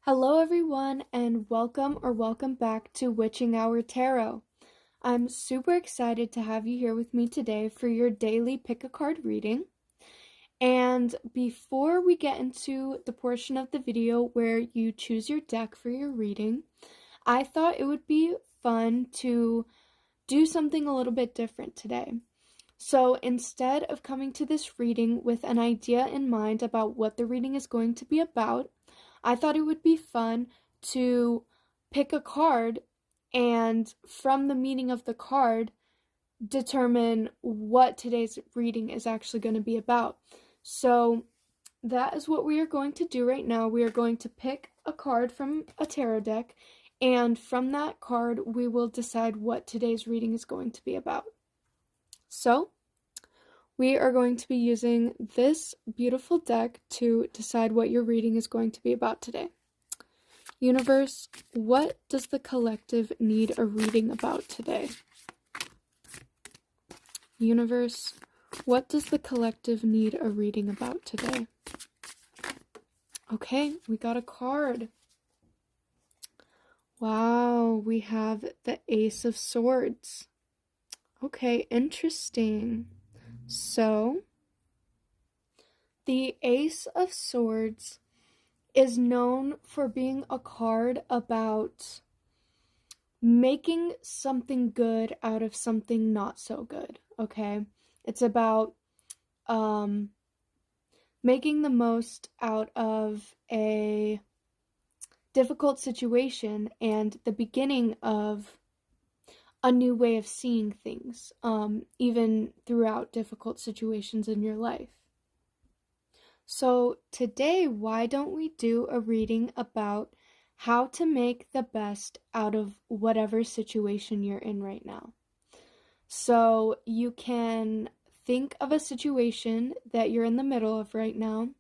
Hello everyone and welcome back to Witching Hour Tarot. I'm super excited to have you here with me today for your daily pick a card reading. And before we get into the portion of the video where you choose your deck for your reading, I thought it would be fun to do something a little bit different today. So instead of coming to this reading with an idea in mind about what the reading is going to be about, I thought it would be fun to pick a card and from the meaning of the card, determine what today's reading is actually going to be about. So that is what we are going to do right now. We are going to pick a card from a tarot deck, and from that card, we will decide what today's reading is going to be about. So we are going to be using this beautiful deck to decide what your reading is going to be about today. Universe, what does the collective need a reading about today? Universe, what does the collective need a reading about today? Okay, we got a card. Wow, we have the Ace of Swords. Okay, interesting. So, the Ace of Swords is known for being a card about making something good out of something not so good, okay? It's about making the most out of a difficult situation and the beginning of a new way of seeing things, even throughout difficult situations in your life. So today, why don't we do a reading about how to make the best out of whatever situation you're in right now? So you can think of a situation that you're in the middle of right now,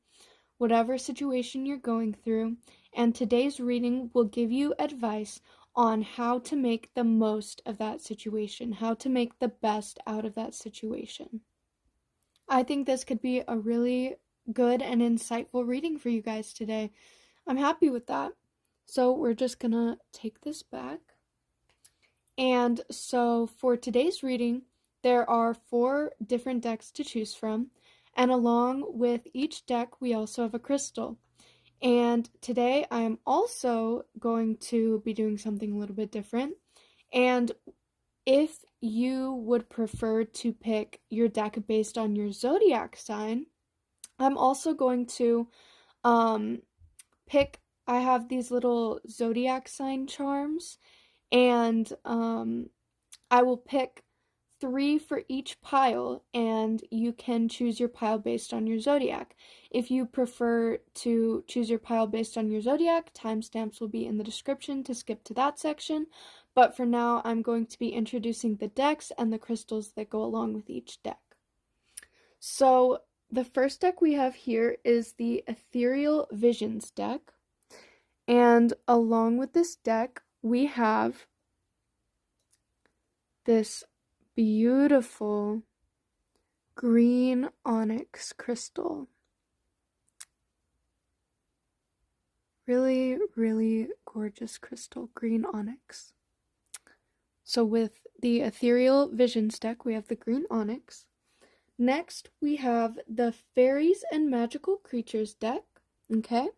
whatever situation you're going through, and today's reading will give you advice on how to make the most of that situation, how to make the best out of that situation. I think this could be a really good and insightful reading for you guys today. I'm happy with that. So we're just gonna take this back. And so for today's reading, there are 4 different decks to choose from. And along with each deck, we also have a crystal. And today I am also going to be doing something a little bit different. And if you would prefer to pick your deck based on your zodiac sign, I'm also going to pick, I have these little zodiac sign charms, and I will pick 3 for each pile, and you can choose your pile based on your zodiac. If you prefer to choose your pile based on your zodiac, timestamps will be in the description to skip to that section. But for now, I'm going to be introducing the decks and the crystals that go along with each deck. So the first deck we have here is the Ethereal Visions deck. And along with this deck, we have this beautiful green onyx crystal. Really, really gorgeous crystal, green onyx. So with the Ethereal Visions deck, we have the green onyx. Next, we have the Fairies and Magical Creatures deck, okay?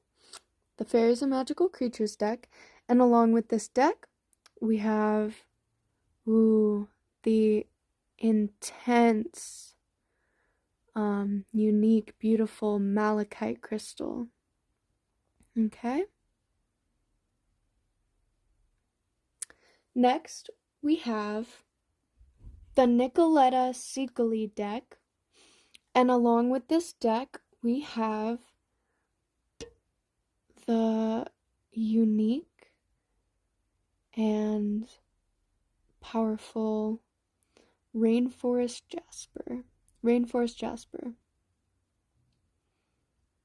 The Fairies and Magical Creatures deck. And along with this deck, we have, the intense, unique, beautiful Malachite crystal. Okay? Next, we have the Nicoletta Ceccoli deck. And along with this deck, we have the unique and powerful Rainforest Jasper.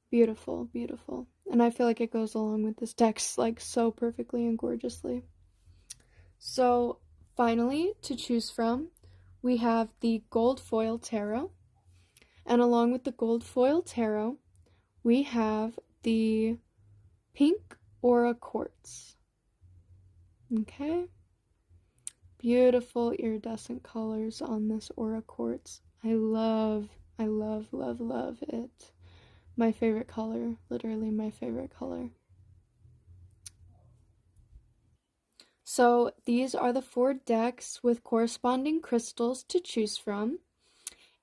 Beautiful, beautiful. And I feel like it goes along with this deck like so perfectly and gorgeously. So finally, to choose from, we have the Gold Foil Tarot. And along with the Gold Foil Tarot, we have the Pink Aura Quartz. Okay. Beautiful iridescent colors on this Aura Quartz. I love it. My favorite color, literally my favorite color. So these are the 4 decks with corresponding crystals to choose from.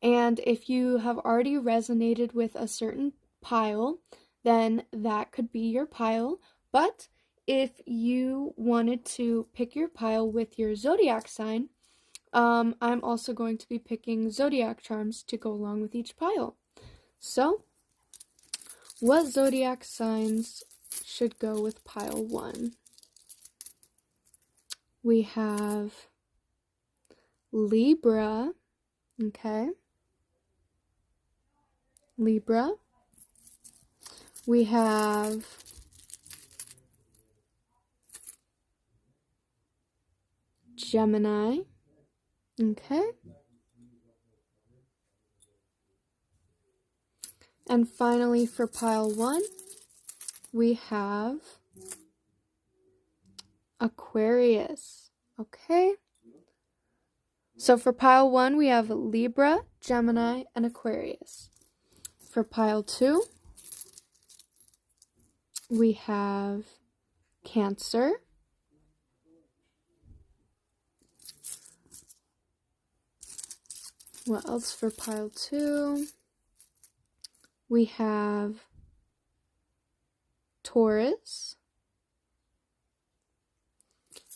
And if you have already resonated with a certain pile, then that could be your pile. But if you wanted to pick your pile with your zodiac sign, I'm also going to be picking zodiac charms to go along with each pile. So, what zodiac signs should go with pile 1? We have Libra, okay? Libra. We have Gemini, okay? And finally, for pile 1, we have Aquarius, okay? So for pile 1, we have Libra, Gemini, and Aquarius. For pile 2, we have Cancer, what else for pile 2? We have Taurus.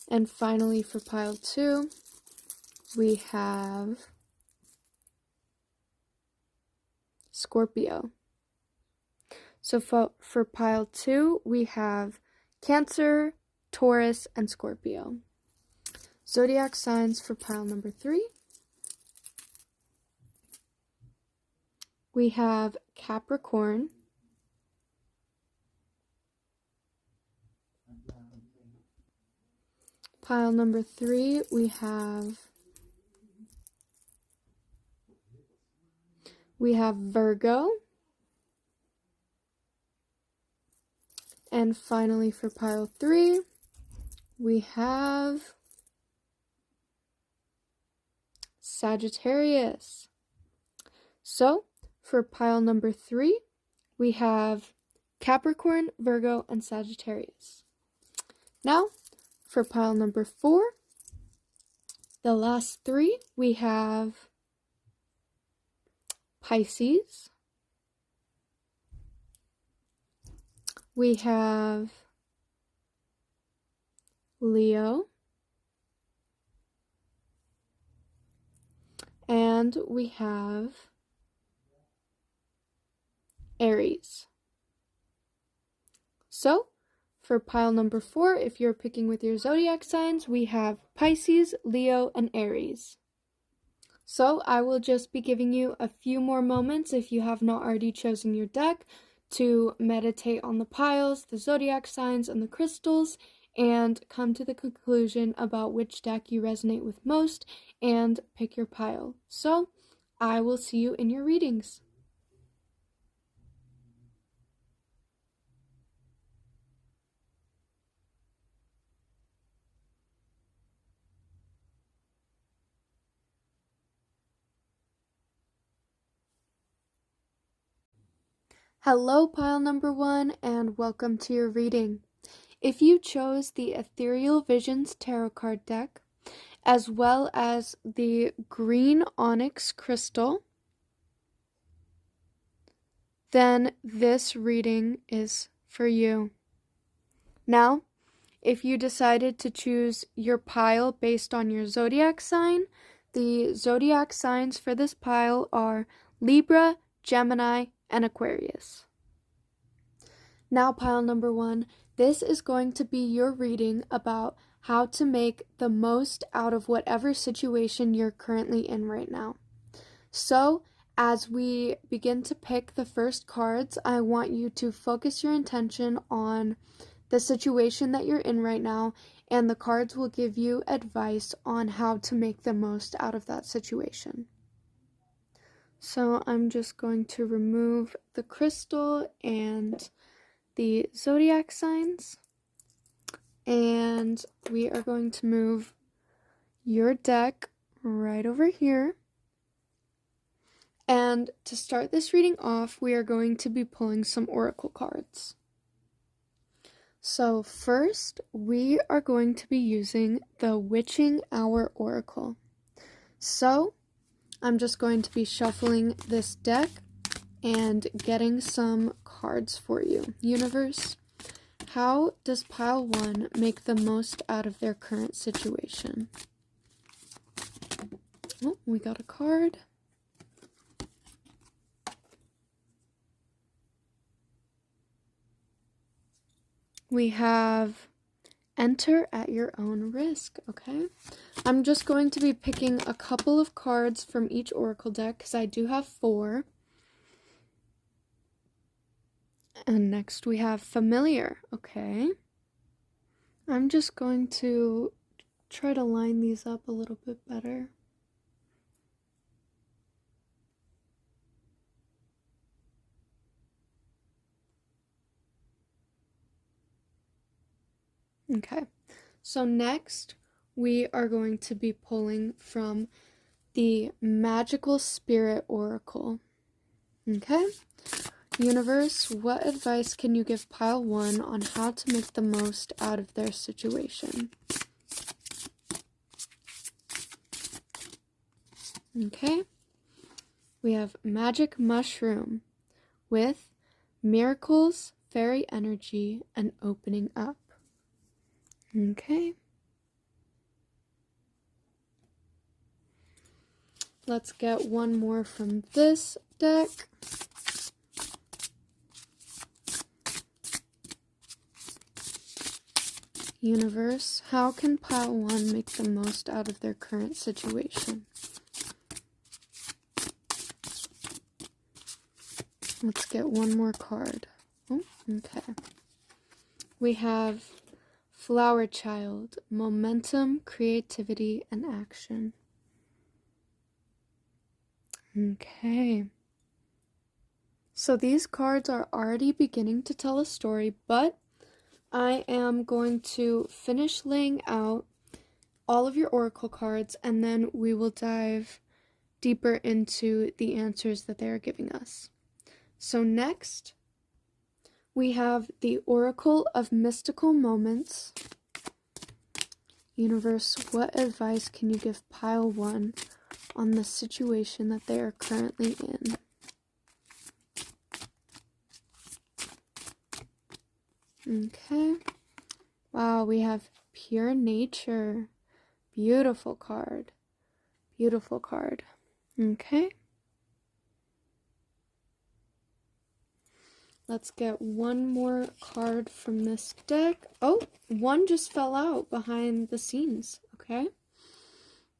And finally for pile 2, we have Scorpio. So for pile 2, we have Cancer, Taurus, and Scorpio. Zodiac signs for pile number 3. We have Capricorn, pile number 3, we have Virgo, and finally for pile 3, we have Sagittarius. So for pile number 3, we have Capricorn, Virgo, and Sagittarius. Now, for pile number 4, the last 3, we have Pisces, we have Leo, and we have Aries. So, for pile number 4, if you're picking with your zodiac signs, we have Pisces, Leo, and Aries. So, I will just be giving you a few more moments, if you have not already chosen your deck, to meditate on the piles, the zodiac signs, and the crystals, and come to the conclusion about which deck you resonate with most, and pick your pile. So, I will see you in your readings. Hello, pile number 1, and welcome to your reading. If you chose the Ethereal Visions Tarot card deck, as well as the green Onyx crystal, then this reading is for you. Now, if you decided to choose your pile based on your zodiac sign, the zodiac signs for this pile are Libra, Gemini, and Aquarius. Now, pile number 1, this is going to be your reading about how to make the most out of whatever situation you're currently in right now. So, as we begin to pick the first cards, I want you to focus your intention on the situation that you're in right now, and the cards will give you advice on how to make the most out of that situation. So I'm just going to remove the crystal and the zodiac signs. And we are going to move your deck right over here. And to start this reading off, we are going to be pulling some oracle cards. So first, we are going to be using the Witching Hour Oracle. So I'm just going to be shuffling this deck and getting some cards for you. Universe, how does pile 1 make the most out of their current situation? Oh, we got a card. We have enter at your own risk, okay? I'm just going to be picking a couple of cards from each oracle deck because I do have 4. And next we have familiar, okay? I'm just going to try to line these up a little bit better. Okay, so next we are going to be pulling from the Magical Spirit Oracle. Okay, Universe, what advice can you give pile 1 on how to make the most out of their situation? Okay, we have Magic Mushroom with Miracles, Fairy Energy, and Opening Up. Okay. Let's get one more from this deck. Universe, how can pile 1 make the most out of their current situation? Let's get one more card. Oh, okay. We have Flower Child, Momentum, Creativity, and Action. Okay. So these cards are already beginning to tell a story, but I am going to finish laying out all of your oracle cards, and then we will dive deeper into the answers that they are giving us. So next, we have the Oracle of Mystical Moments. Universe, what advice can you give pile 1 on the situation that they are currently in? Okay. Wow, we have Pure Nature. Beautiful card. Beautiful card. Okay. Let's get one more card from this deck. Oh, one just fell out behind the scenes. Okay.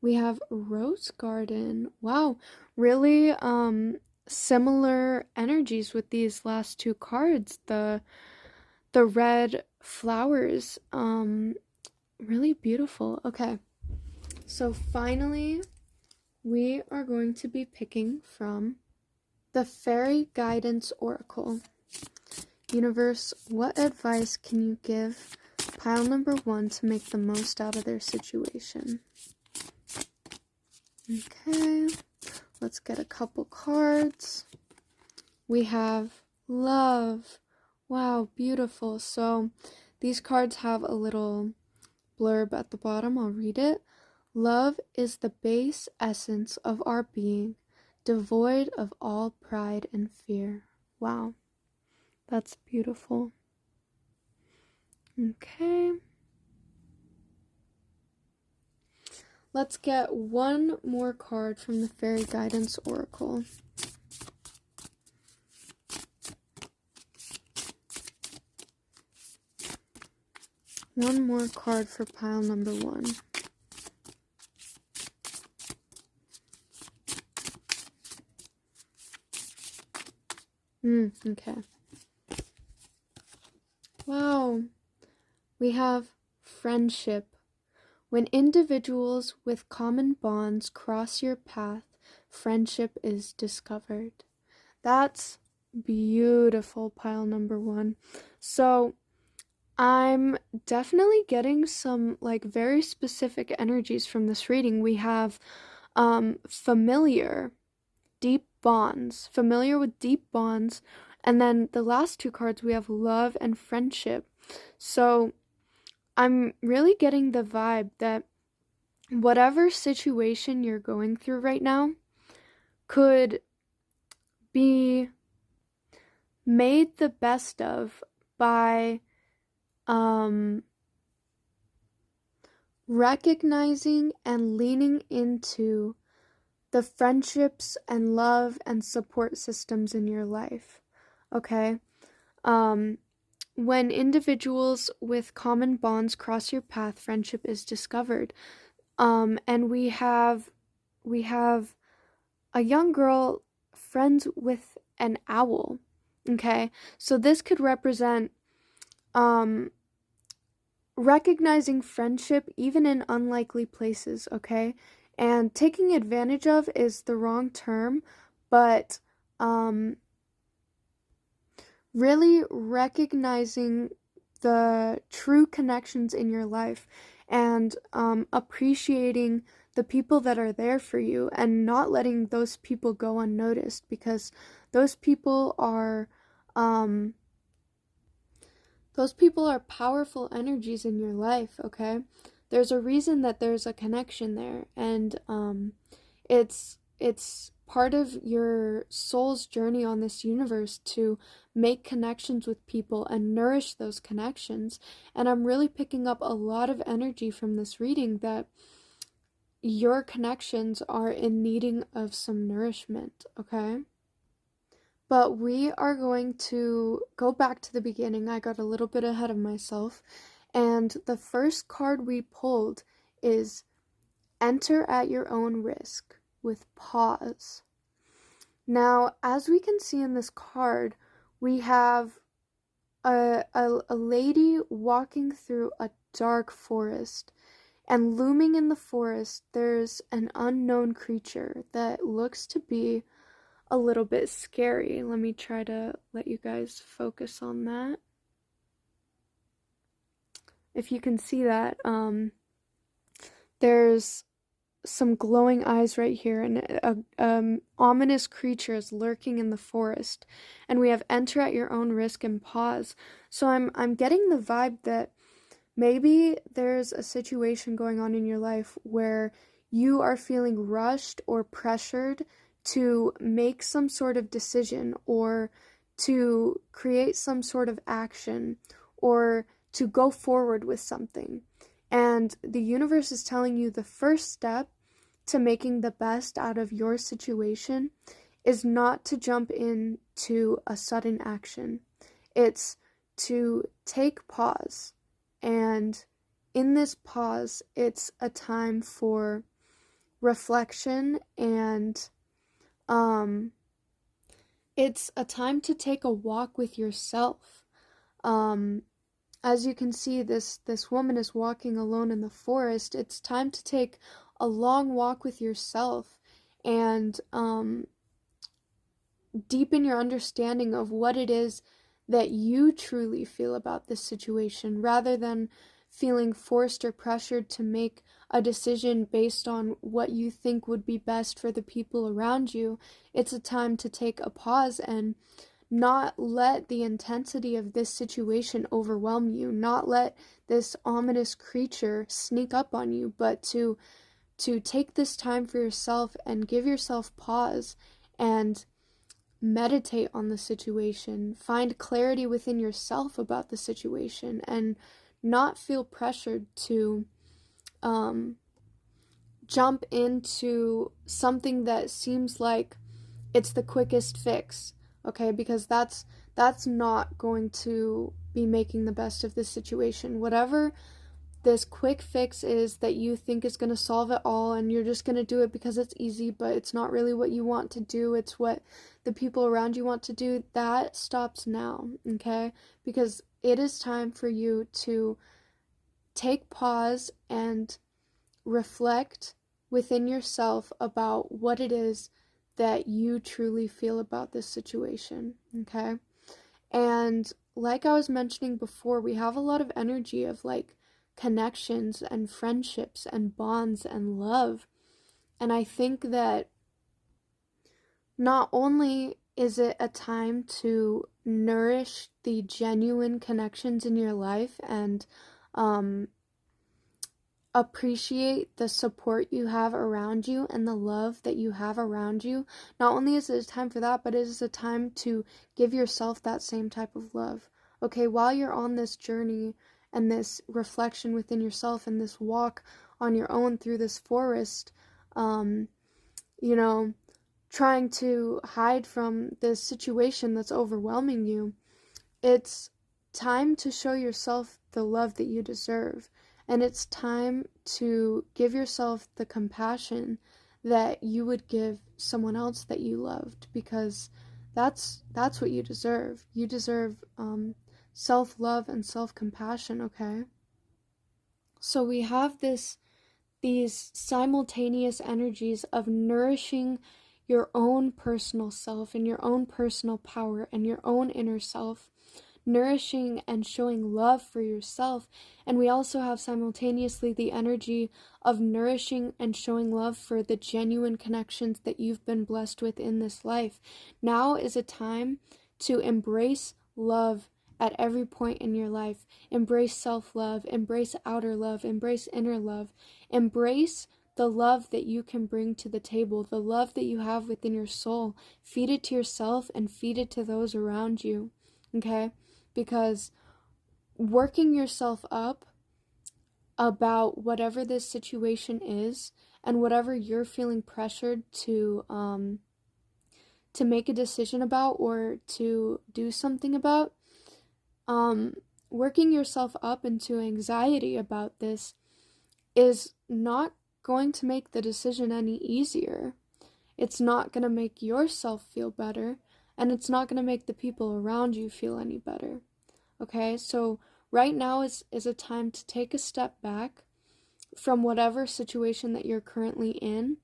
We have Rose Garden. Wow, really similar energies with these last 2 cards. The red flowers, really beautiful. Okay, so finally we are going to be picking from the Fairy Guidance Oracle. Universe, what advice can you give pile number 1 to make the most out of their situation? Okay, let's get a couple cards. We have Love. Wow, beautiful. So these cards have a little blurb at the bottom. I'll read it. Love is the base essence of our being, devoid of all pride and fear. Wow, that's beautiful. Okay. Let's get one more card from the Fairy Guidance Oracle. One more card for pile number 1. Okay. Wow. We have Friendship. When individuals with common bonds cross your path, friendship is discovered. That's beautiful, pile number 1. So I'm definitely getting some like very specific energies from this reading. We have familiar, deep bonds, familiar with deep bonds, and then the last two cards we have love and friendship. So I'm really getting the vibe that whatever situation you're going through right now could be made the best of by recognizing and leaning into the friendships and love and support systems in your life. Okay? When individuals with common bonds cross your path, friendship is discovered. And we have a young girl friends with an owl. Okay? So this could represent recognizing friendship even in unlikely places, okay? And taking advantage of is the wrong term, but really recognizing the true connections in your life and appreciating the people that are there for you and not letting those people go unnoticed, because those people are powerful energies in your life, okay? There's a reason that there's a connection there, and it's part of your soul's journey on this universe to make connections with people and nourish those connections. And I'm really picking up a lot of energy from this reading that your connections are in needing of some nourishment, okay? But we are going to go back to the beginning. I got a little bit ahead of myself. And the first card we pulled is Enter at Your Own Risk with Pause. Now, as we can see in this card, we have a lady walking through a dark forest. And looming in the forest, there's an unknown creature that looks to be a little bit scary. Let me try to let you guys focus on that. If you can see that, there's some glowing eyes right here, and a ominous creature is lurking in the forest. And we have Enter at Your Own Risk and Pause. So I'm getting the vibe that maybe there's a situation going on in your life where you are feeling rushed or pressured to make some sort of decision, or to create some sort of action, or to go forward with something. And the universe is telling you the first step to making the best out of your situation is not to jump into a sudden action. It's to take pause. And in this pause, it's a time for reflection, and it's a time to take a walk with yourself. As you can see, this woman is walking alone in the forest. It's time to take a long walk with yourself and deepen your understanding of what it is that you truly feel about this situation, rather than feeling forced or pressured to make a decision based on what you think would be best for the people around you. It's a time to take a pause and not let the intensity of this situation overwhelm you, not let this ominous creature sneak up on you, but to take this time for yourself and give yourself pause and meditate on the situation, find clarity within yourself about the situation, and not feel pressured to jump into something that seems like it's the quickest fix, okay? Because that's not going to be making the best of this situation. Whatever this quick fix is that you think is going to solve it all, and you're just going to do it because it's easy, but it's not really what you want to do, it's what the people around you want to do, that stops now, okay? Because it is time for you to take pause and reflect within yourself about what it is that you truly feel about this situation, okay? And like I was mentioning before, we have a lot of energy of like connections and friendships and bonds and love. And I think that not only is it a time to nourish the genuine connections in your life and um, appreciate the support you have around you and the love that you have around you. Not only is it a time for that, but it is a time to give yourself that same type of love. Okay, while you're on this journey and this reflection within yourself and this walk on your own through this forest, you know, trying to hide from this situation that's overwhelming you, it's time to show yourself the love that you deserve. And it's time to give yourself the compassion that you would give someone else that you loved, because that's what you deserve. You deserve self-love and self-compassion, okay? So we have these simultaneous energies of nourishing your own personal self and your own personal power and your own inner self, nourishing and showing love for yourself. And we also have simultaneously the energy of nourishing and showing love for the genuine connections that you've been blessed with in this life. Now is a time to embrace love at every point in your life. Embrace self-love, embrace outer love, embrace inner love, embrace the love that you can bring to the table, the love that you have within your soul. Feed it to yourself and feed it to those around you, okay? Because working yourself up about whatever this situation is and whatever you're feeling pressured to make a decision about or to do something about, working yourself up into anxiety about this is not going to make the decision any easier. It's not going to make yourself feel better, and it's not going to make the people around you feel any better. Okay, so right now is a time to take a step back from whatever situation that you're currently in,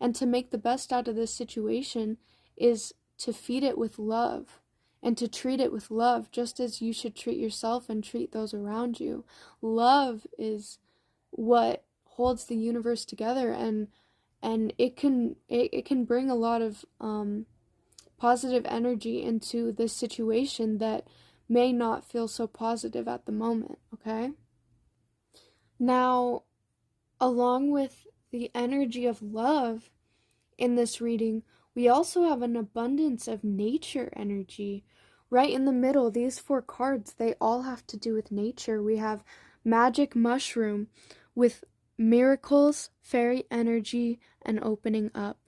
and to make the best out of this situation is to feed it with love and to treat it with love, just as you should treat yourself and treat those around you. Love is what holds the universe together, and it can bring a lot of positive energy into this situation that may not feel so positive at the moment, okay? Now, along with the energy of love in this reading, we also have an abundance of nature energy. Right in the middle, these 4 cards, they all have to do with nature. We have Magic Mushroom with miracles, fairy energy, and opening up.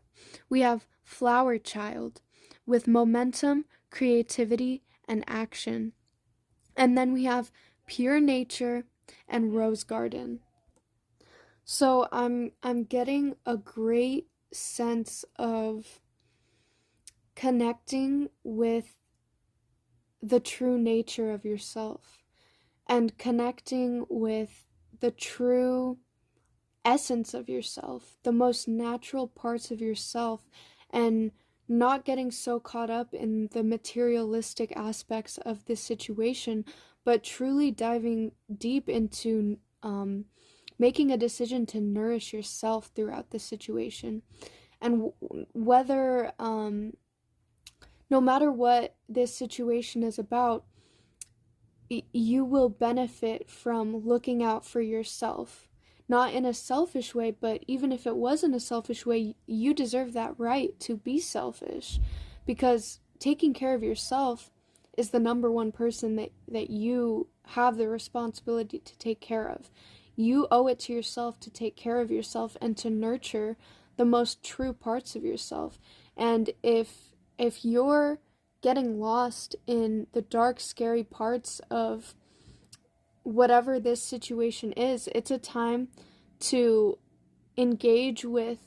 We have Flower Child with momentum, creativity, and action. And then we have Pure Nature and Rose Garden. So I'm getting a great sense of connecting with the true nature of yourself and connecting with the true essence of yourself, the most natural parts of yourself, and not getting so caught up in the materialistic aspects of this situation, but truly diving deep into making a decision to nourish yourself throughout the situation. And whether no matter what this situation is about, you will benefit from looking out for yourself. Not in a selfish way, but even if it was in a selfish way, you deserve that right to be selfish. Because taking care of yourself is the number one person that you have the responsibility to take care of. You owe it to yourself to take care of yourself and to nurture the most true parts of yourself. And if you're getting lost in the dark, scary parts of whatever this situation is, it's a time to engage with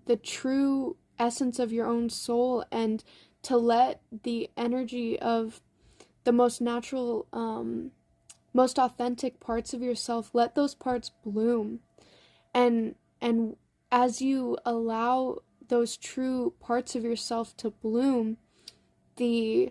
the true essence of your own soul and to let the energy of the most natural, most authentic parts of yourself, let those parts bloom. And as you allow those true parts of yourself to bloom, the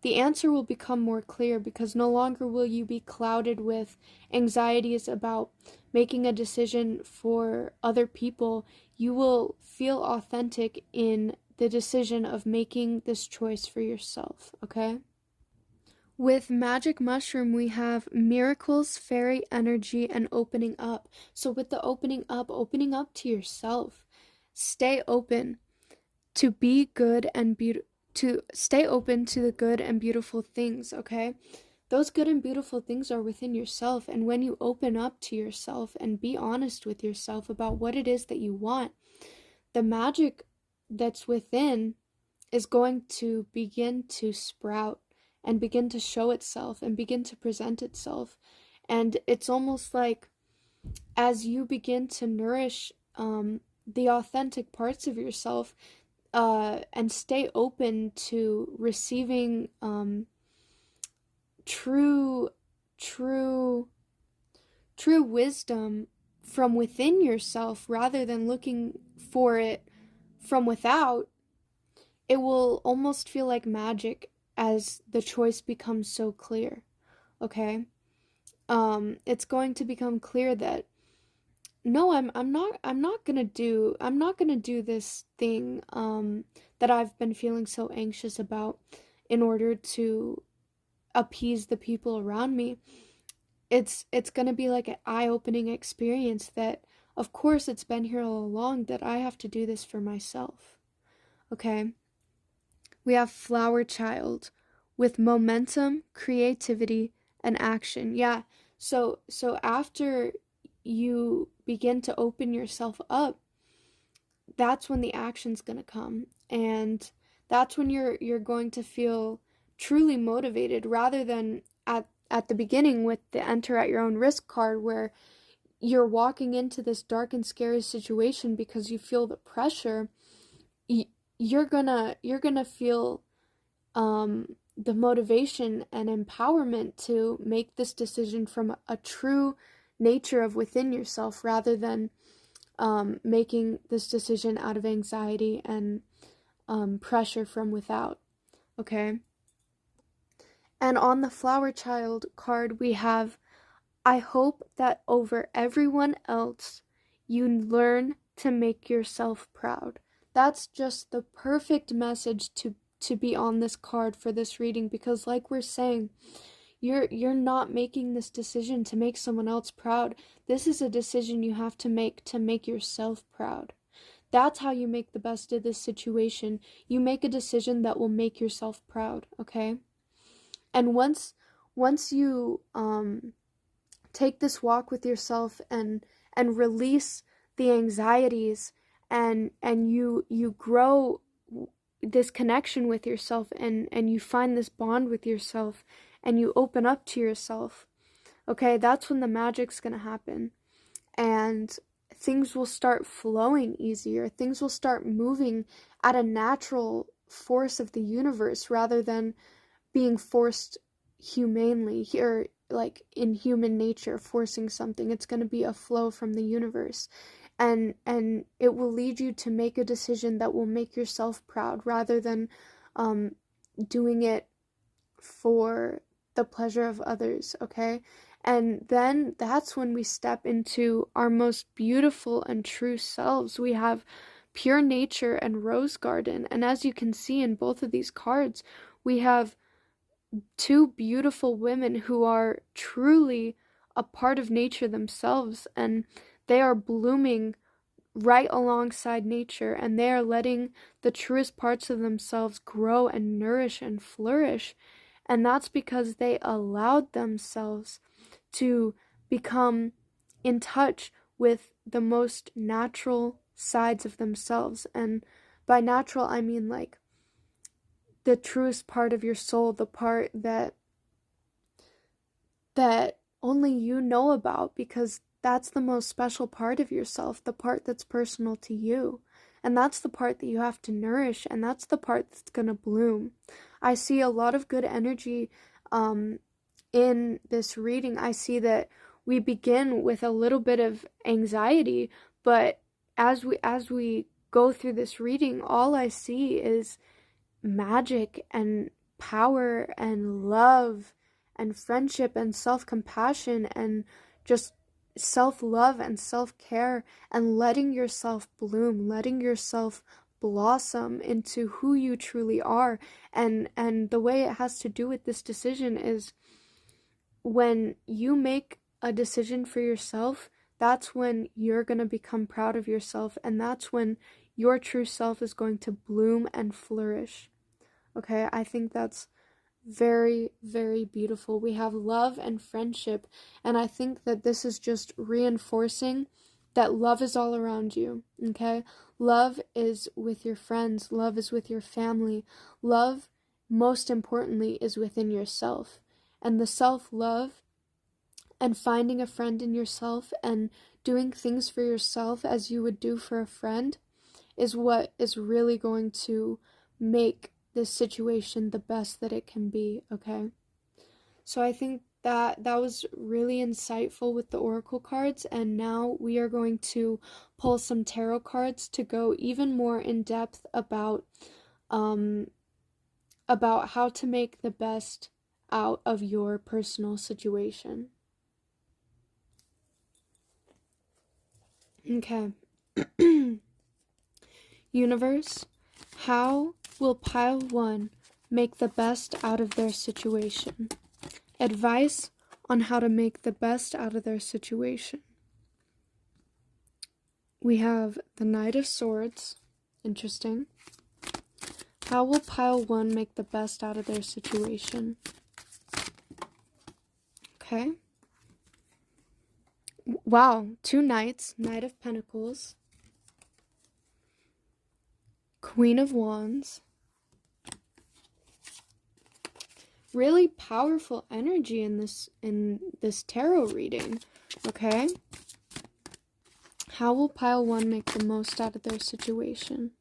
the answer will become more clear, because no longer will you be clouded with anxieties about making a decision for other people. You will feel authentic in the decision of making this choice for yourself, okay? With Magic Mushroom, we have miracles, fairy energy, and opening up. So with the opening up to yourself. Stay open to be good and to stay open to the good and beautiful things, okay? Those good and beautiful things are within yourself, and when you open up to yourself and be honest with yourself about what it is that you want, the magic that's within is going to begin to sprout and begin to show itself and begin to present itself. And it's almost like as you begin to nourish the authentic parts of yourself, and stay open to receiving true wisdom from within yourself rather than looking for it from without, it will almost feel like magic as the choice becomes so clear, okay? It's going to become clear that no, I'm not gonna do this thing that I've been feeling so anxious about in order to appease the people around me. It's gonna be like an eye-opening experience that, of course, it's been here all along, that I have to do this for myself. Okay? We have Flower Child with momentum, creativity, and action. Yeah. So after you begin to open yourself up, that's when the action's going to come, and that's when you're going to feel truly motivated, rather than at the beginning with the enter at your own risk card, where you're walking into this dark and scary situation because you feel the pressure. You're gonna feel the motivation and empowerment to make this decision from a true nature of within yourself, rather than making this decision out of anxiety and pressure from without, okay? And on the Flower Child card, we have, I hope that over everyone else, you learn to make yourself proud. That's just the perfect message to be on this card for this reading, because like we're saying, you're not making this decision to make someone else proud. This is a decision you have to make yourself proud. That's how you make the best of this situation. You make a decision that will make yourself proud, okay? And once you take this walk with yourself and release the anxieties, and you grow this connection with yourself, and you find this bond with yourself, and you open up to yourself, okay, that's when the magic's gonna happen, and things will start flowing easier. Things will start moving at a natural force of the universe, rather than being forced humanely, or like in human nature, forcing something. It's going to be a flow from the universe, and it will lead you to make a decision that will make yourself proud, rather than doing it for the pleasure of others, okay? And then that's when we step into our most beautiful and true selves. We have pure nature and rose garden, and as you can see in both of these cards, we have two beautiful women who are truly a part of nature themselves, and they are blooming right alongside nature, and they are letting the truest parts of themselves grow and nourish and flourish. And that's because they allowed themselves to become in touch with the most natural sides of themselves. And by natural, I mean like the truest part of your soul, the part that only you know about, because that's the most special part of yourself, the part that's personal to you. And that's the part that you have to nourish, and that's the part that's going to bloom. I see a lot of good energy in this reading. I see that we begin with a little bit of anxiety, but as we go through this reading, all I see is magic and power and love and friendship and self-compassion and just self-love and self-care, and letting yourself bloom, letting yourself blossom into who you truly are. And the way it has to do with this decision is when you make a decision for yourself, that's when you're going to become proud of yourself, and that's when your true self is going to bloom and flourish. Okay, I think that's very, very beautiful. We have love and friendship, and I think that this is just reinforcing that love is all around you. Okay, love is with your friends, love is with your family, love, most importantly, is within yourself. And the self-love and finding a friend in yourself and doing things for yourself as you would do for a friend is what is really going to make this situation the best that it can be, okay? So I think that was really insightful with the oracle cards, and now we are going to pull some tarot cards to go even more in depth about how to make the best out of your personal situation. Okay. Universe, how will pile 1 make the best out of their situation? Advice on how to make the best out of their situation. We have the Knight of Swords. Interesting. How will pile 1 make the best out of their situation? Okay. Wow, 2 knights. Knight of Pentacles. Queen of Wands. Really powerful energy in this tarot reading. Okay. How will pile 1 make the most out of their situation?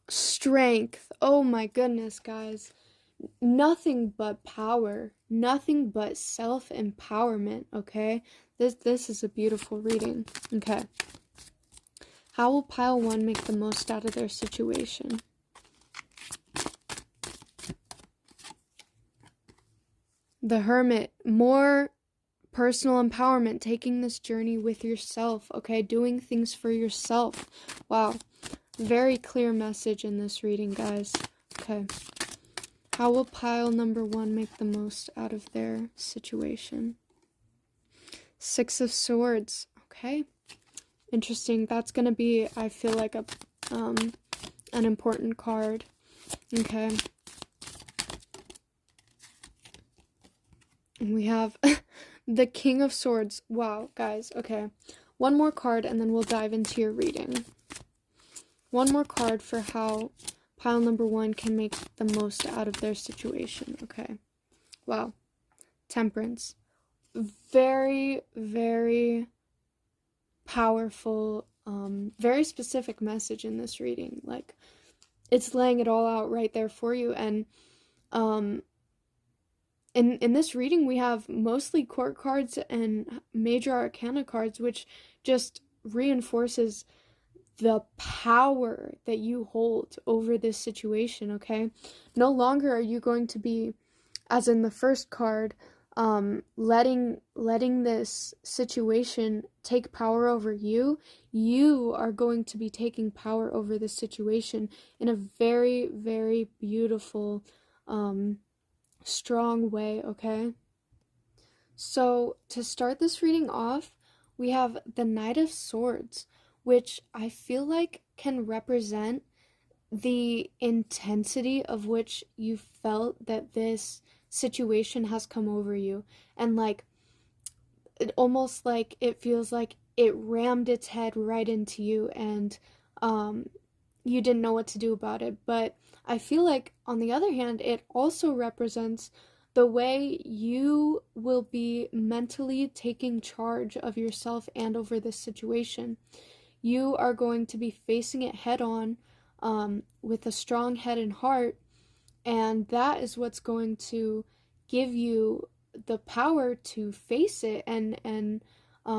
Strength. Oh my goodness, guys. Nothing but power. Nothing but self-empowerment, okay? This is a beautiful reading. Okay. How will pile 1 make the most out of their situation? The Hermit. More personal empowerment, taking this journey with yourself, okay? Doing things for yourself. Wow. Very clear message in this reading, guys. Okay. How will pile number 1 make the most out of their situation? 6 of Swords. Okay. Interesting. That's going to be, I feel like, an important card. Okay. And we have the King of Swords. Wow, guys. Okay. One more card and then we'll dive into your reading. One more card for how pile number 1 can make the most out of their situation. Okay. Wow. Temperance. Very, very powerful, very specific message in this reading. Like, it's laying it all out right there for you. And in this reading, we have mostly court cards and major arcana cards, which just reinforces the power that you hold over this situation, okay? No longer are you going to be, as in the first card, letting this situation take power over you. You are going to be taking power over this situation in a very, very beautiful, strong way, okay? So, to start this reading off, we have the Knight of Swords, which I feel like can represent the intensity of which you felt that this situation has come over you. And like, it almost like it feels like it rammed its head right into you, and you didn't know what to do about it. But I feel like, on the other hand, it also represents the way you will be mentally taking charge of yourself and over this situation. You are going to be facing it head on, with a strong head and heart, and that is what's going to give you the power to face it and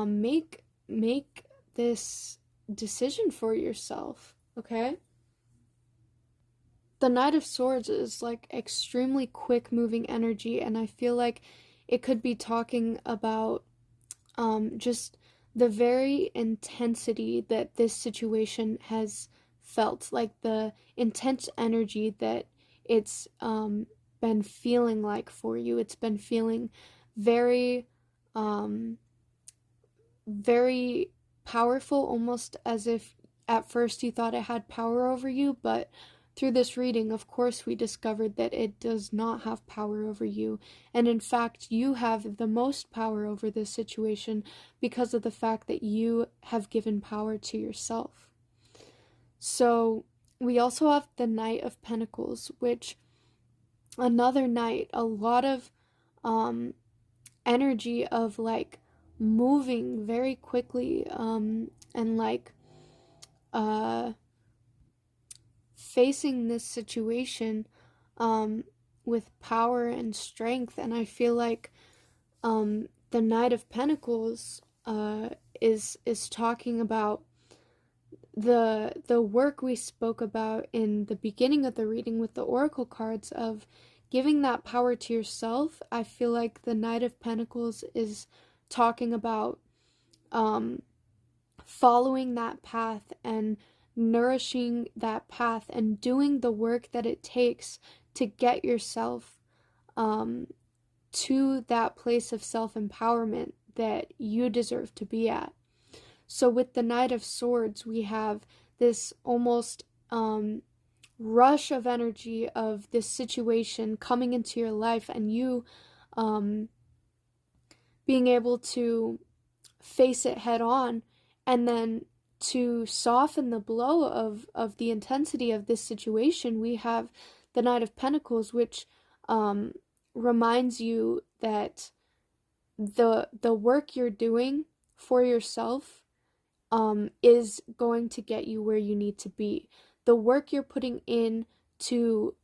make this decision for yourself, okay? the Knight of Swords is like extremely quick moving energy, and I feel like it could be talking about just the very intensity that this situation has felt, like the intense energy that it's been feeling like for you. It's been feeling very, um, very powerful, almost as if at first you thought it had power over you, but through this reading, of course, we discovered that it does not have power over you. And in fact, you have the most power over this situation because of the fact that you have given power to yourself. So we also have the Knight of Pentacles, which another knight, a lot of energy of like moving very quickly and like facing this situation with power and strength. And I feel like the Knight of Pentacles is talking about the work we spoke about in the beginning of the reading with the oracle cards of giving that power to yourself. I feel like the Knight of Pentacles is talking about following that path and nourishing that path and doing the work that it takes to get yourself to that place of self-empowerment that you deserve to be at. So with the Knight of Swords, we have this almost rush of energy of this situation coming into your life, and you being able to face it head on, and then to soften the blow of the intensity of this situation, we have the Knight of Pentacles, which reminds you that the work you're doing for yourself is going to get you where you need to be. The work you're putting in to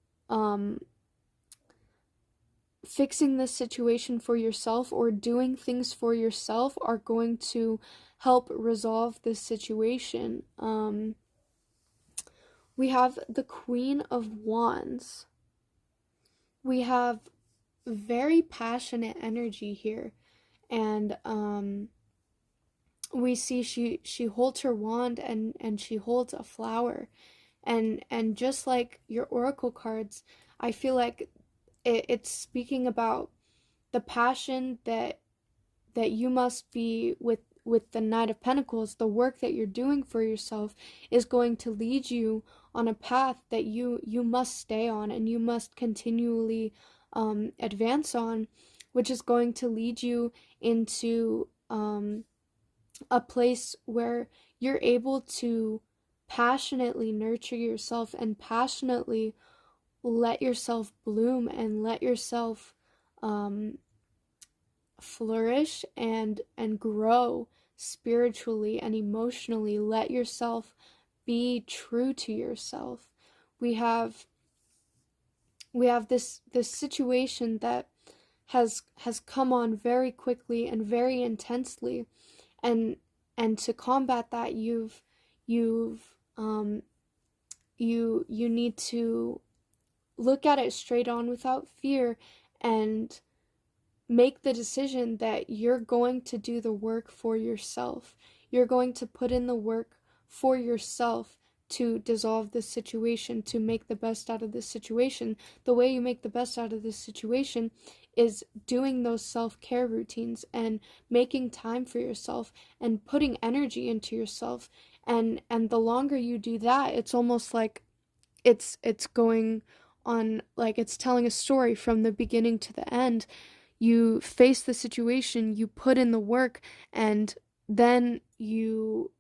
fixing this situation for yourself or doing things for yourself are going to help resolve this situation. We have the Queen of Wands. We have very passionate energy here, and we see she holds her wand and she holds a flower, and just like your oracle cards, I feel like it's speaking about the passion that you must be with the Knight of Pentacles. The work that you're doing for yourself is going to lead you on a path that you must stay on and you must continually advance on, which is going to lead you into a place where you're able to passionately nurture yourself and passionately let yourself bloom and let yourself flourish and grow spiritually and emotionally. Let yourself be true to yourself. We have this situation that has come on very quickly and very intensely, and to combat that, you need to look at it straight on without fear and make the decision that you're going to do the work for yourself. You're going to put in the work for yourself to dissolve this situation, to make the best out of this situation. The way you make the best out of this situation is doing those self-care routines and making time for yourself and putting energy into yourself. And the longer you do that, it's almost like it's going on, like it's telling a story from the beginning to the end. You face the situation, you put in the work, and then you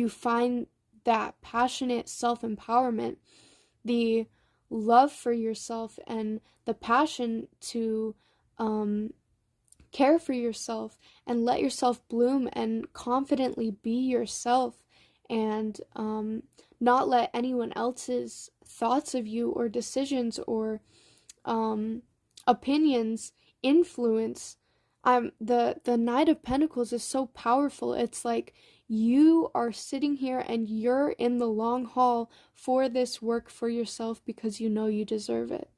find that passionate self-empowerment, the love for yourself, and the passion to care for yourself and let yourself bloom and confidently be yourself, and not let anyone else's thoughts of you or decisions or opinions influence. The Knight of Pentacles is so powerful. It's like you are sitting here and you're in the long haul for this work for yourself because you know you deserve it.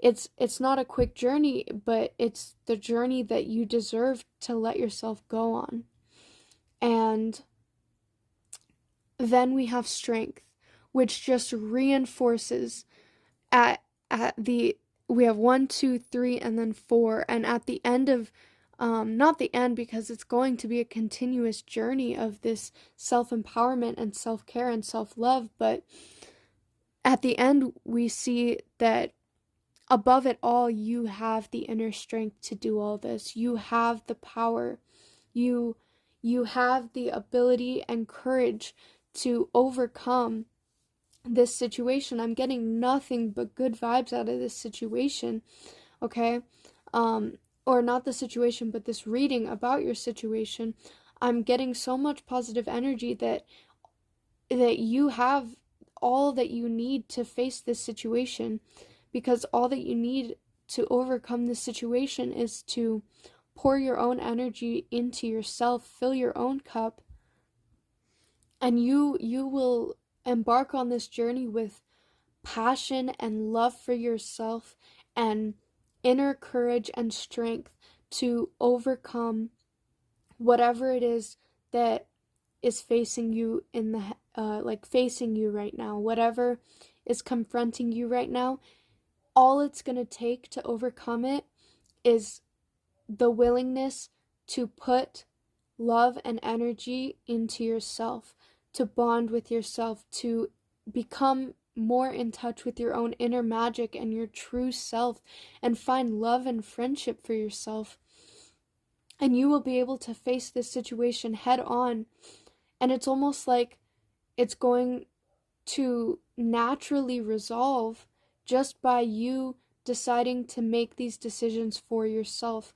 It's not a quick journey, but it's the journey that you deserve to let yourself go on. And then we have strength, which just reinforces at the we have 1, 2, 3, and then 4, and at the end of not the end, because it's going to be a continuous journey of this self-empowerment and self-care and self-love, but at the end we see that above it all, you have the inner strength to do all this. You have the power. You have the ability and courage to overcome this situation. I'm getting nothing but good vibes out of this situation, okay? Or not the situation, but this reading about your situation. I'm getting so much positive energy that you have all that you need to face this situation, because all that you need to overcome this situation is to pour your own energy into yourself, fill your own cup, and you will embark on this journey with passion and love for yourself and inner courage and strength to overcome whatever it is that is facing you in the facing you right now, whatever is confronting you right now. All it's going to take to overcome it is the willingness to put love and energy into yourself, to bond with yourself, to become more in touch with your own inner magic and your true self, and find love and friendship for yourself. And you will be able to face this situation head on. And it's almost like it's going to naturally resolve just by you deciding to make these decisions for yourself.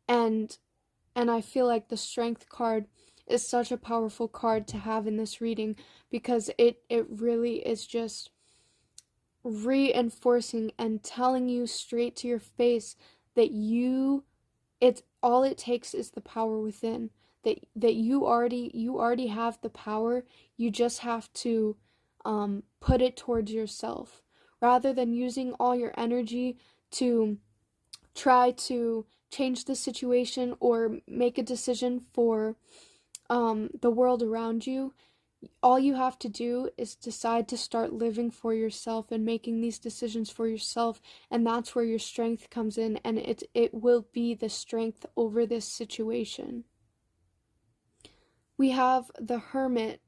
And I feel like the Strength card is such a powerful card to have in this reading, because it really is just reinforcing and telling you straight to your face that it's all it takes is the power within, that you already have the power. You just have to put it towards yourself, rather than using all your energy to try to change the situation or make a decision for the world around you. All you have to do is decide to start living for yourself and making these decisions for yourself, and that's where your strength comes in, and it will be the strength over this situation. We have the Hermit,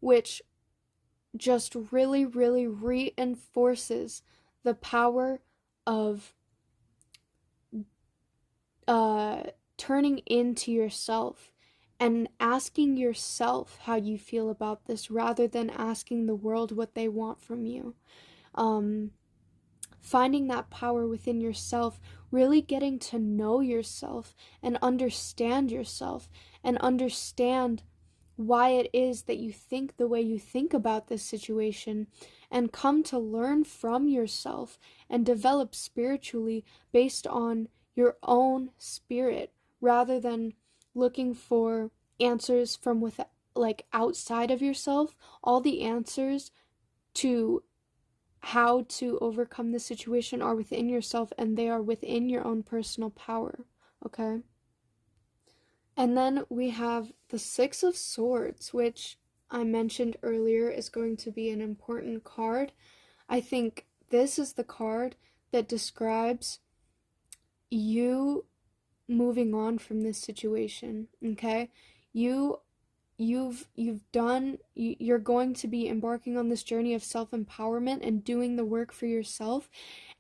which just really, really reinforces the power of turning into yourself and asking yourself how you feel about this, rather than asking the world what they want from you. Finding that power within yourself, really getting to know yourself and understand yourself, and understand why it is that you think the way you think about this situation, and come to learn from yourself and develop spiritually based on your own spirit, rather than looking for answers from outside of yourself. All the answers to how to overcome the situation are within yourself, and they are within your own personal power, okay? And then we have the Six of Swords, which I mentioned earlier is going to be an important card. I think this is the card that describes you moving on from this situation, okay? You're going to be embarking on this journey of self-empowerment and doing the work for yourself,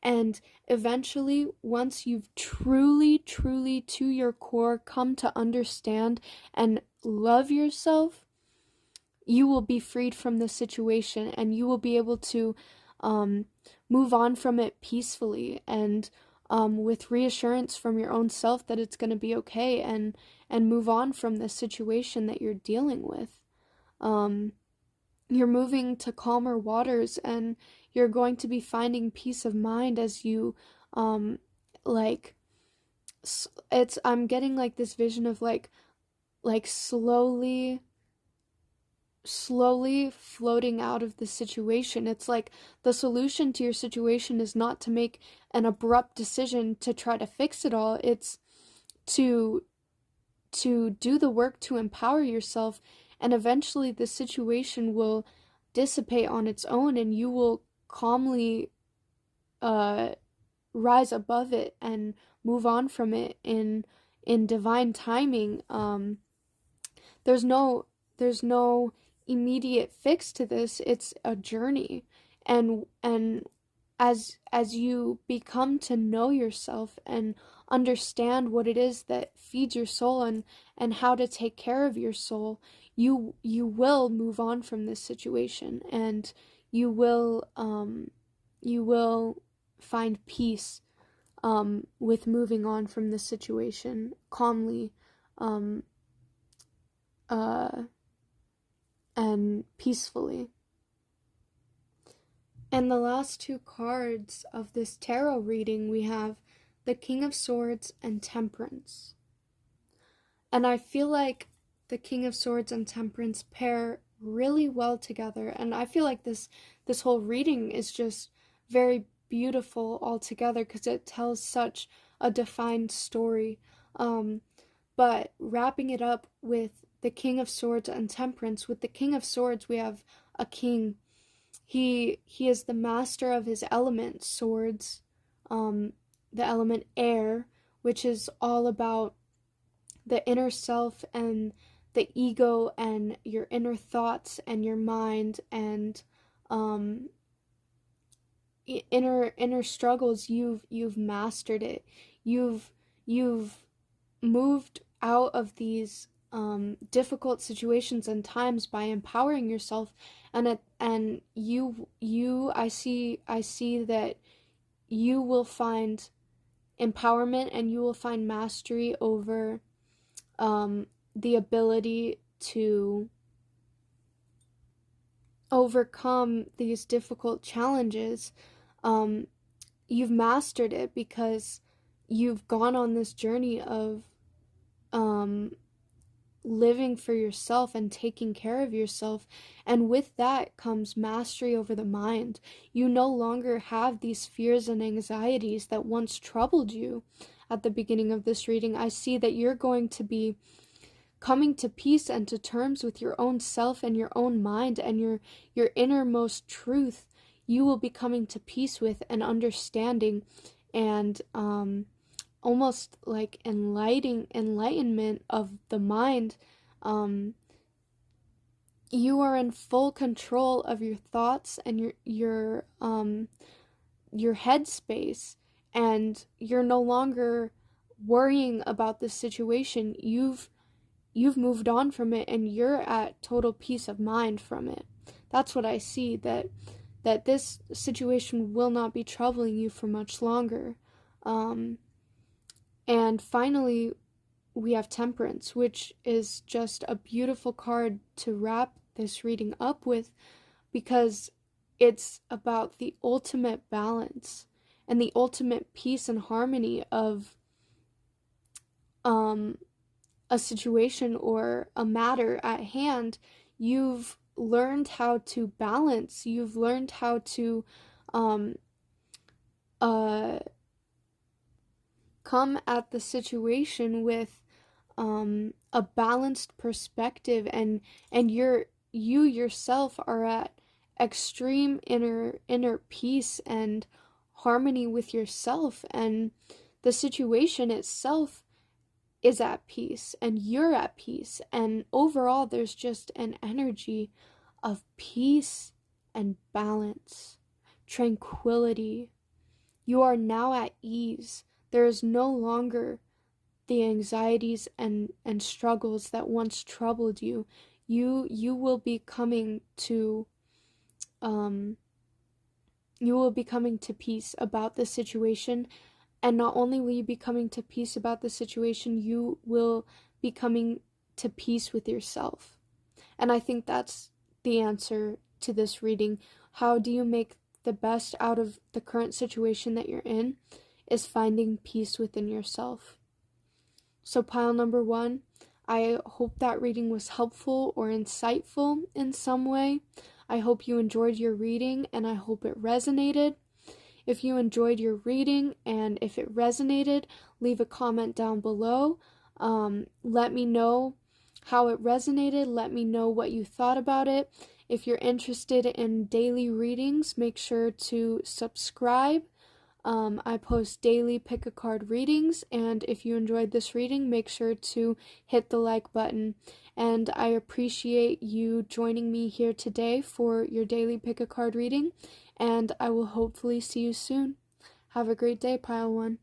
and eventually, once you've truly to your core come to understand and love yourself, you will be freed from this situation, and you will be able to move on from it peacefully, and with reassurance from your own self that it's going to be okay, and move on from this situation that you're dealing with. You're moving to calmer waters, and you're going to be finding peace of mind as you I'm getting like this vision of like slowly slowly floating out of the situation. It's like the solution to your situation is not to make an abrupt decision to try to fix it all. It's to do the work to empower yourself, and eventually the situation will dissipate on its own, and you will calmly rise above it and move on from it in divine timing. There's no immediate fix to this. It's a journey, and as you become to know yourself and understand what it is that feeds your soul, and how to take care of your soul, you will move on from this situation, and you will find peace with moving on from this situation calmly and peacefully. And the last two cards of this tarot reading, we have the King of Swords and Temperance. And I feel like the King of Swords and Temperance pair really well together, and I feel like this whole reading is just very beautiful altogether because it tells such a defined story. But wrapping it up with the King of Swords and Temperance, with the King of Swords we have a king. He is the master of his element, swords, the element air, which is all about the inner self and the ego and your inner thoughts and your mind and inner struggles. You've mastered it. You've moved out of these difficult situations and times by empowering yourself, and I see that you will find empowerment and you will find mastery over the ability to overcome these difficult challenges. You've mastered it because you've gone on this journey of living for yourself and taking care of yourself, and with that comes mastery over the mind. You no longer have these fears and anxieties that once troubled you. At the beginning of this reading, I see that you're going to be coming to peace and to terms with your own self and your own mind and your innermost truth. You will be coming to peace with and understanding and almost like enlightenment of the mind. You are in full control of your thoughts and your headspace, and you're no longer worrying about this situation. You've moved on from it, and you're at total peace of mind from it. That's what I see, that this situation will not be troubling you for much longer. And finally, we have Temperance, which is just a beautiful card to wrap this reading up with, because it's about the ultimate balance and the ultimate peace and harmony of a situation or a matter at hand. You've learned how to balance. You've learned how to come at the situation with a balanced perspective, and you yourself are at extreme inner peace and harmony with yourself, and the situation itself is at peace and you're at peace, and overall there's just an energy of peace and balance, tranquility. You are now at ease. There is no longer the anxieties and struggles that once troubled you. You will be coming to peace about the situation. And not only will you be coming to peace about the situation, you will be coming to peace with yourself. And I think that's the answer to this reading. How do you make the best out of the current situation that you're in? Is finding peace within yourself. So pile number 1, I hope that reading was helpful or insightful in some way. I hope you enjoyed your reading and I hope it resonated. If you enjoyed your reading and if it resonated, leave a comment down below. Let me know how it resonated. Let me know what you thought about it. If you're interested in daily readings, make sure to subscribe. I post daily pick a card readings, and if you enjoyed this reading, make sure to hit the like button. And I appreciate you joining me here today for your daily pick a card reading, and I will hopefully see you soon. Have a great day, Pile 1.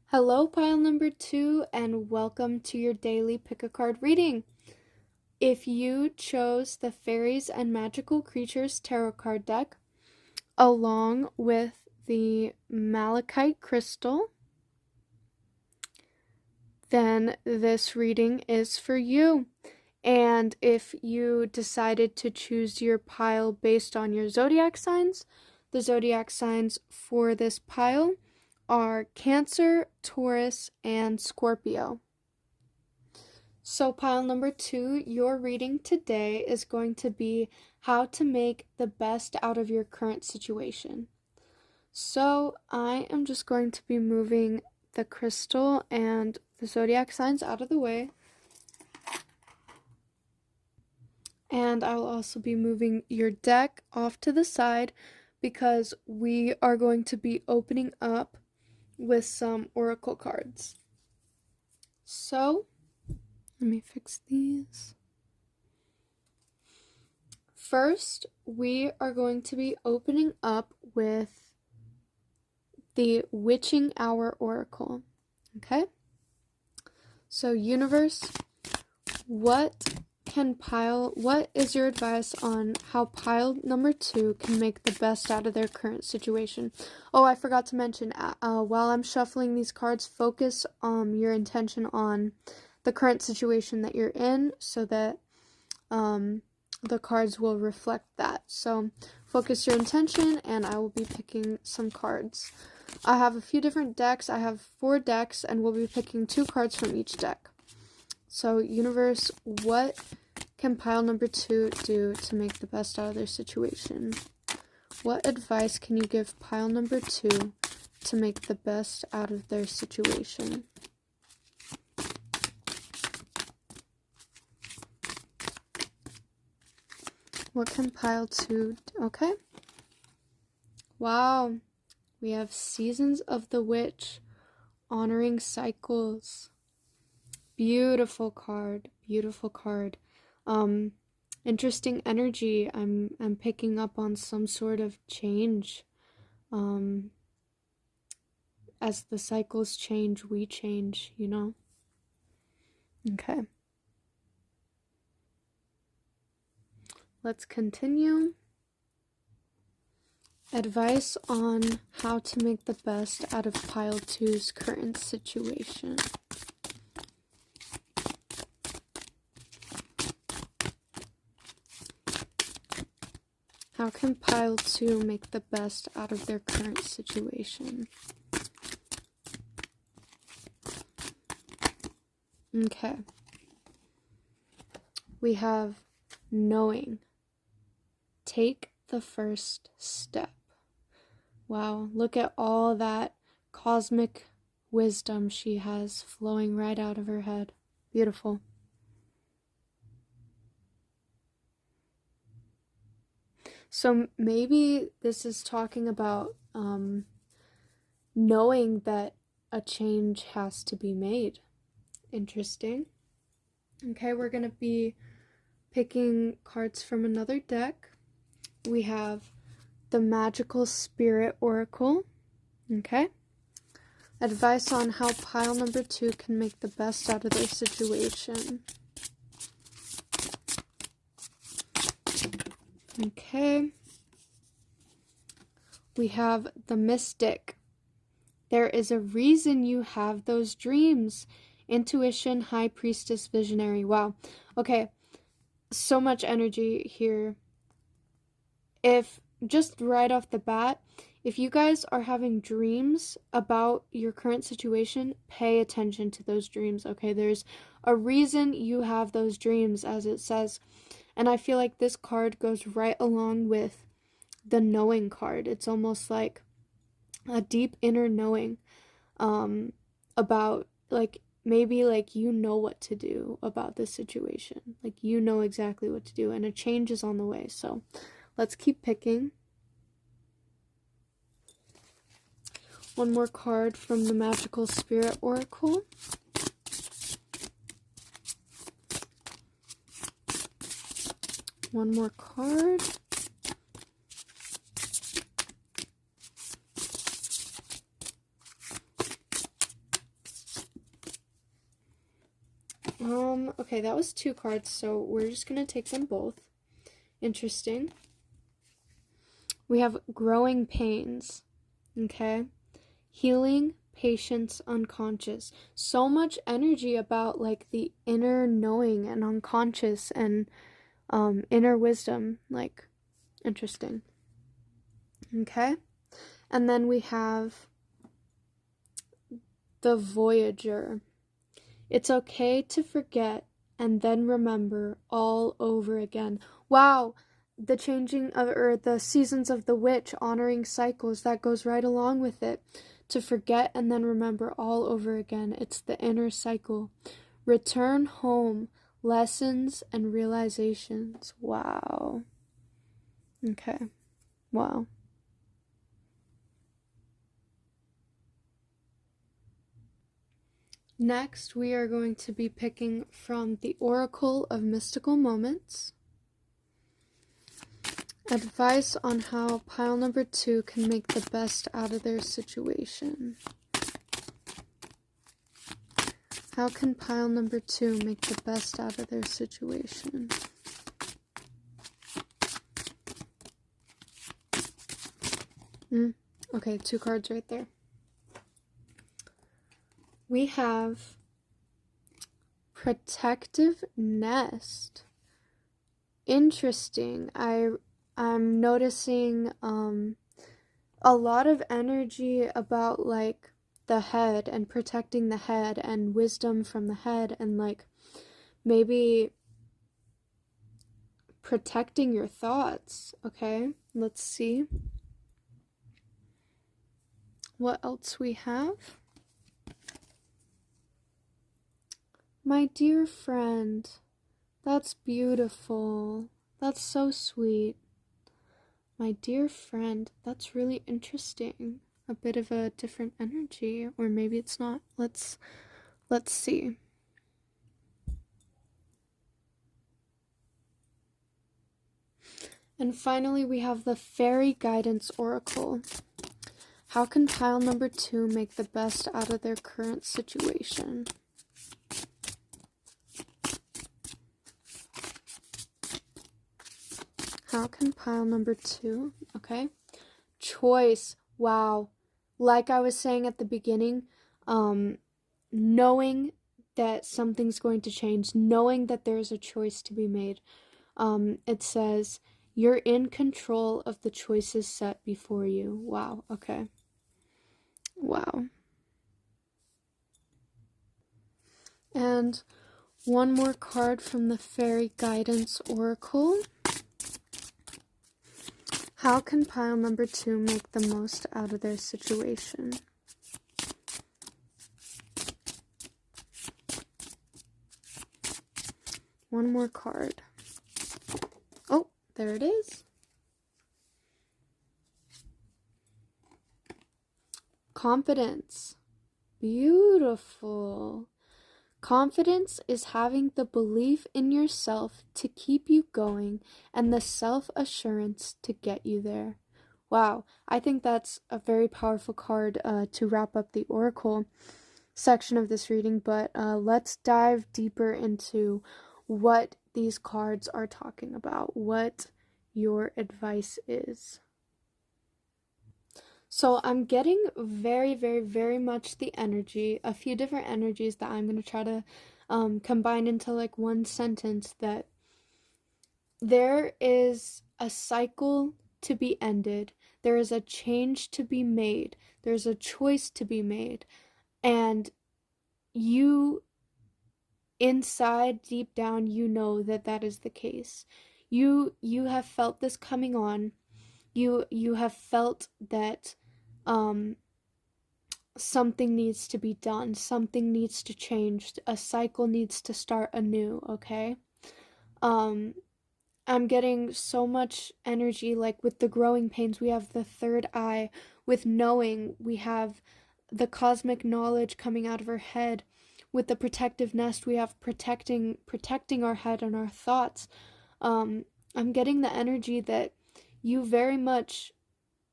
Hello, Pile number 2, and welcome to your daily pick a card reading. If you chose the Fairies and Magical Creatures Tarot card deck, along with the Malachite crystal, then this reading is for you. And if you decided to choose your pile based on your zodiac signs, the zodiac signs for this pile are Cancer, Taurus, and Scorpio. So pile number 2, your reading today is going to be how to make the best out of your current situation. So I am just going to be moving the crystal and the zodiac signs out of the way. And I will also be moving your deck off to the side because we are going to be opening up with some oracle cards. So let me fix these. First, we are going to be opening up with the Witching Hour Oracle. Okay? So, universe, what is your advice on how pile number 2 can make the best out of their current situation? Oh, I forgot to mention, while I'm shuffling these cards, focus your intention on the current situation that you're in so that the cards will reflect that. So focus your intention and I will be picking some cards. I have a few different decks. I have 4 decks and we'll be picking 2 cards from each deck. So universe, what can pile number 2 do to make the best out of their situation? What advice can you give pile number 2 to make the best out of their situation? What can pile 2 do? Okay. Wow. We have Seasons of the Witch, honoring cycles. Beautiful card. Beautiful card. Interesting energy. I'm picking up on some sort of change. As the cycles change, we change, you know? Okay. Let's continue. Advice on how to make the best out of pile 2's current situation. How can pile 2 make the best out of their current situation? Okay. We have knowing. Take the first step. Wow, look at all that cosmic wisdom she has flowing right out of her head. Beautiful. So maybe this is talking about knowing that a change has to be made. Interesting. Okay, we're going to be picking cards from another deck. We have the Magical Spirit Oracle. Okay. Advice on how pile number 2 can make the best out of their situation. Okay. We have the Mystic. There is a reason you have those dreams. Intuition, High Priestess, Visionary. Wow. Okay. So much energy here. If just right off the bat, If you guys are having dreams about your current situation, pay attention to those dreams, okay? There's a reason you have those dreams, as it says. And I feel like this card goes right along with the knowing card. It's almost like a deep inner knowing about, like, maybe like you know what to do about this situation. Like, you know exactly what to do, and a change is on the way. So let's keep picking. One more card from the Magical Spirit Oracle. One more card. Okay, that was 2 cards, so we're just gonna take them both. Interesting. We have growing pains, okay? Healing, patience, unconscious. So much energy about, like, the inner knowing and unconscious and inner wisdom. Like, interesting. Okay? And then we have the Voyager. It's okay to forget and then remember all over again. Wow! The changing of, or the seasons of the witch, honoring cycles, that goes right along with it. To forget and then remember all over again. It's the inner cycle. Return home, lessons and realizations. Wow. Okay. Wow. Next, we are going to be picking from the Oracle of Mystical Moments. Advice on how pile number 2 can make the best out of their situation. How can pile number 2 make the best out of their situation? Okay, 2 cards right there. We have Protective Nest. Interesting. I'm noticing a lot of energy about, like, the head and protecting the head and wisdom from the head, and, like, maybe protecting your thoughts. Okay, let's see what else we have. My dear friend, that's beautiful. That's so sweet. My dear friend, that's really interesting. A bit of a different energy, or maybe it's not. Let's see. And finally, we have the Fairy Guidance Oracle. How can pile number 2 make the best out of their current situation? How can pile number 2? Okay. Choice. Wow. Like I was saying at the beginning, knowing that something's going to change, knowing that there's a choice to be made. It says, you're in control of the choices set before you. Wow. Okay. Wow. And one more card from the Fairy Guidance Oracle. How can pile number 2 make the most out of their situation? One more card. Oh, there it is. Confidence. Beautiful. Confidence is having the belief in yourself to keep you going and the self-assurance to get you there. Wow, I think that's a very powerful card to wrap up the Oracle section of this reading, but let's dive deeper into what these cards are talking about, what your advice is. So I'm getting very, very, very much the energy, a few different energies that I'm going to try to combine into, like, one sentence, that there is a cycle to be ended. There is a change to be made. There's a choice to be made. And you, inside, deep down, you know that that is the case. You have felt this coming on. You have felt that something needs to be done. Something needs to change. A cycle needs to start anew, okay? I'm getting so much energy, like with the growing pains, we have the third eye. With knowing, we have the cosmic knowledge coming out of our head. With the protective nest, we have protecting our head and our thoughts. I'm getting the energy that you very much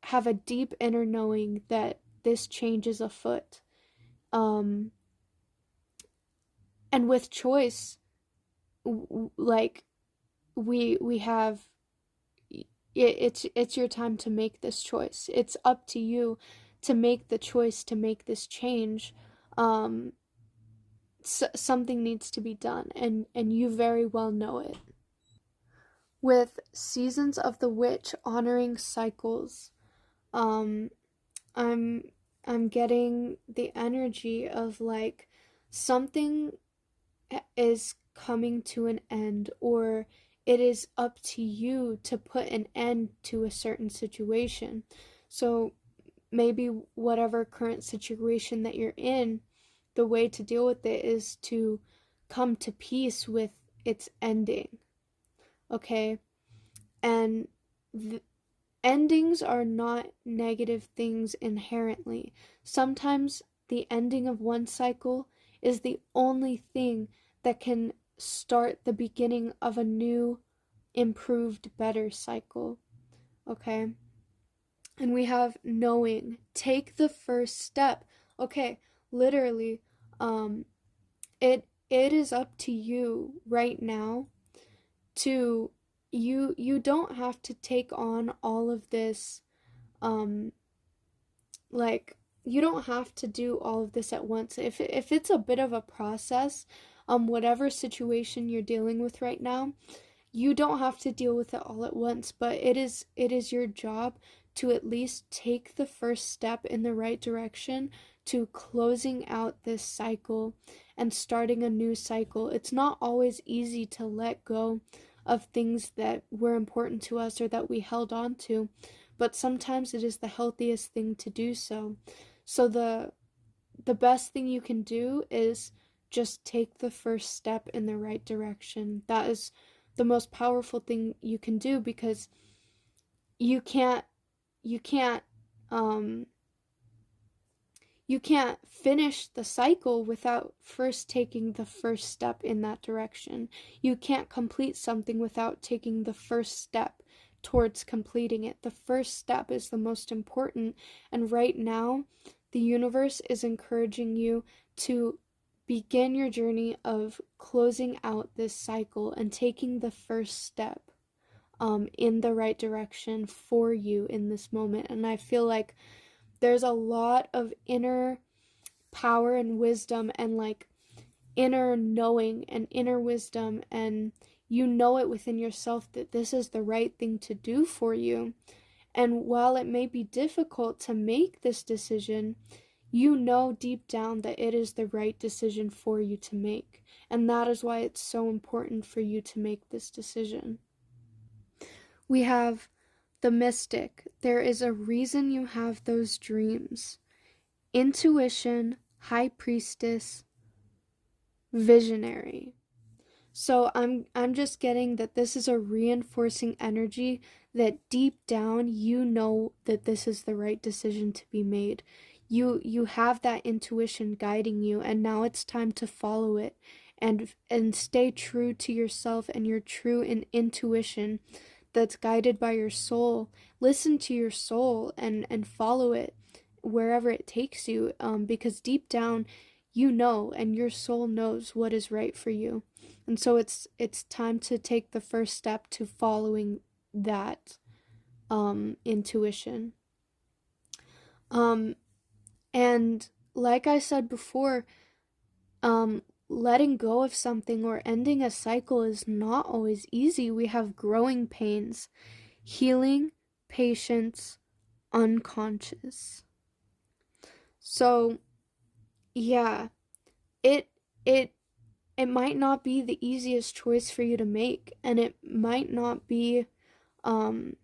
have a deep inner knowing that this change is afoot. And with choice, like, we have, it's your time to make this choice. It's up to you to make the choice to make this change. Something needs to be done, and you very well know it. With Seasons of the Witch honoring cycles, I'm getting the energy of like something is coming to an end, or it is up to you to put an end to a certain situation. So maybe whatever current situation that you're in, the way to deal with it is to come to peace with its ending. Okay? And endings are not negative things inherently. Sometimes the ending of one cycle is the only thing that can start the beginning of a new, improved, better cycle. Okay? And we have knowing. Take the first step. Okay, literally, it is up to you right now to, you don't have to take on all of this, like, you don't have to do all of this at once. If it's a bit of a process, whatever situation you're dealing with right now, you don't have to deal with it all at once, but it is your job to at least take the first step in the right direction to closing out this cycle and starting a new cycle. It's not always easy to let go of things that were important to us or that we held on to, but sometimes it is the healthiest thing to do so. So the best thing you can do is just take the first step in the right direction. That is the most powerful thing you can do, because you can't finish the cycle without first taking the first step in that direction. You can't complete something without taking the first step towards completing it. The first step is the most important, and right now the universe is encouraging you to begin your journey of closing out this cycle and taking the first step in the right direction for you in this moment. And I feel like there's a lot of inner power and wisdom and like inner knowing and inner wisdom, and you know it within yourself that this is the right thing to do for you. And while it may be difficult to make this decision, you know deep down that it is the right decision for you to make. And that is why it's so important for you to make this decision. We have the Mystic. There is a reason you have those dreams. Intuition, High Priestess, Visionary. So I'm just getting that this is a reinforcing energy that deep down you know that this is the right decision to be made. You have that intuition guiding you, and now it's time to follow it and stay true to yourself and your true intuition that's guided by your soul. Listen to your soul and follow it wherever it takes you, because deep down you know, and your soul knows what is right for you. And so it's time to take the first step to following that intuition. And like I said before, letting go of something or ending a cycle is not always easy. We have growing pains. Healing, patience, unconscious. So, yeah, it it it might not be the easiest choice for you to make, and um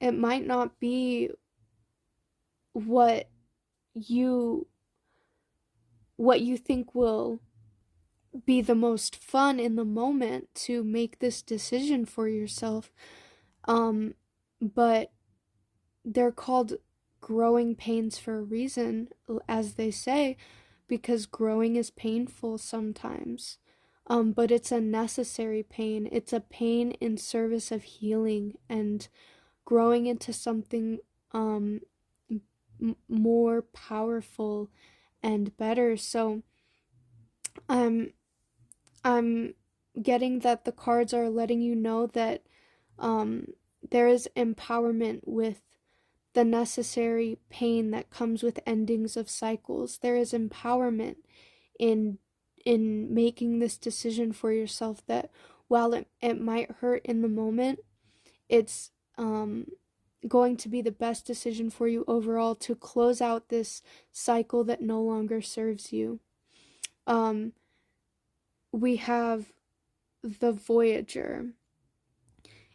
it might not be what you what you think will be the most fun in the moment to make this decision for yourself. But they're called growing pains for a reason, as they say, because growing is painful sometimes. But it's a necessary pain. It's a pain in service of healing and growing into something more powerful and better. So I'm I'm getting that the cards are letting you know that there is empowerment with the necessary pain that comes with endings of cycles. There is empowerment in making this decision for yourself, that while it might hurt in the moment, it's going to be the best decision for you overall to close out this cycle that no longer serves you. We have the Voyager.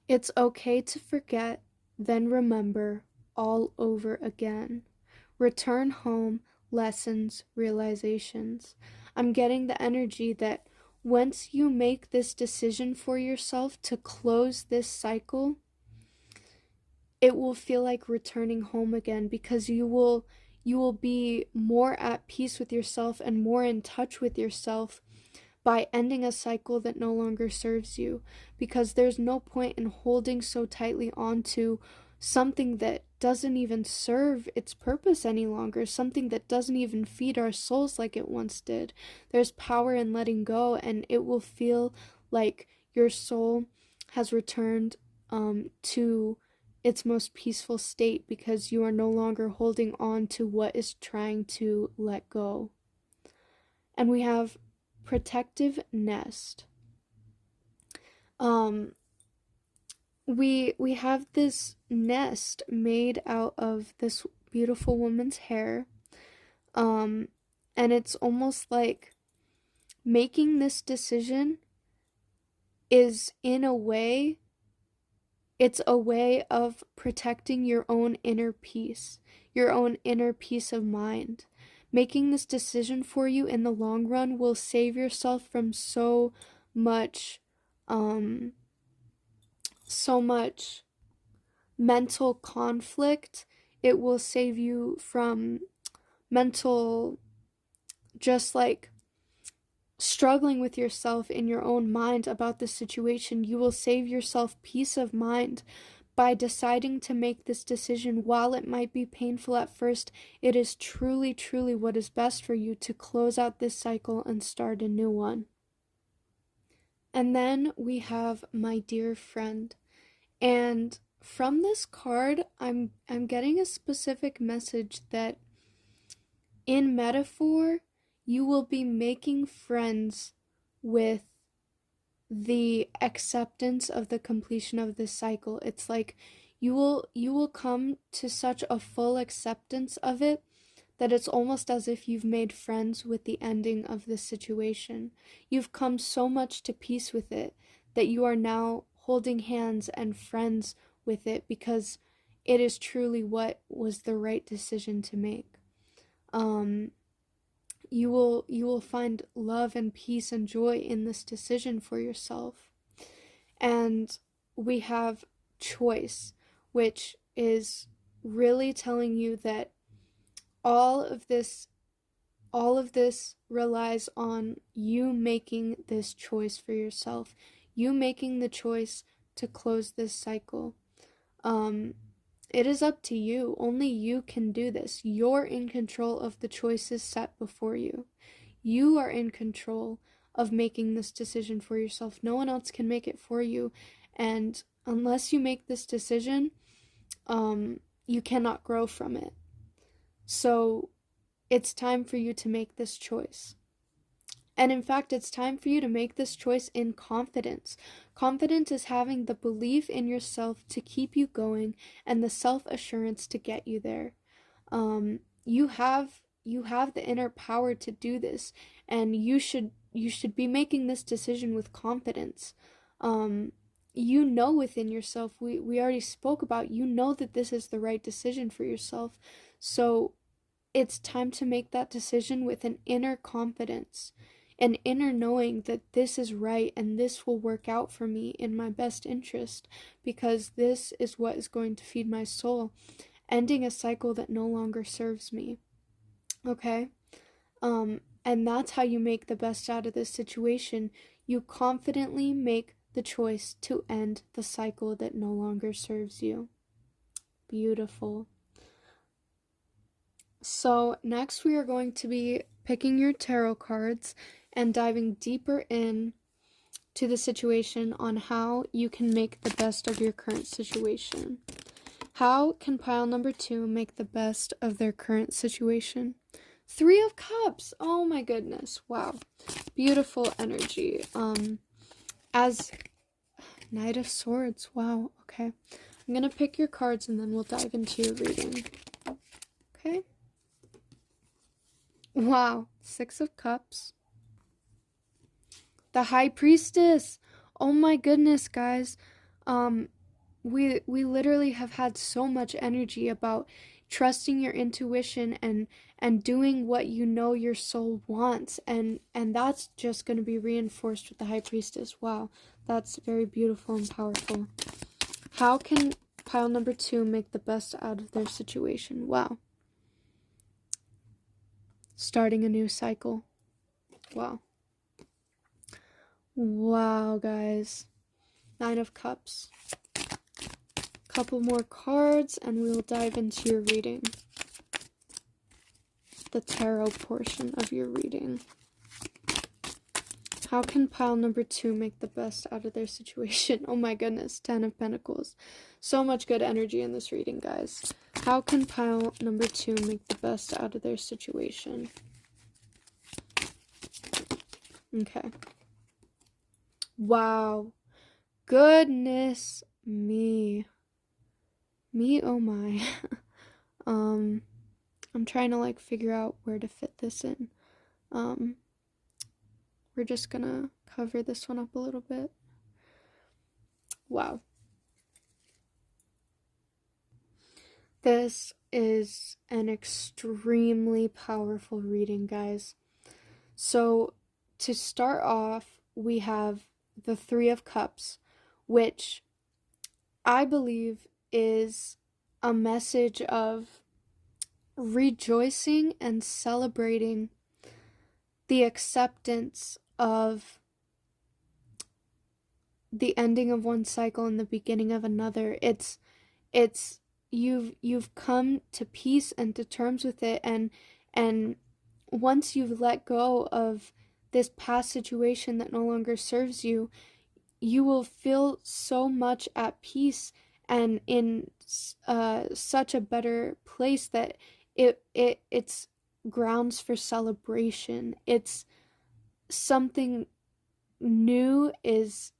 It's okay to forget, then remember all over again. Return home, lessons, realizations. I'm getting the energy that once you make this decision for yourself to close this cycle, it will feel like returning home again, because you will be more at peace with yourself and more in touch with yourself by ending a cycle that no longer serves you, because there's no point in holding so tightly onto something that doesn't even serve its purpose any longer, something that doesn't even feed our souls like it once did. There's power in letting go, and it will feel like your soul has returned to its most peaceful state, because you are no longer holding on to what is trying to let go. And we have protective nest. We have this nest made out of this beautiful woman's hair. And it's almost like making this decision is, in a way, it's a way of protecting your own inner peace of mind. Making this decision for you in the long run will save yourself from so much mental conflict. It will save you from mental, just like struggling with yourself in your own mind about the situation. You will save yourself peace of mind by deciding to make this decision. While it might be painful at first, it is truly, truly what is best for you to close out this cycle and start a new one. And then we have my dear friend. And from this card, I'm getting a specific message that in metaphor, you will be making friends with the acceptance of the completion of this cycle. It's like you will come to such a full acceptance of it that it's almost as if you've made friends with the ending of this situation. You've come so much to peace with it that you are now holding hands and friends with it, because it is truly what was the right decision to make. You will find love and peace and joy in this decision for yourself. And we have choice, which is really telling you that all of this relies on you making this choice for yourself. You making the choice to close this cycle. It is up to you. Only you can do this. You're in control of the choices set before you. You are in control of making this decision for yourself. No one else can make it for you. And unless you make this decision, you cannot grow from it. So it's time for you to make this choice. And in fact, it's time for you to make this choice in confidence. Confidence is having the belief in yourself to keep you going and the self-assurance to get you there. You have the inner power to do this, and you should be making this decision with confidence. You know within yourself, we already spoke about, you know that this is the right decision for yourself. So it's time to make that decision with an inner confidence, an inner knowing that this is right and this will work out for me in my best interest, because this is what is going to feed my soul, ending a cycle that no longer serves me. Okay? And that's how you make the best out of this situation. You confidently make the choice to end the cycle that no longer serves you. Beautiful. So next we are going to be picking your tarot cards and diving deeper in to the situation on how you can make the best of your current situation. How can pile number 2 make the best of their current situation? 3 of Cups. Oh my goodness. Wow. Beautiful energy. As Knight of Swords. Wow. Okay. I'm going to pick your cards and then we'll dive into your reading. Okay. Wow. 6 of Cups. The High Priestess. Oh my goodness, guys. We literally have had so much energy about trusting your intuition and doing what you know your soul wants, and that's just going to be reinforced with the High Priestess. Wow, that's very beautiful and powerful. How can pile number 2 make the best out of their situation? Wow. Starting a new cycle. Wow. Wow, guys. 9 of Cups. Couple more cards and we'll dive into your reading. The tarot portion of your reading. How can pile number 2 make the best out of their situation? Oh my goodness, 10 of Pentacles. So much good energy in this reading, guys. How can pile number 2 make the best out of their situation? Okay. Wow. Goodness me. Oh my. I'm trying to like figure out where to fit this in. We're just gonna cover this one up a little bit. Wow. This is an extremely powerful reading, guys. So to start off, we have the 3 of Cups, which I believe is a message of rejoicing and celebrating the acceptance of the ending of one cycle and the beginning of another. It's you've come to peace and to terms with it, and once you've let go of this past situation that no longer serves you, you will feel so much at peace and in such a better place that it's grounds for celebration. It's something new is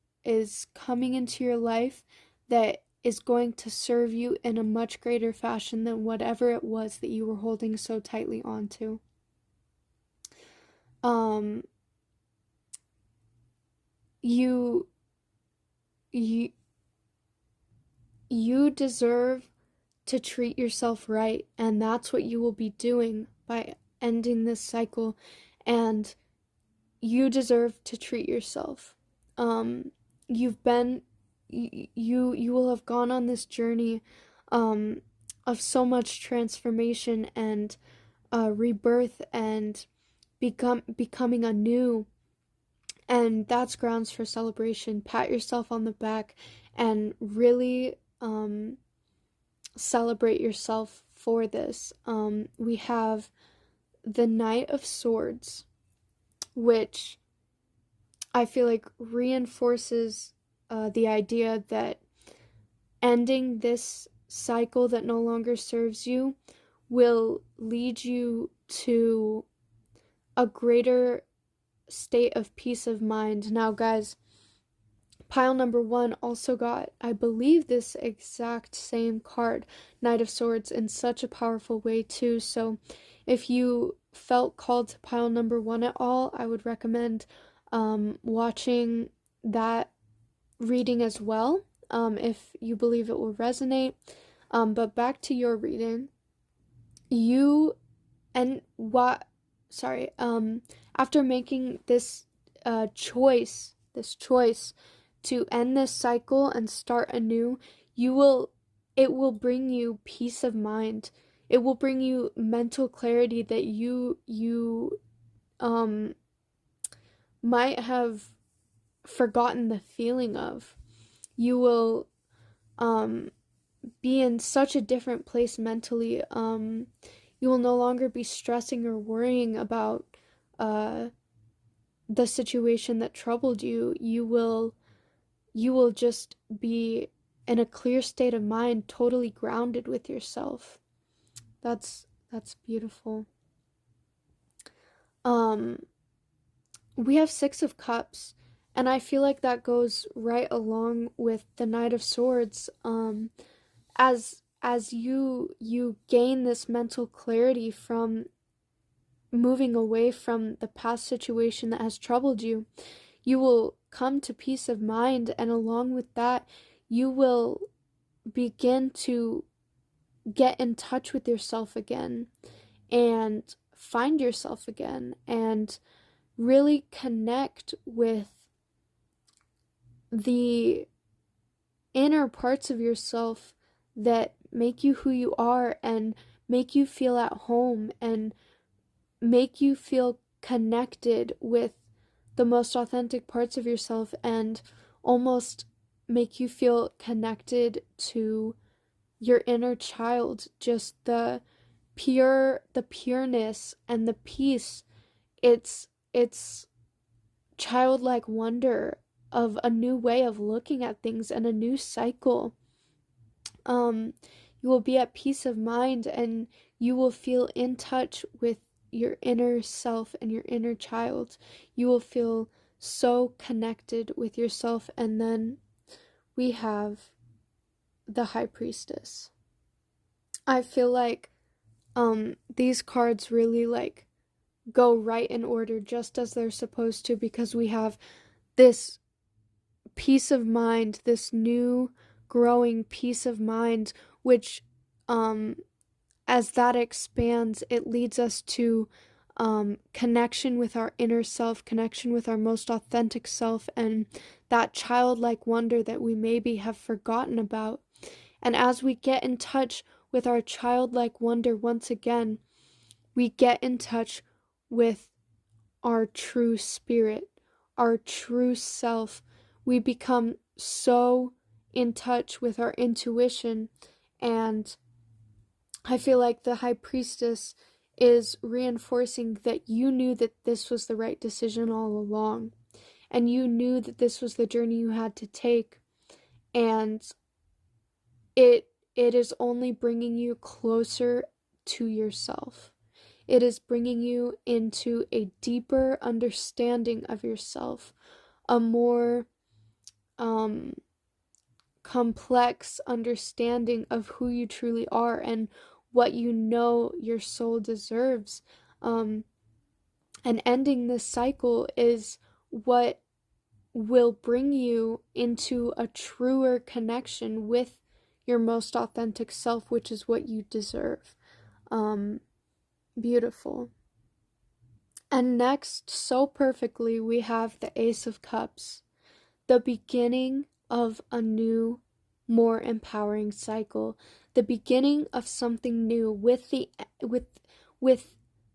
coming into your life that is going to serve you in a much greater fashion than whatever it was that you were holding so tightly onto. You deserve to treat yourself right, and that's what you will be doing by ending this cycle, and you deserve to treat yourself. You will have gone on this journey of so much transformation and rebirth and becoming anew, and that's grounds for celebration. Pat yourself on the back and really celebrate yourself for this. We have the Knight of Swords, which I feel like reinforces the idea that ending this cycle that no longer serves you will lead you to a greater state of peace of mind. Now, guys, pile number 1 also got, I believe, this exact same card, Knight of Swords, in such a powerful way too. So if you felt called to pile number 1 at all, I would recommend watching that reading as well, if you believe it will resonate. But back to your reading. After making this choice to end this cycle and start anew, it will bring you peace of mind. It will bring you mental clarity that you might have forgotten the feeling of. You will be in such a different place mentally. You will no longer be stressing or worrying about the situation that troubled you. You will just be in a clear state of mind, totally grounded with yourself. That's beautiful. We have 6 of Cups, and I feel like that goes right along with the Knight of Swords. As you gain this mental clarity from moving away from the past situation that has troubled you, you will come to peace of mind, and along with that, you will begin to get in touch with yourself again and find yourself again and really connect with the inner parts of yourself that make you who you are and make you feel at home and make you feel connected with the most authentic parts of yourself, and almost make you feel connected to your inner child. Just the pureness and the peace. It's childlike wonder of a new way of looking at things and a new cycle. You will be at peace of mind, and you will feel in touch with your inner self and your inner child. You will feel so connected with yourself. And then we have the High Priestess. I feel like these cards really like go right in order, just as they're supposed to, because we have this peace of mind, this new growing peace of mind, which as that expands, it leads us to connection with our inner self, connection with our most authentic self, and that childlike wonder that we maybe have forgotten about. And as we get in touch with our childlike wonder once again, we get in touch with our true spirit, our true self. We become so in touch with our intuition, and I feel like the High Priestess is reinforcing that you knew that this was the right decision all along, and you knew that this was the journey you had to take, and it is only bringing you closer to yourself. It is bringing you into a deeper understanding of yourself, a more complex understanding of who you truly are and what you know your soul deserves. And ending this cycle is what will bring you into a truer connection with your most authentic self, which is what you deserve. Beautiful. And next, so perfectly, we have the Ace of Cups, the beginning of a new, more empowering cycle, the beginning of something new. With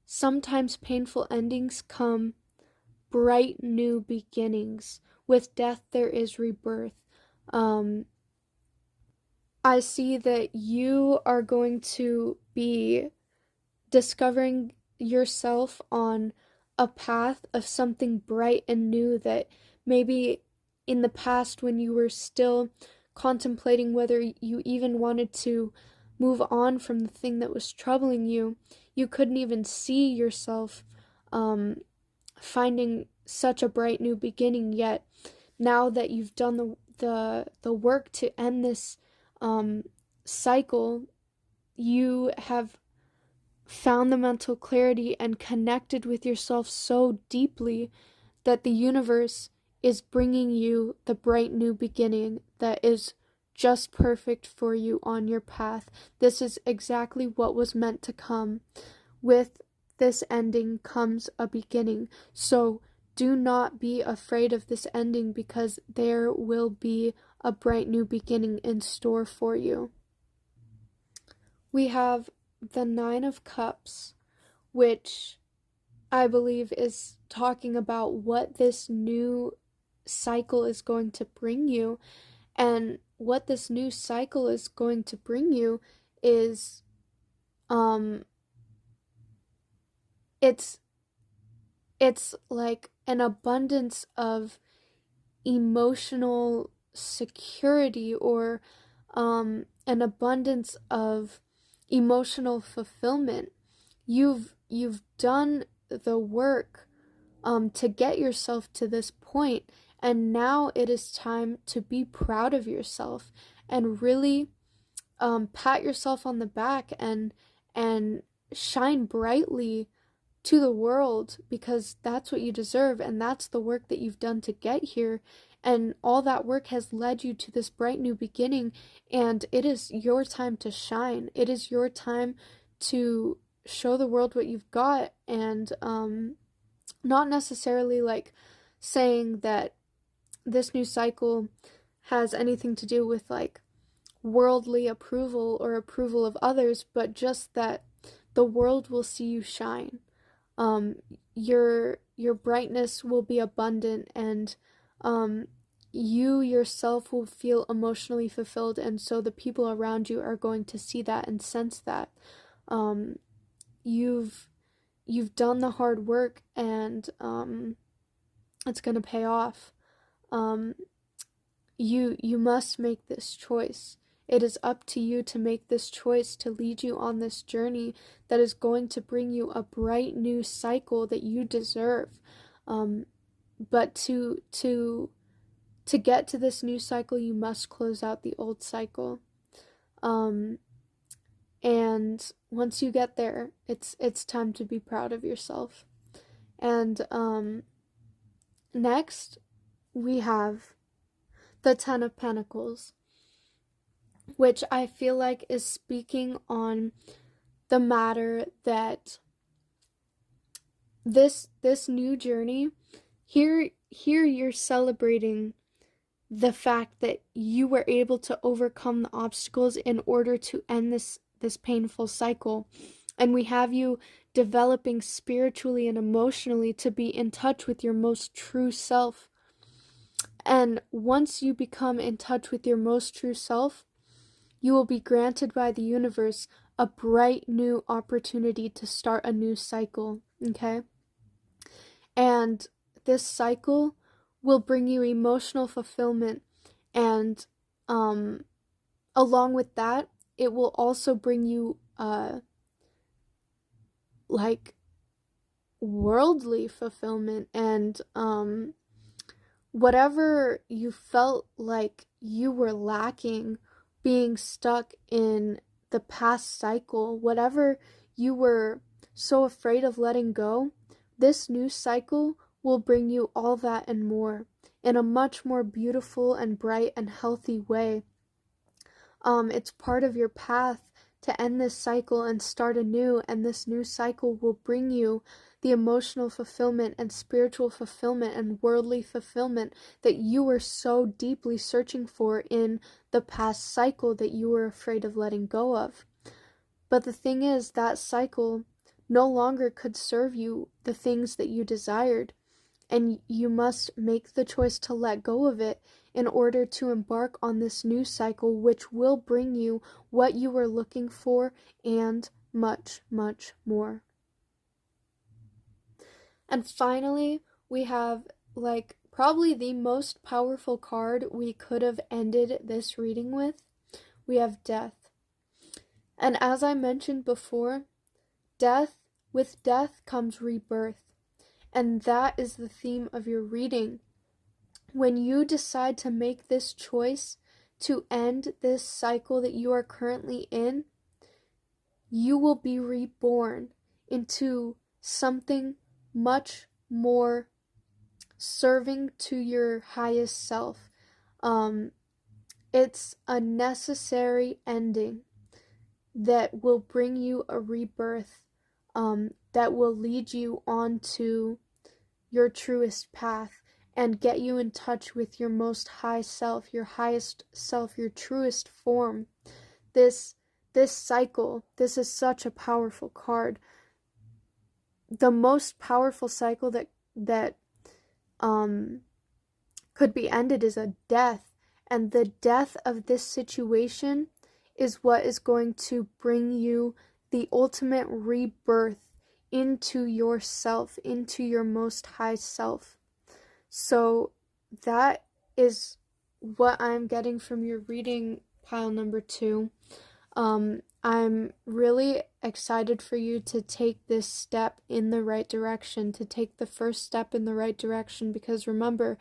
sometimes painful endings come bright new beginnings. With death there is rebirth. I see that you are going to be discovering yourself on a path of something bright and new that maybe in the past, when you were still contemplating whether you even wanted to move on from the thing that was troubling you, you couldn't even see yourself finding such a bright new beginning, yet now that you've done the work to end this cycle, you have found the mental clarity and connected with yourself so deeply that the universe is bringing you the bright new beginning that is just perfect for you on your path. This is exactly what was meant to come. With this ending comes a beginning. So do not be afraid of this ending, because there will be a bright new beginning in store for you. We have the Nine of Cups, which I believe is talking about what this new cycle is going to bring you. And what this new cycle is going to bring you is it's like an abundance of emotional security, or an abundance of emotional fulfillment. You've done the work to get yourself to this point, and now it is time to be proud of yourself and really pat yourself on the back and shine brightly to the world, because that's what you deserve, and that's the work that you've done to get here, and all that work has led you to this bright new beginning, and it is your time to shine. It is your time to show the world what you've got, and not necessarily like saying that this new cycle has anything to do with like worldly approval or approval of others, but just that the world will see you shine. Your brightness will be abundant, and you yourself will feel emotionally fulfilled, and so the people around you are going to see that and sense that. You've done the hard work, and it's going to pay off. You must make this choice. It is up to you to make this choice to lead you on this journey that is going to bring you a bright new cycle that you deserve. But to get to this new cycle, you must close out the old cycle. And once you get there, it's time to be proud of yourself. And next, we have the Ten of Pentacles, which I feel like is speaking on the matter that this new journey, here you're celebrating the fact that you were able to overcome the obstacles in order to end this painful cycle. And we have you developing spiritually and emotionally to be in touch with your most true self. And once you become in touch with your most true self, you will be granted by the universe a bright new opportunity to start a new cycle, okay? And this cycle will bring you emotional fulfillment, and along with that, it will also bring you like worldly fulfillment, and whatever you felt like you were lacking, being stuck in the past cycle, whatever you were so afraid of letting go, this new cycle will bring you all that and more in a much more beautiful and bright and healthy way. It's part of your path to end this cycle and start anew, and this new cycle will bring you the emotional fulfillment and spiritual fulfillment and worldly fulfillment that you were so deeply searching for in the past cycle that you were afraid of letting go of. But the thing is, that cycle no longer could serve you the things that you desired, and you must make the choice to let go of it in order to embark on this new cycle, which will bring you what you were looking for and much, much more. And finally, we have like probably the most powerful card we could have ended this reading with. We have Death. And as I mentioned before, with death comes rebirth. And that is the theme of your reading. When you decide to make this choice to end this cycle that you are currently in, you will be reborn into something much more serving to your highest self. It's a necessary ending that will bring you a rebirth, that will lead you onto your truest path and get you in touch with your most high self, your highest self, your truest form. This cycle, this is such a powerful card. The most powerful cycle that could be ended is a death, and the death of this situation is what is going to bring you the ultimate rebirth into yourself, into your most high self. So that is what I'm getting from your reading, pile number 2. I'm really excited for you to take this step in the right direction, to take the first step in the right direction, because remember,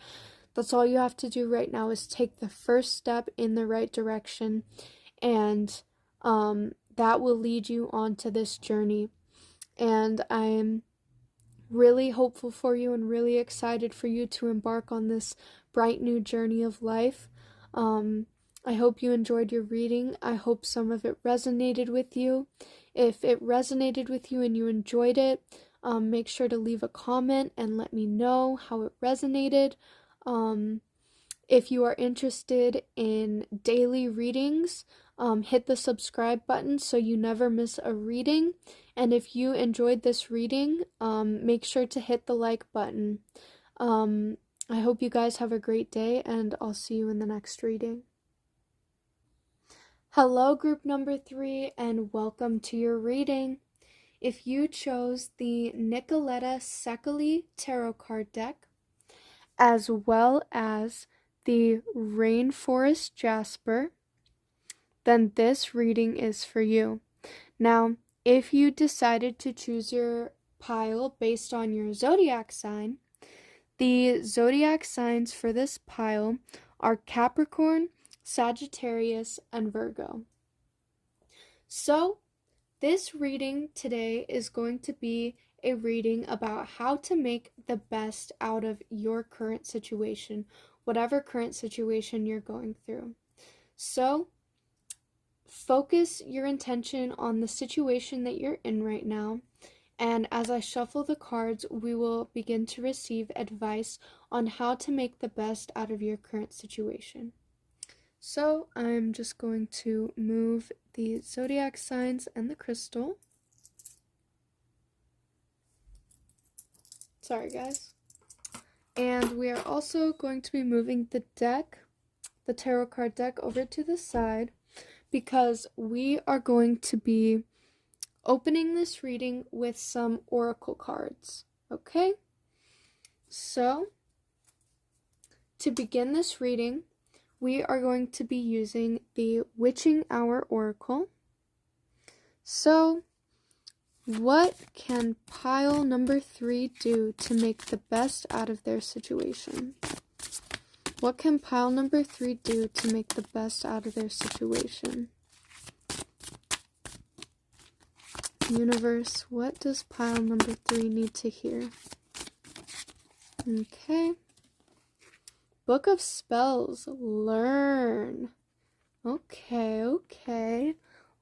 that's all you have to do right now is take the first step in the right direction, and that will lead you onto this journey. And I'm really hopeful for you and really excited for you to embark on this bright new journey of life. I hope you enjoyed your reading. I hope some of it resonated with you. If it resonated with you and you enjoyed it, make sure to leave a comment and let me know how it resonated. If you are interested in daily readings, hit the subscribe button so you never miss a reading. And if you enjoyed this reading, make sure to hit the like button. I hope you guys have a great day, and I'll see you in the next reading. Hello, group number 3, and welcome to your reading. If you chose the Nicoletta Ceccoli tarot card deck, as well as the Rainforest Jasper, then this reading is for you. Now, if you decided to choose your pile based on your zodiac sign, the zodiac signs for this pile are Capricorn, Sagittarius, and Virgo. So, this reading today is going to be a reading about how to make the best out of your current situation, whatever current situation you're going through. So, focus your intention on the situation that you're in right now, and as I shuffle the cards, we will begin to receive advice on how to make the best out of your current situation. So I'm just going to move the zodiac signs and the crystal. Sorry, guys. And we are also going to be moving the deck, the tarot card deck, over to the side, because we are going to be opening this reading with some oracle cards. Okay? So, to begin this reading, we are going to be using the Witching Hour Oracle. So, what can pile number 3 do to make the best out of their situation? What can pile number 3 do to make the best out of their situation? Universe, what does pile number 3 need to hear? Okay. Book of Spells, learn. Okay.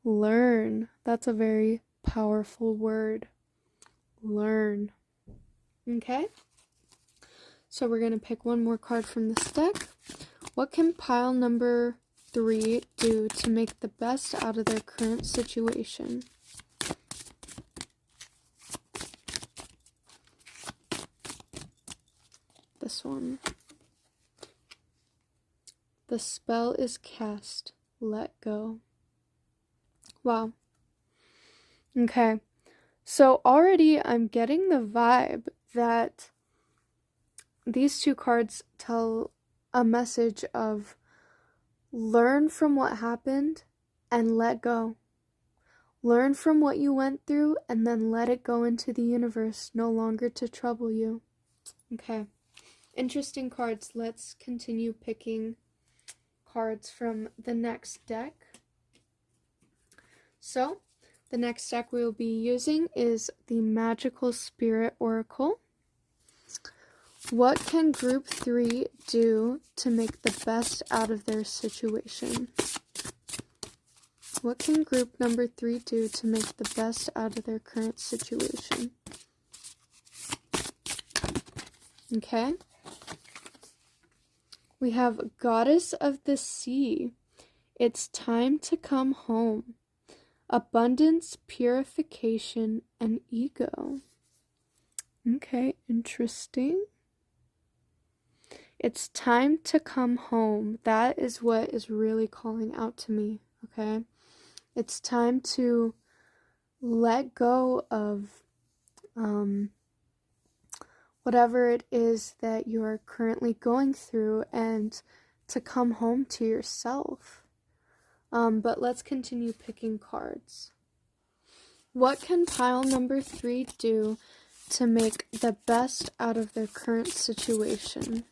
Learn. That's a very powerful word. Learn. Okay. So we're going to pick one more card from this deck. What can pile number 3 do to make the best out of their current situation? This one. The spell is cast. Let go. Wow. Okay. So already I'm getting the vibe that these two cards tell a message of learn from what happened and let go. Learn from what you went through and then let it go into the universe, no longer to trouble you. Okay. Interesting cards. Let's continue picking cards from the next deck. So, the next deck we will be using is the Magical Spirit Oracle. What can group 3 do to make the best out of their situation? What can group number 3 do to make the best out of their current situation? Okay. We have Goddess of the Sea. It's time to come home. Abundance, purification, and ego. Okay, interesting. It's time to come home. That is what is really calling out to me, okay? It's time to let go of whatever it is that you are currently going through and to come home to yourself. But let's continue picking cards. What can pile number 3 do to make the best out of their current situation?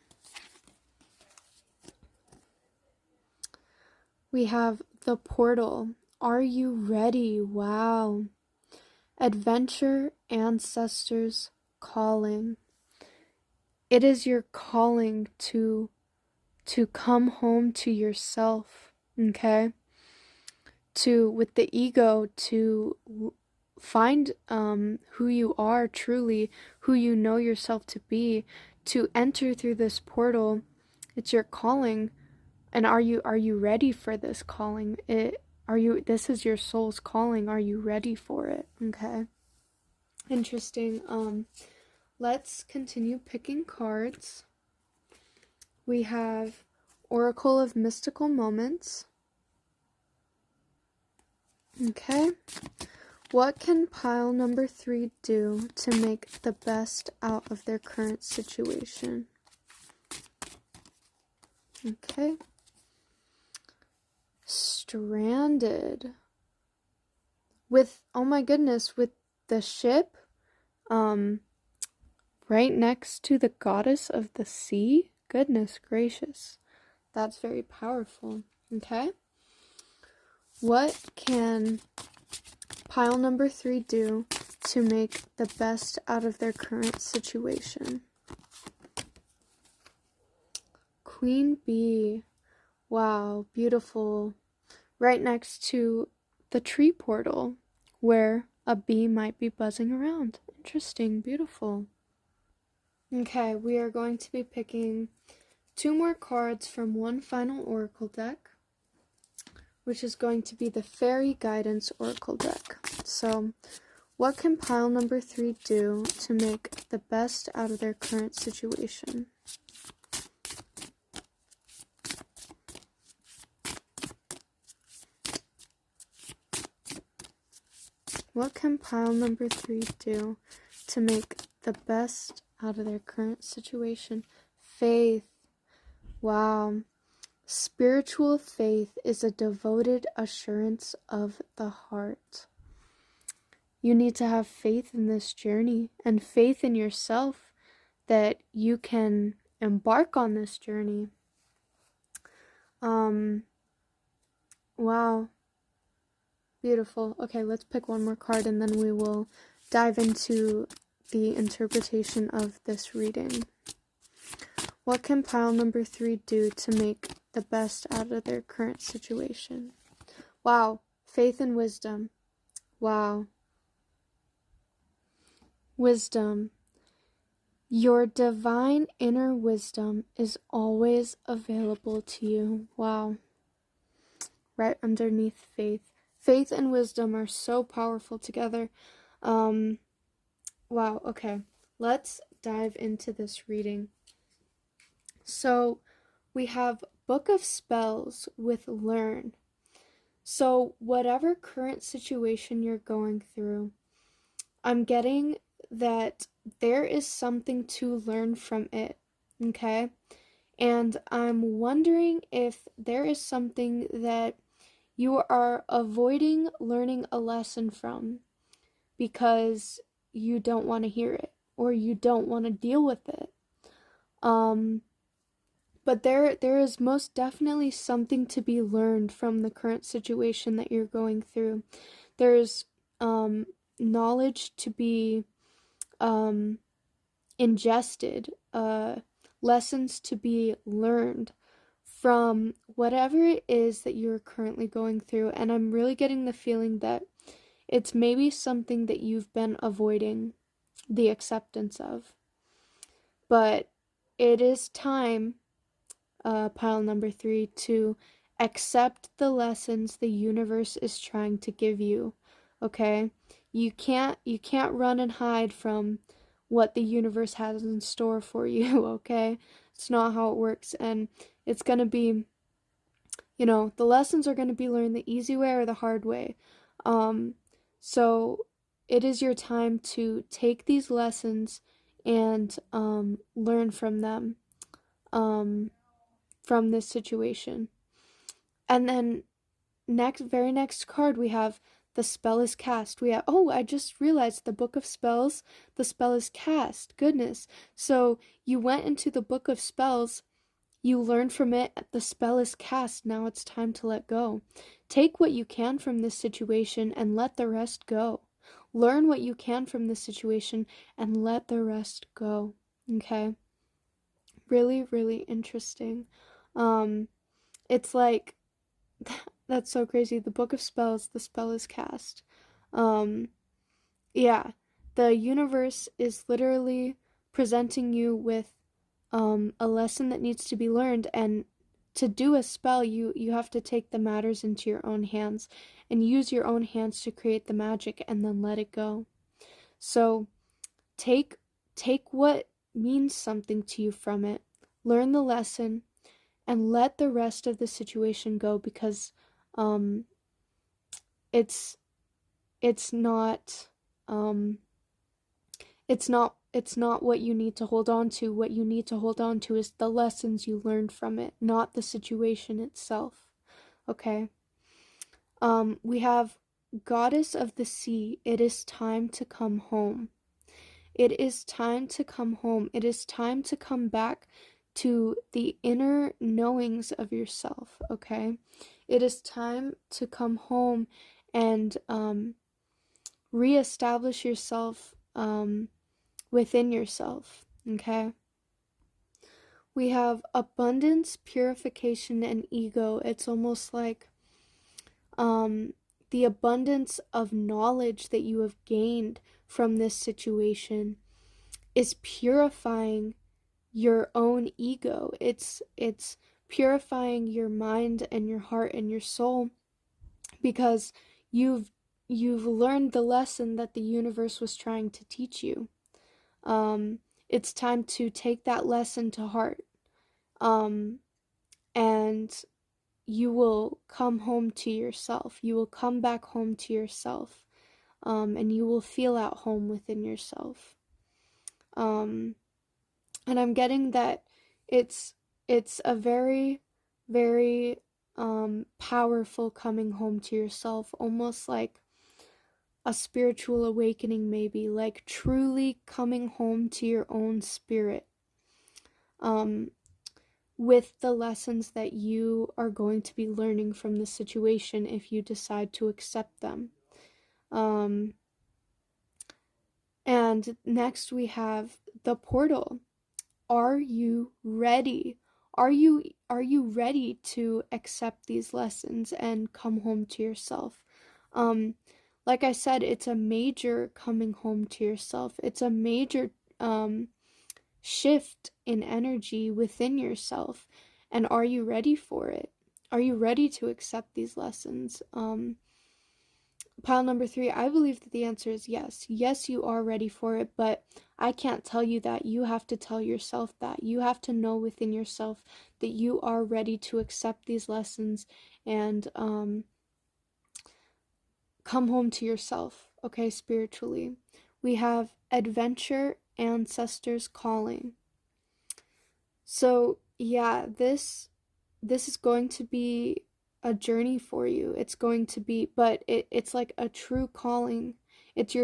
We have the Portal. Are you ready? Wow. Adventure, ancestors, calling. It is your calling to come home to yourself, okay? With the ego, to find who you are truly, who you know yourself to be, to enter through this portal. It's your calling. And are you ready for this calling? This is your soul's calling. Are you ready for it? Okay. Interesting. Let's continue picking cards. We have Oracle of Mystical Moments. Okay. What can pile number 3 do to make the best out of their current situation? Okay. Stranded. With, oh my goodness, with the ship right next to the Goddess of the Sea. Goodness gracious. That's very powerful. Okay. What can pile number 3 do to make the best out of their current situation? Queen Bee. Wow, beautiful. Right next to the tree portal where a bee might be buzzing around. Interesting, beautiful. Okay, we are going to be picking 2 more cards from one final oracle deck, which is going to be the Fairy Guidance Oracle deck. So, what can pile number 3 do to make the best out of their current situation? What can pile number 3 do to make the best out of their current situation? Faith. Wow. Spiritual faith is a devoted assurance of the heart. You need to have faith in this journey and faith in yourself that you can embark on this journey. Wow. Beautiful. Okay, let's pick one more card and then we will dive into the interpretation of this reading. What can pile number 3 do to make the best out of their current situation? Wow. Faith and wisdom. Wow. Wisdom. Your divine inner wisdom is always available to you. Wow. Right underneath faith. Faith and wisdom are so powerful together. Wow, okay. Let's dive into this reading. So, we have Book of Spells with Learn. So, whatever current situation you're going through, I'm getting that there is something to learn from it, okay? And I'm wondering if there is something that you are avoiding learning a lesson from because you don't want to hear it or you don't want to deal with it. But there is most definitely something to be learned from the current situation that you're going through. There's knowledge to be ingested, lessons to be learned from whatever it is that you're currently going through. And I'm really getting the feeling that it's maybe something that you've been avoiding the acceptance of. But it is time, pile number 3, to accept the lessons the universe is trying to give you. Okay? You can't run and hide from what the universe has in store for you, okay? It's not how it works. And it's going to be, the lessons are going to be learned the easy way or the hard way. So it is your time to take these lessons and learn from them, from this situation. And then very next card, we have the spell is cast. We have, I just realized the book of spells, the spell is cast. Goodness. So you went into the book of spells, you learned from it, the spell is cast. Now it's time to let go. Take what you can from this situation and let the rest go. Learn what you can from this situation and let the rest go. Okay? Really, really interesting. It's like, that's so crazy. The book of spells, the spell is cast. Yeah, the universe is literally presenting you with a lesson that needs to be learned, and to do a spell, you have to take the matters into your own hands and use your own hands to create the magic and then let it go. So take what means something to you from it, learn the lesson, and let the rest of the situation go, because it's not what you need to hold on to. What you need to hold on to is the lessons you learned from it, not the situation itself. Okay? We have Goddess of the Sea. It is time to come home. It is time to come home. It is time to come back to the inner knowings of yourself, okay? It is time to come home and reestablish yourself within yourself, okay? We have abundance, purification, and ego. It's almost like the abundance of knowledge that you have gained from this situation is purifying your own ego. It's purifying your mind and your heart and your soul, because you've learned the lesson that the universe was trying to teach you. It's time to take that lesson to heart, and you will come home to yourself. You will come back home to yourself, and you will feel at home within yourself. And I'm getting that it's a very, very powerful coming home to yourself, almost like a spiritual awakening, maybe, like truly coming home to your own spirit, with the lessons that you are going to be learning from the situation if you decide to accept them. And next we have the portal. Are you ready? Are you ready to accept these lessons and come home to yourself? Like I said, it's a major coming home to yourself. It's a major shift in energy within yourself. And are you ready for it? Are you ready to accept these lessons? Pile number 3, I believe that the answer is yes. Yes, you are ready for it, but I can't tell you that. You have to tell yourself that. You have to know within yourself that you are ready to accept these lessons and come home to yourself, okay, spiritually. We have adventure, ancestors calling. So, yeah, this is going to be a journey for you. It's going to be, but it's like a true calling. It's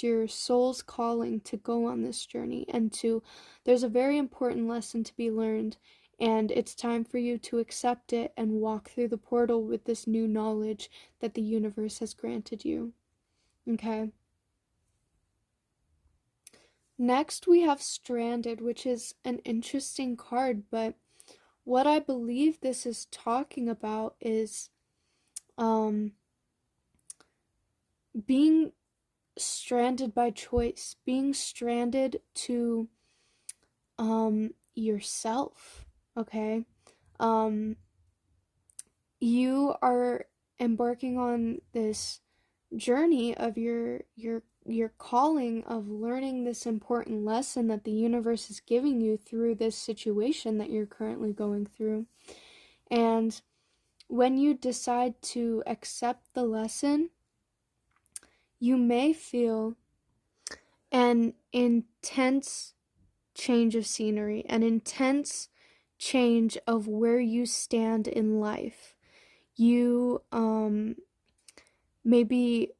your soul's calling to go on this journey, and to there's a very important lesson to be learned, and it's time for you to accept it and walk through the portal with this new knowledge that the universe has granted you. Okay. Next, we have Stranded, which is an interesting card, but what I believe this is talking about is being stranded by choice, being stranded to yourself. Okay. You are embarking on this journey of your calling, of learning this important lesson that the universe is giving you through this situation that you're currently going through. And when you decide to accept the lesson, you may feel an intense change of scenery, an intense change of where you stand in life. You maybe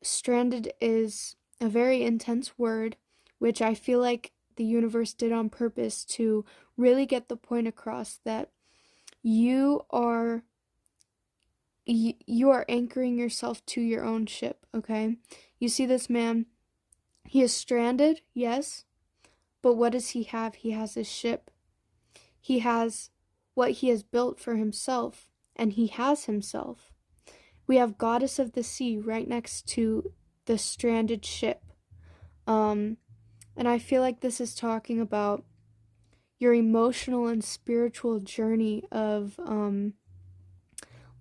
stranded is a very intense word, which I feel like the universe did on purpose to really get the point across that you are anchoring yourself to your own ship. Okay, you see this man, he is stranded, yes, but what does he have? He has his ship. He has what he has built for himself, and he has himself. We have Goddess of the Sea right next to the stranded ship. And I feel like this is talking about your emotional and spiritual journey of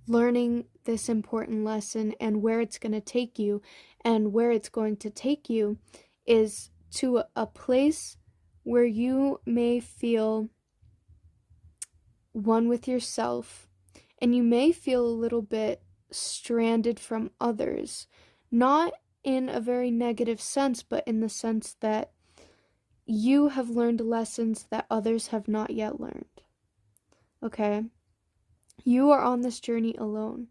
learning this important lesson and where it's going to take you. And where it's going to take you is to a place where you may feel one with yourself, and you may feel a little bit stranded from others, not in a very negative sense, but in the sense that you have learned lessons that others have not yet learned. Okay? You are on this journey alone.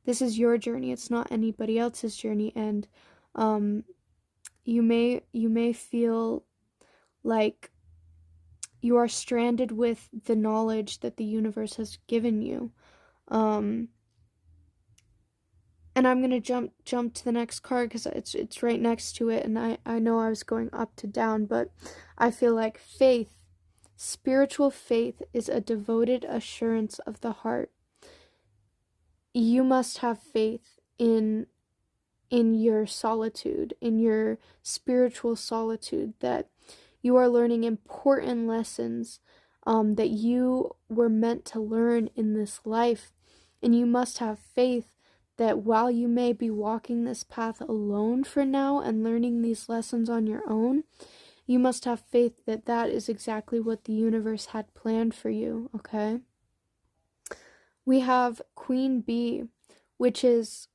This is your journey. It's not anybody else's journey, and you may feel like you are stranded with the knowledge that the universe has given you. And I'm gonna jump to the next card because it's right next to it, and I know I was going up to down, but I feel like faith, spiritual faith, is a devoted assurance of the heart. You must have faith in your solitude, in your spiritual solitude, that you are learning important lessons that you were meant to learn in this life. And you must have faith that while you may be walking this path alone for now and learning these lessons on your own, you must have faith that that is exactly what the universe had planned for you, okay? We have Queen Bee, which is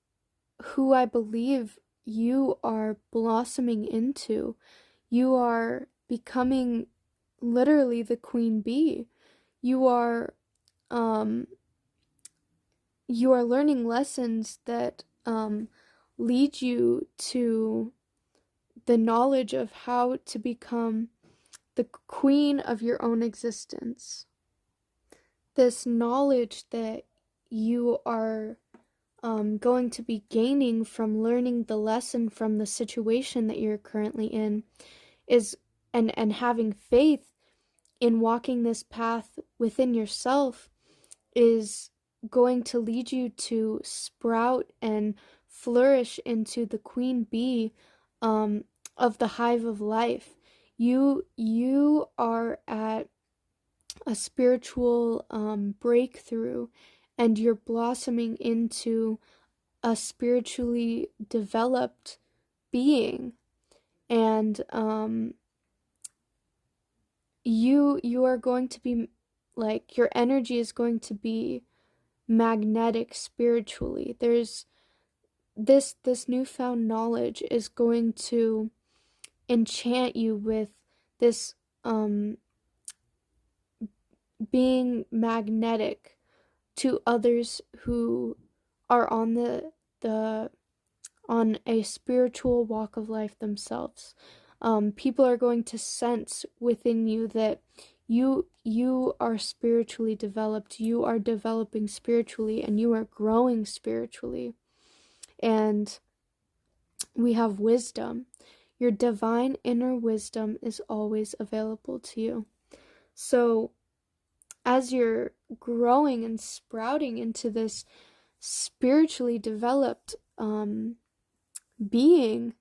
who I believe you are blossoming into. You are becoming literally the queen bee. You are learning lessons that lead you to the knowledge of how to become the queen of your own existence. This knowledge that you are going to be gaining from learning the lesson from the situation that you're currently in is, and having faith in walking this path within yourself, is going to lead you to sprout and flourish into the queen bee of the hive of life. You are at a spiritual breakthrough, and you're blossoming into a spiritually developed being. And you are going to be, like, your energy is going to be magnetic spiritually. There's this newfound knowledge is going to enchant you with this being magnetic to others who are on on a spiritual walk of life themselves. People are going to sense within you that you are spiritually developed, you are developing spiritually, and you are growing spiritually. And we have wisdom. Your divine inner wisdom is always available to you. So as you're growing and sprouting into this spiritually developed being,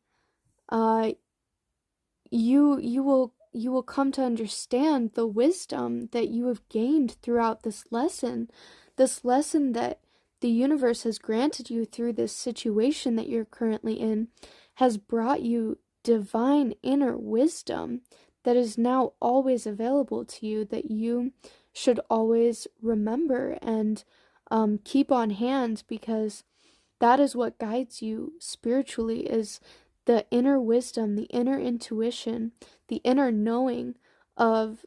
you will come to understand the wisdom that you have gained throughout this lesson that the universe has granted you through this situation that you're currently in, has brought you divine inner wisdom that is now always available to you, that you should always remember and keep on hand, because that is what guides you spiritually, is the inner wisdom, the inner intuition, the inner knowing of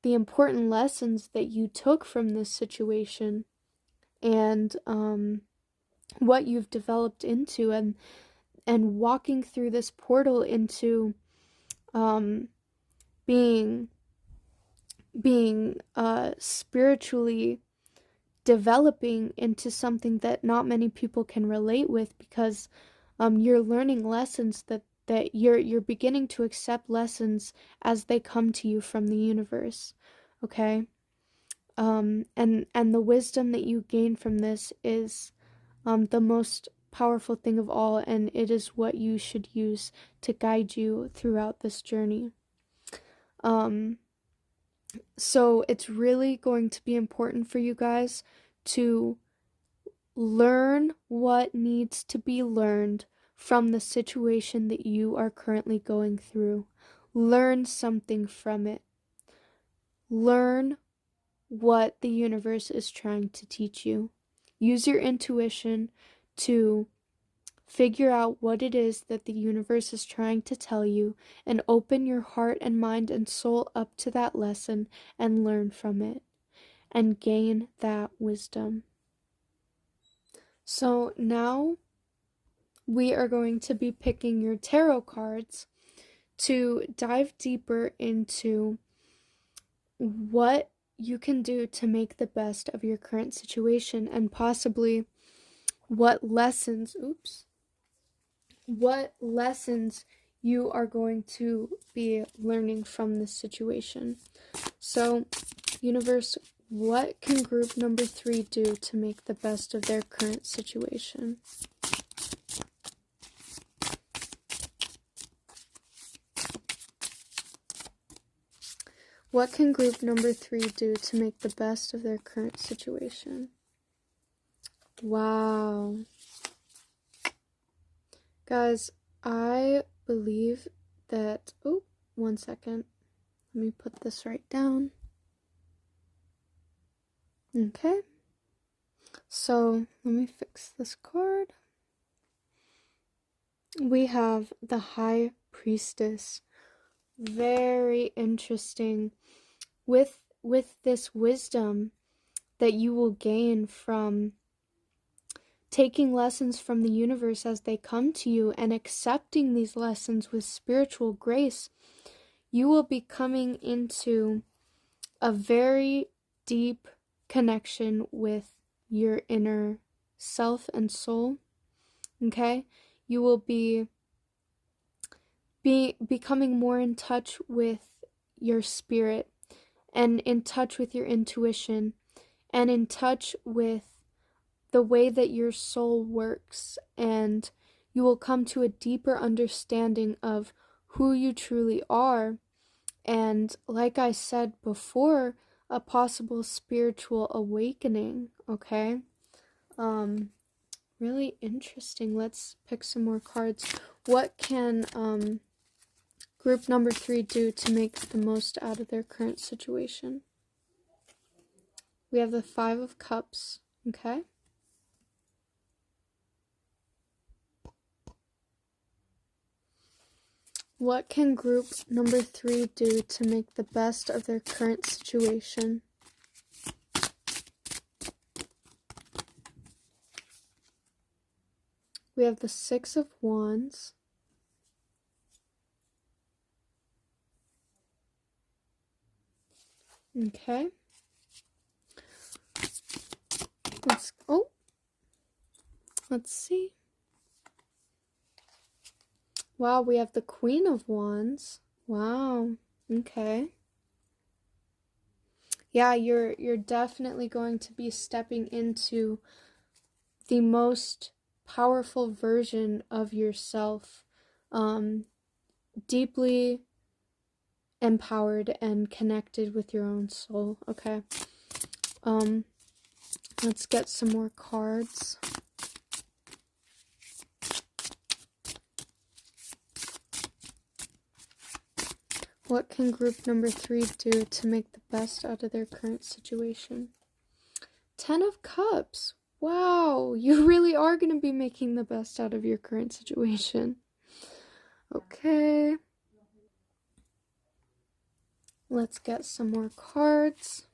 the important lessons that you took from this situation, and what you've developed into, and walking through this portal into being spiritually developing into something that not many people can relate with, because you're learning lessons that you're beginning to accept lessons as they come to you from the universe. Okay? And the wisdom that you gain from this is the most powerful thing of all, and it is what you should use to guide you throughout this journey. So it's really going to be important for you guys to learn what needs to be learned from the situation that you are currently going through. Learn something from it. Learn what the universe is trying to teach you. Use your intuition to figure out what it is that the universe is trying to tell you, and open your heart and mind and soul up to that lesson and learn from it and gain that wisdom. So now we are going to be picking your tarot cards to dive deeper into what you can do to make the best of your current situation, and possibly what lessons you are going to be learning from this situation. So, universe, what can group number 3 do to make the best of their current situation? What can group number 3 do to make the best of their current situation? Wow. Guys, I believe that... Oh, one second. Let me put this right down. Okay. So, let me fix this card. We have the High Priestess. Very interesting. With this wisdom that you will gain from taking lessons from the universe as they come to you and accepting these lessons with spiritual grace, you will be coming into a very deep connection with your inner self and soul. Okay? You will be becoming more in touch with your spirit, and in touch with your intuition, and in touch with the way that your soul works, and you will come to a deeper understanding of who you truly are, and, like I said before, a possible spiritual awakening. Okay? Really interesting. Let's pick some more cards. What can group number 3 do to make the most out of their current situation? We have the 5 of Cups. Okay? What can group number 3 do to make the best of their current situation? We have the Six of Wands. Okay. Let's see. Wow, we have the Queen of Wands. Wow. Okay. Yeah, you're definitely going to be stepping into the most powerful version of yourself. Deeply empowered and connected with your own soul. Okay. Let's get some more cards. What can group number 3 do to make the best out of their current situation? 10 of Cups. Wow, you really are going to be making the best out of your current situation. Okay. Let's get some more cards.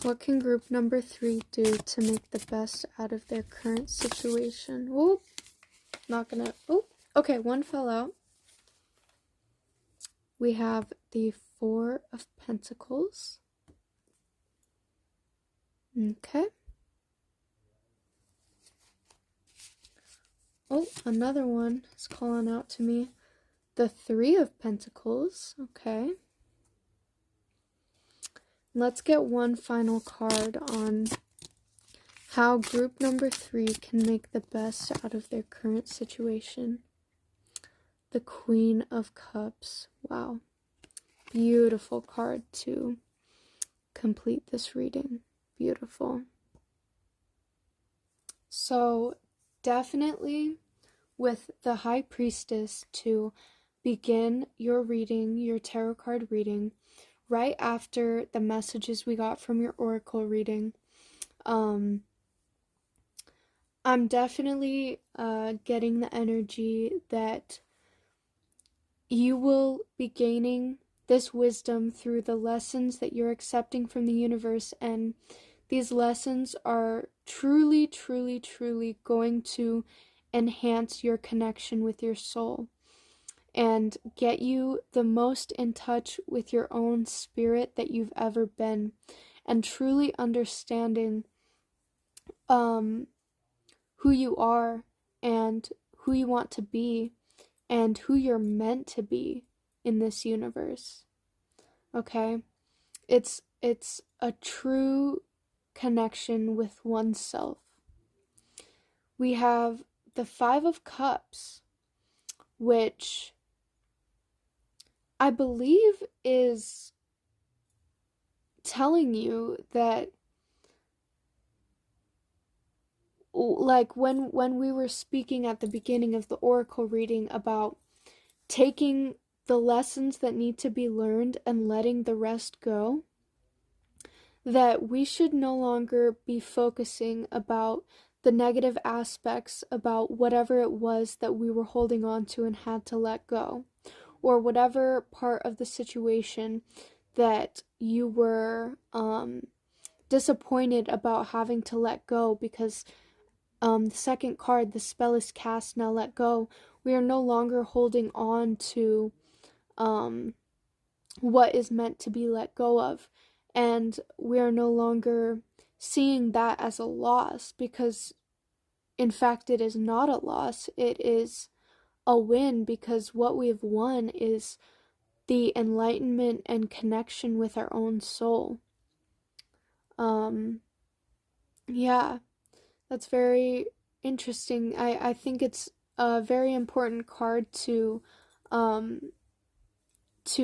What can group number 3 do to make the best out of their current situation? Oh, not gonna. Oh, okay, one fell out. We have the Four of Pentacles. Okay. Oh, another one is calling out to me. The Three of Pentacles. Okay. Let's get one final card on how group number 3 can make the best out of their current situation. The Queen of Cups. Wow. Beautiful card to complete this reading. Beautiful. So definitely with the High Priestess to begin your reading, your tarot card reading, right after the messages we got from your oracle reading. I'm definitely getting the energy that you will be gaining this wisdom through the lessons that you're accepting from the universe, and these lessons are truly, truly, truly going to enhance your connection with your soul and get you the most in touch with your own spirit that you've ever been, and truly understanding who you are and who you want to be and who you're meant to be in this universe. Okay? It's a true connection with oneself. We have the Five of Cups, which I believe is telling you that, like when we were speaking at the beginning of the oracle reading about taking the lessons that need to be learned and letting the rest go, that we should no longer be focusing about the negative aspects about whatever it was that we were holding on to and had to let go, or whatever part of the situation that you were disappointed about having to let go, because the second card, the spell is cast, now let go. We are no longer holding on to what is meant to be let go of, and we are no longer seeing that as a loss, because in fact it is not a loss, it is a win, because what we've won is the enlightenment and connection with our own soul. Yeah, that's very interesting. I think it's a very important card to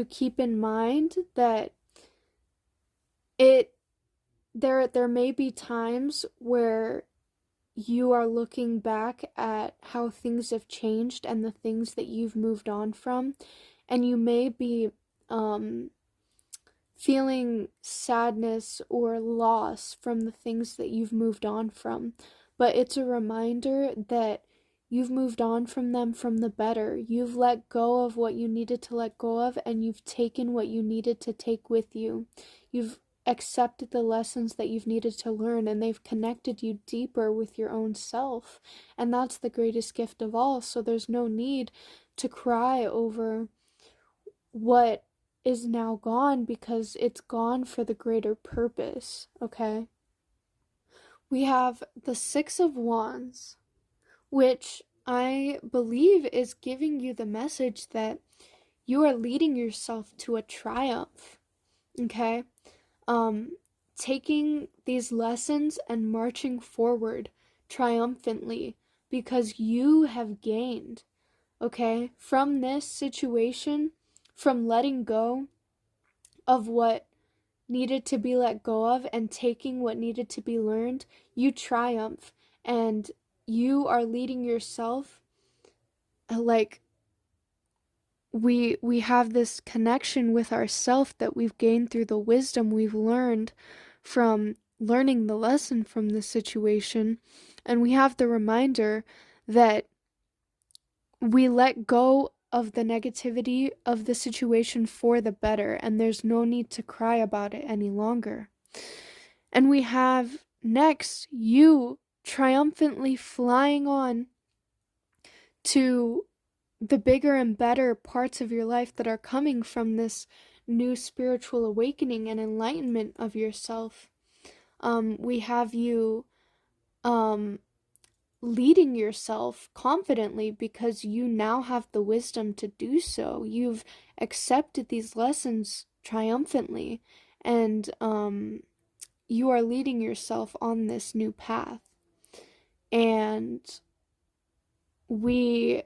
keep in mind, that there may be times where you are looking back at how things have changed and the things that you've moved on from, and you may be feeling sadness or loss from the things that you've moved on from, but it's a reminder that you've moved on from them from the better. You've let go of what you needed to let go of, and you've taken what you needed to take with you. You've accepted the lessons that you've needed to learn, and they've connected you deeper with your own self. And that's the greatest gift of all. So there's no need to cry over what is now gone, because it's gone for the greater purpose, okay? We have the Six of Wands, which I believe is giving you the message that you are leading yourself to a triumph, okay? Taking these lessons and marching forward triumphantly, because you have gained, okay, from this situation, from letting go of what needed to be let go of and taking what needed to be learned. You triumph, and you are leading yourself, like, we have this connection with ourself that we've gained through the wisdom we've learned from learning the lesson from this situation. And we have the reminder that we let go of the negativity of the situation for the better, and there's no need to cry about it any longer. And we have next you triumphantly flying on to the bigger and better parts of your life that are coming from this new spiritual awakening and enlightenment of yourself. We have you leading yourself confidently, because you now have the wisdom to do so. You've accepted these lessons triumphantly, and you are leading yourself on this new path. And we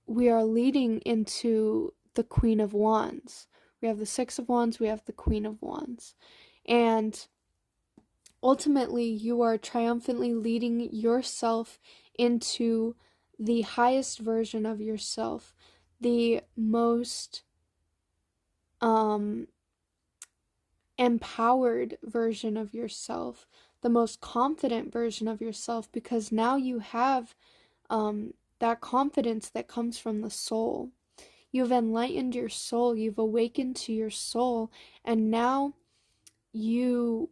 are leading into the Queen of Wands. We have the Six of Wands, we have the Queen of Wands. And ultimately, you are triumphantly leading yourself into the highest version of yourself, the most empowered version of yourself, the most confident version of yourself, because now you have that confidence that comes from the soul. You've enlightened your soul, you've awakened to your soul, and now you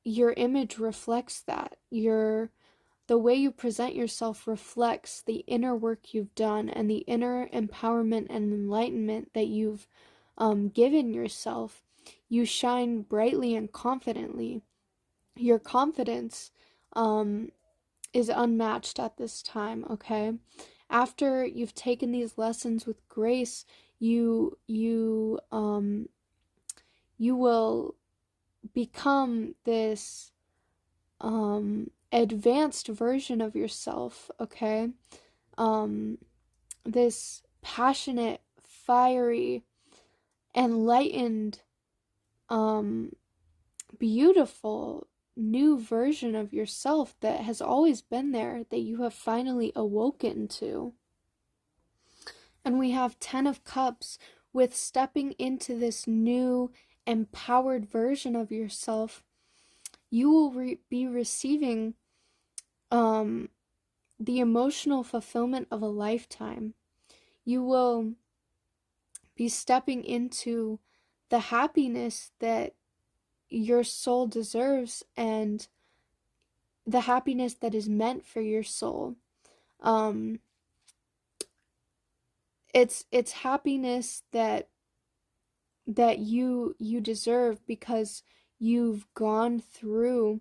your image reflects that. The way you present yourself reflects the inner work you've done and the inner empowerment and enlightenment that you've given yourself. You shine brightly and confidently. Your confidence is unmatched at this time, okay? After you've taken these lessons with grace, you will become this advanced version of yourself, okay? This passionate, fiery, enlightened, beautiful new version of yourself that has always been there, that you have finally awoken to. And we have 10 of Cups, with stepping into this new empowered version of yourself. You will be receiving the emotional fulfillment of a lifetime. You will be stepping into the happiness that your soul deserves, and the happiness that is meant for your soul. It's happiness that you deserve, because you've gone through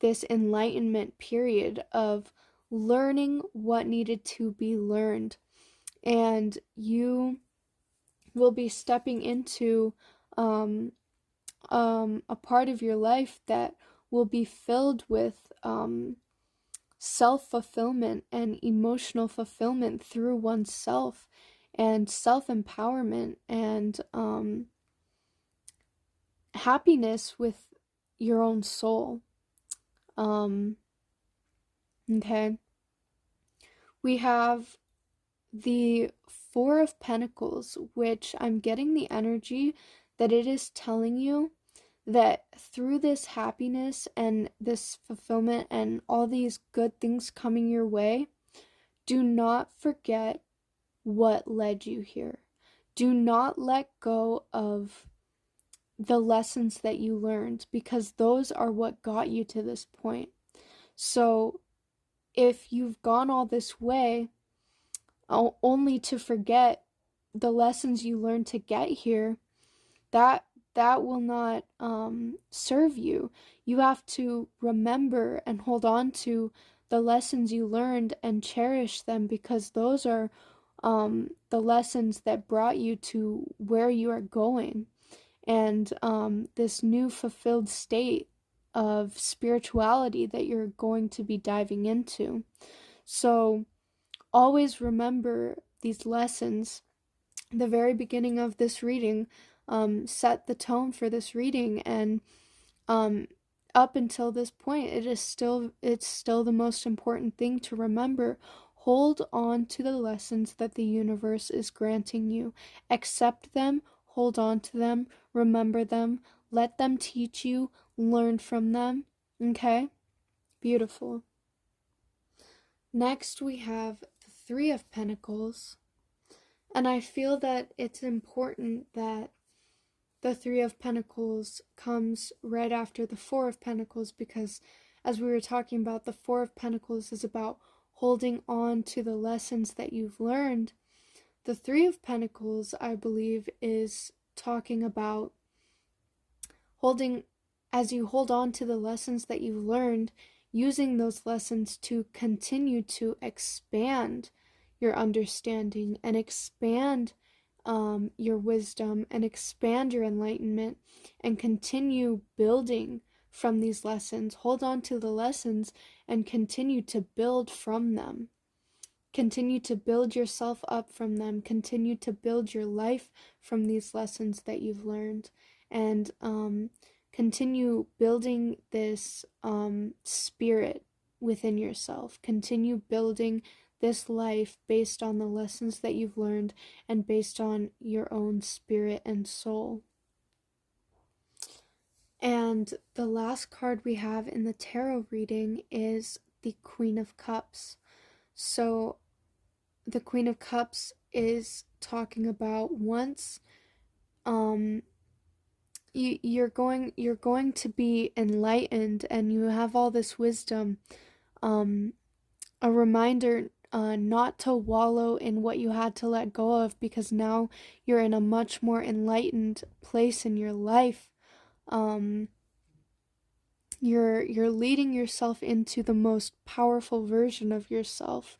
this enlightenment period of learning what needed to be learned, and you will be stepping into a part of your life that will be filled with self-fulfillment and emotional fulfillment through oneself, and self-empowerment, and happiness with your own soul. Okay. We have the Four of Pentacles, which I'm getting the energy that it is telling you that through this happiness and this fulfillment and all these good things coming your way, do not forget what led you here. Do not let go of the lessons that you learned, because those are what got you to this point. So if you've gone all this way only to forget the lessons you learned to get here, that will not serve you. You have to remember and hold on to the lessons you learned and cherish them, because those are the lessons that brought you to where you are going, and this new fulfilled state of spirituality that you're going to be diving into. So always remember these lessons. The very beginning of this reading set the tone for this reading, and up until this point, it's still the most important thing to remember. Hold on to the lessons that the universe is granting you. Accept them, hold on to them, remember them, let them teach you, learn from them. Okay? Beautiful. Next, we have the Three of Pentacles. And I feel that it's important that the Three of Pentacles comes right after the Four of Pentacles, because as we were talking about, the Four of Pentacles is about holding on to the lessons that you've learned. The Three of Pentacles, I believe, is talking about as you hold on to the lessons that you've learned, using those lessons to continue to expand your understanding and expand your wisdom and expand your enlightenment, and continue building from these lessons. Hold on to the lessons and continue to build from them. Continue to build yourself up from them. Continue to build your life from these lessons that you've learned, and continue building this spirit within yourself. Continue building this life based on the lessons that you've learned and based on your own spirit and soul. And the last card we have in the tarot reading is the Queen of Cups. So the Queen of Cups is talking about once you're going to be enlightened and you have all this wisdom, a reminder not to wallow in what you had to let go of, because now you're in a much more enlightened place in your life. You're leading yourself into the most powerful version of yourself,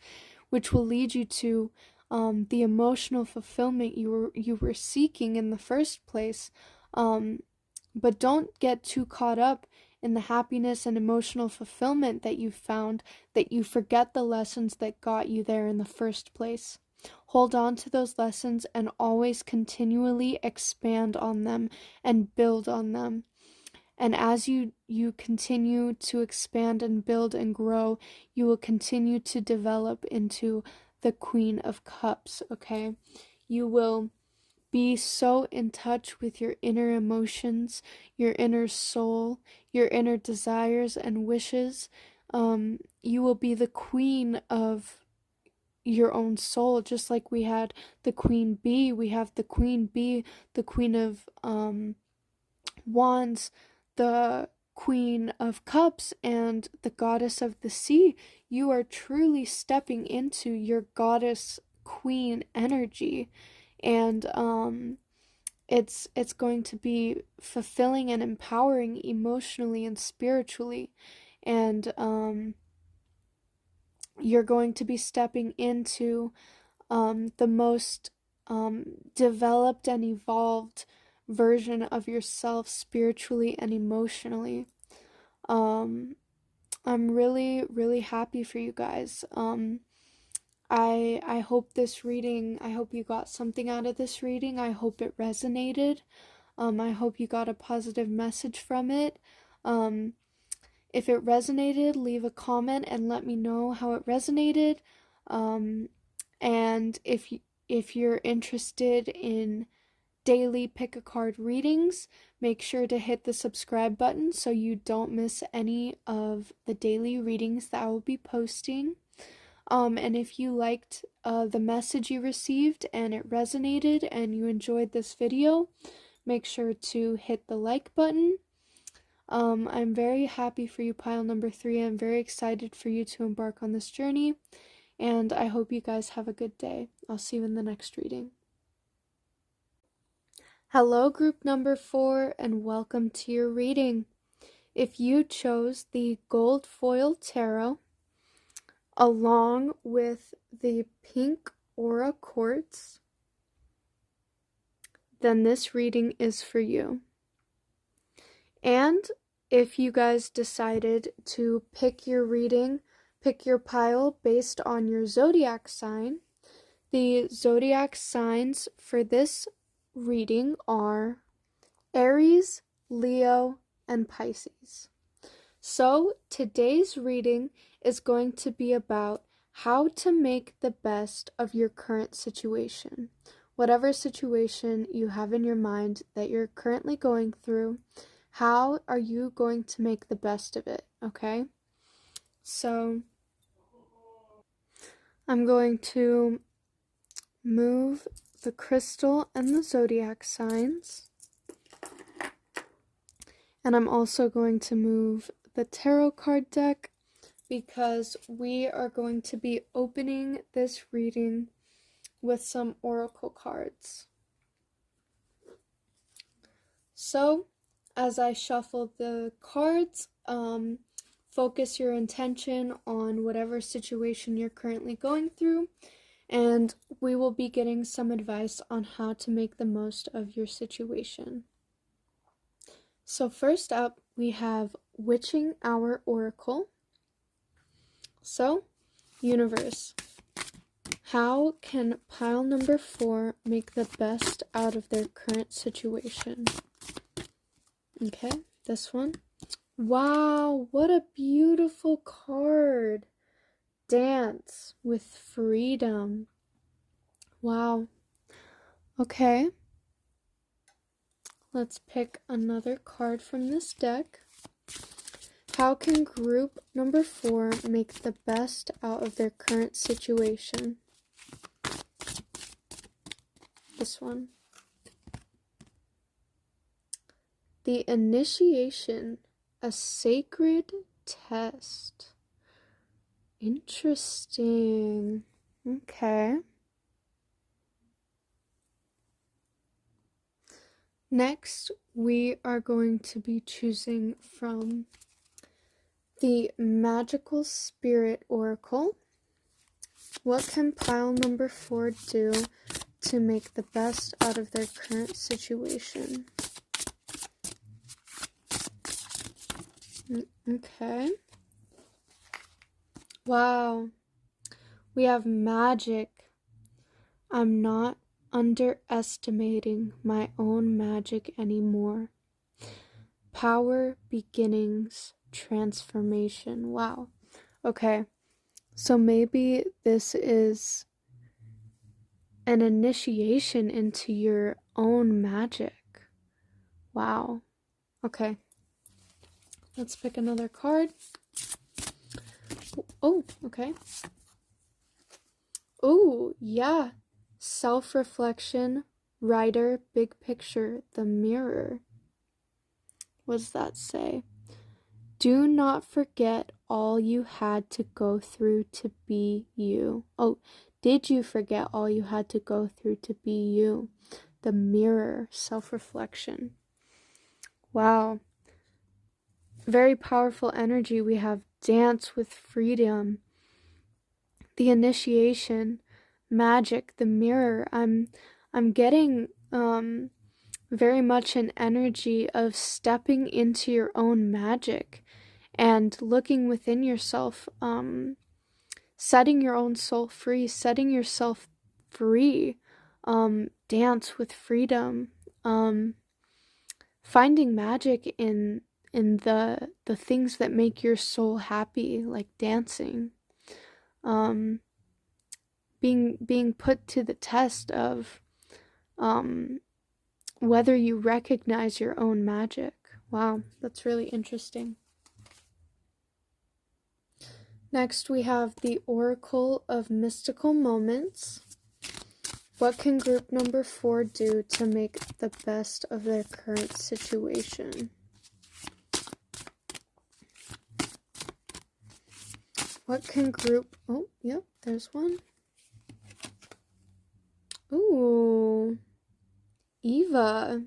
which will lead you to the emotional fulfillment you were seeking in the first place. But don't get too caught up in the happiness and emotional fulfillment that you found, that you forget the lessons that got you there in the first place. Hold on to those lessons and always continually expand on them and build on them. And as you continue to expand and build and grow, you will continue to develop into the Queen of Cups, okay? You will be so in touch with your inner emotions, your inner soul, your inner desires and wishes. You will be the queen of your own soul, just like we had the Queen Bee. We have the Queen Bee, the Queen of Wands, the Queen of Cups, and the Goddess of the Sea. You are truly stepping into your goddess queen energy. And it's going to be fulfilling and empowering emotionally and spiritually, and you're going to be stepping into the most developed and evolved version of yourself spiritually and emotionally. I'm really, really happy for you guys. I hope this reading, I hope you got something out of this reading. I hope it resonated. I hope you got a positive message from it. If it resonated, leave a comment and let me know how it resonated. And if you're interested in daily pick-a-card readings, make sure to hit the subscribe button so you don't miss any of the daily readings that I will be posting. And if you liked the message you received and it resonated and you enjoyed this video, make sure to hit the like button. I'm very happy for you, pile number 3. I'm very excited for you to embark on this journey, and I hope you guys have a good day. I'll see you in the next reading. Hello, group number 4, and welcome to your reading. If you chose the gold foil tarot along with the pink aura quartz, then this reading is for you. And if you guys decided to pick your pile based on your zodiac sign, the zodiac signs for this reading are Aries, Leo, and Pisces. So today's reading is going to be about how to make the best of your current situation. Whatever situation you have in your mind that you're currently going through, how are you going to make the best of it, okay? So I'm going to move the crystal and the zodiac signs. And I'm also going to move the tarot card deck because we are going to be opening this reading with some oracle cards. So, as I shuffle the cards, focus your intention on whatever situation you're currently going through, and we will be getting some advice on how to make the most of your situation. So first up, we have Witching Hour Oracle. So, universe, how can pile number 4 make the best out of their current situation? Okay, this one. Wow, what a beautiful card. Dance with freedom. Wow. Okay. Let's pick another card from this deck. How can group number 4 make the best out of their current situation? This one. The initiation, a sacred test. Interesting. Okay. Next, we are going to be choosing from the Magical Spirit Oracle. What can pile number 4 do to make the best out of their current situation? Okay. Wow. We have magic. I'm not underestimating my own magic anymore. Power, beginnings, transformation. Wow. Okay. So maybe this is an initiation into your own magic. Wow. Okay. Let's pick another card. Oh, okay. Oh, yeah. Self-reflection, writer, big picture, the mirror. What does that say? Do not forget all you had to go through to be you. Oh, did you forget all you had to go through to be you? The mirror, self-reflection. Wow. Very powerful energy. We have dance with freedom, the initiation, magic, the mirror. I'm getting very much an energy of stepping into your own magic and looking within yourself, setting your own soul free, setting yourself free, dance with freedom, finding magic in the things that make your soul happy, like dancing, being put to the test of whether you recognize your own magic. Wow, that's really interesting. Next, we have the Oracle of Mystical Moments. What can group number 4 do to make the best of their current situation? What can group... Oh, yep, there's one. Ooh. Eva.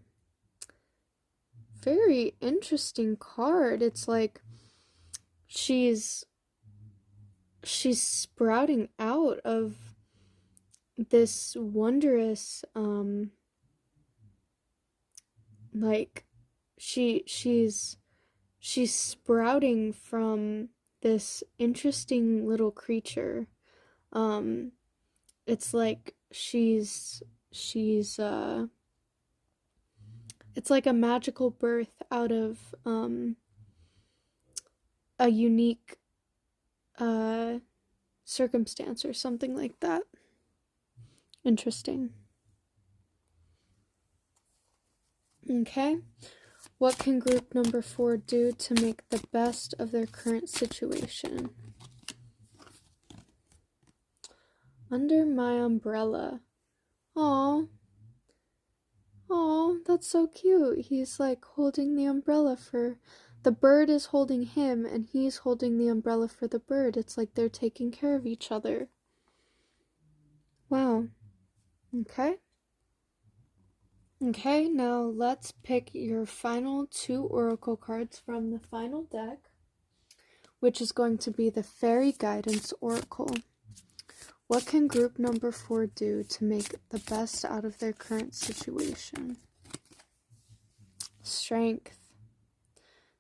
Very interesting card. It's like she's sprouting out of this wondrous like she's sprouting from this interesting little creature. It's like she's it's like a magical birth out of a unique circumstance or something like that. Interesting. Okay. What can group number 4 do to make the best of their current situation? Under my umbrella. Aww. Aww, that's so cute. He's like holding the umbrella for... The bird is holding him and he's holding the umbrella for the bird. It's like they're taking care of each other. Wow. Okay. Okay, now let's pick your final 2 oracle cards from the final deck, which is going to be the Fairy Guidance Oracle. What can group number 4 do to make the best out of their current situation? Strength.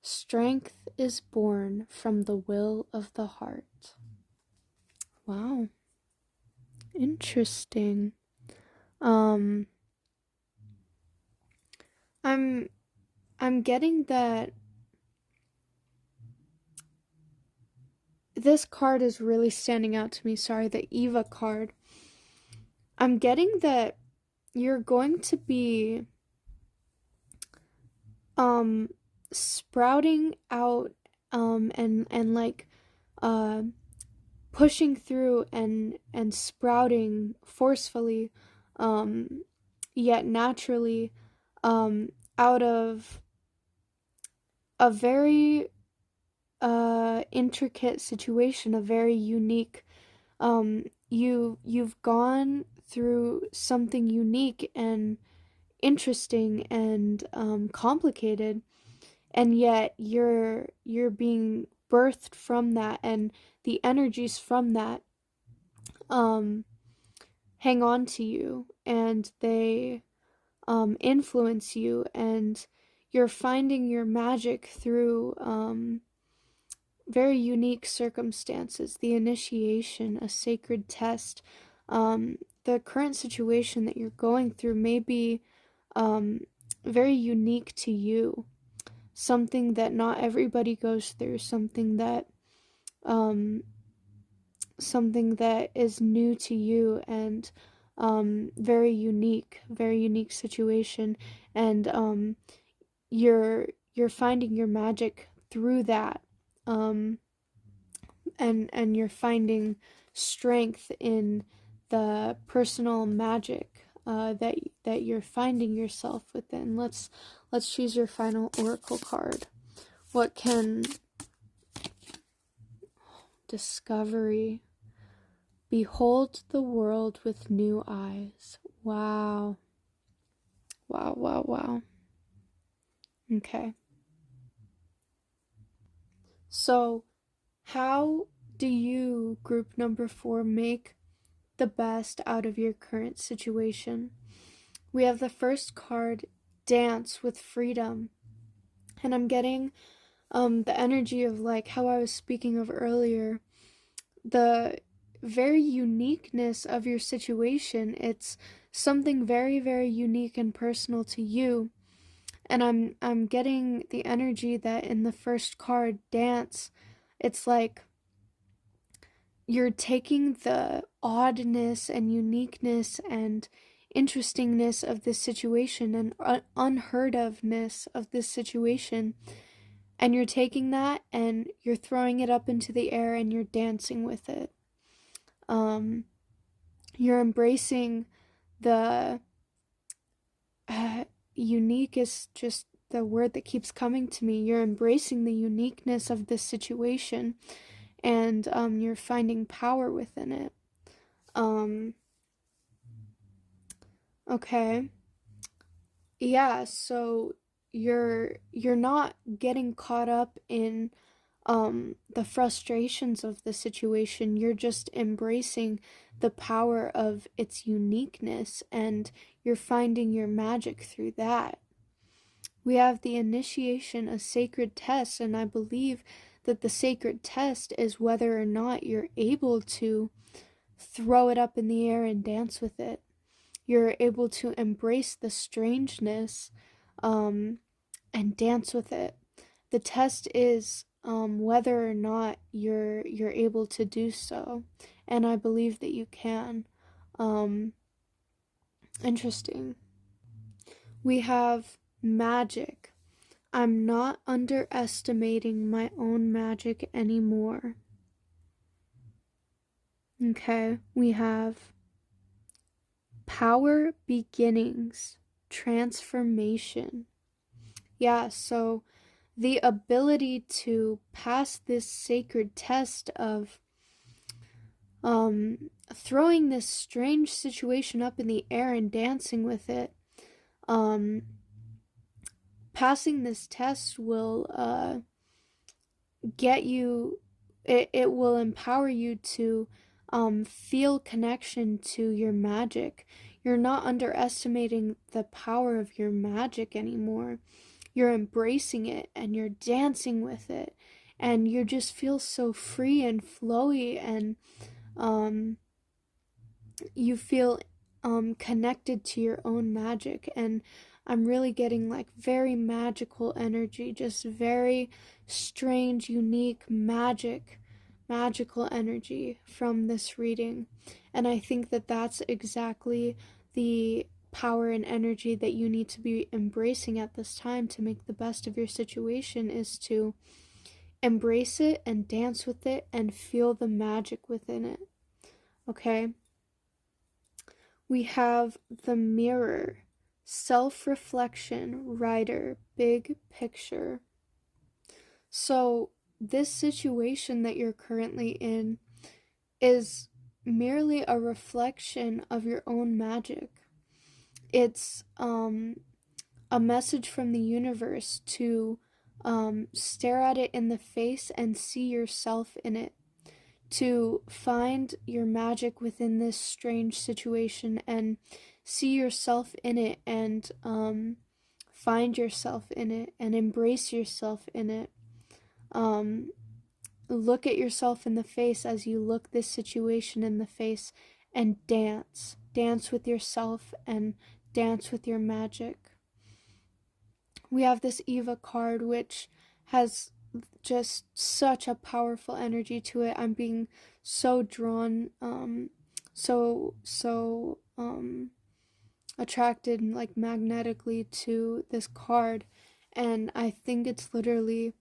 Strength is born from the will of the heart. Wow. Interesting. I'm getting that this card is really standing out to me. Sorry, the Eva card. I'm getting that you're going to be sprouting out and like pushing through and sprouting forcefully yet naturally out of a very intricate situation, a very unique you've gone through something unique and interesting and complicated, and yet you're being birthed from that, and the energies from that hang on to you, and they influence you, and you're finding your magic through very unique circumstances. The initiation, a sacred test. The current situation that you're going through may be very unique to you. Something that not everybody goes through. Something that is new to you, and very unique situation. And you're finding your magic through that. And you're finding strength in the personal magic that you're finding yourself within. Let's choose your final oracle card. What can discovery? Behold the world with new eyes. Wow. Wow, wow, wow. Okay. So, how do you, group number 4, make the best out of your current situation? We have the first card, Dance with Freedom. And I'm getting the energy of like how I was speaking of earlier, the very uniqueness of your situation. It's something very, very unique and personal to you. And I'm getting the energy that in the first card, Dance, it's like you're taking the oddness and uniqueness and interestingness of this situation and unheard ofness of this situation, and you're taking that and you're throwing it up into the air and you're dancing with it. You're embracing the unique is just the word that keeps coming to me. You're embracing the uniqueness of this situation, and you're finding power within it. Okay. Yeah, so you're not getting caught up in the frustrations of the situation. You're just embracing the power of its uniqueness, and you're finding your magic through that. We have the initiation, a sacred test, and I believe that the sacred test is whether or not you're able to throw it up in the air and dance with it. You're able to embrace the strangeness and dance with it. The test is whether or not you're able to do so, and I believe that you can. Interesting. We have magic. I'm not underestimating my own magic anymore. Okay, we have power beginnings, transformation. Yeah, so the ability to pass this sacred test of throwing this strange situation up in the air and dancing with it. Passing this test will get you, it will empower you to feel connection to your magic. You're not underestimating the power of your magic anymore. You're embracing it and you're dancing with it, and you just feel so free and flowy, and you feel connected to your own magic. And I'm really getting like very magical energy, just very strange, unique magical energy from this reading. And I think that that's exactly the power and energy that you need to be embracing at this time to make the best of your situation, is to embrace it and dance with it and feel the magic within it. Okay? We have the mirror, self-reflection, writer, big picture. So this situation that you're currently in is merely a reflection of your own magic. It's a message from the universe to stare at it in the face and see yourself in it, to find your magic within this strange situation and see yourself in it, and find yourself in it and embrace yourself in it. Look at yourself in the face as you look this situation in the face, and dance with yourself and dance with your magic. We have this Eva card, which has just such a powerful energy to it. I'm being so drawn, attracted like magnetically to this card, and I think it's literally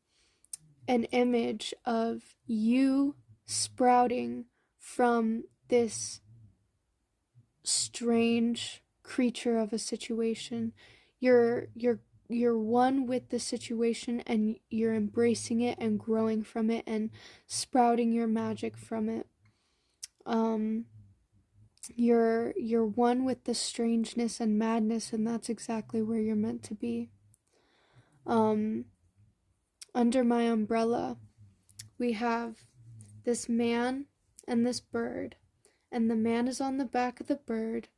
an image of you sprouting from this strange creature of a situation. You're one with the situation, and you're embracing it and growing from it and sprouting your magic from it. You're one with the strangeness and madness, and that's exactly where you're meant to be. Under my umbrella, we have this man and this bird, and the man is on the back of the bird.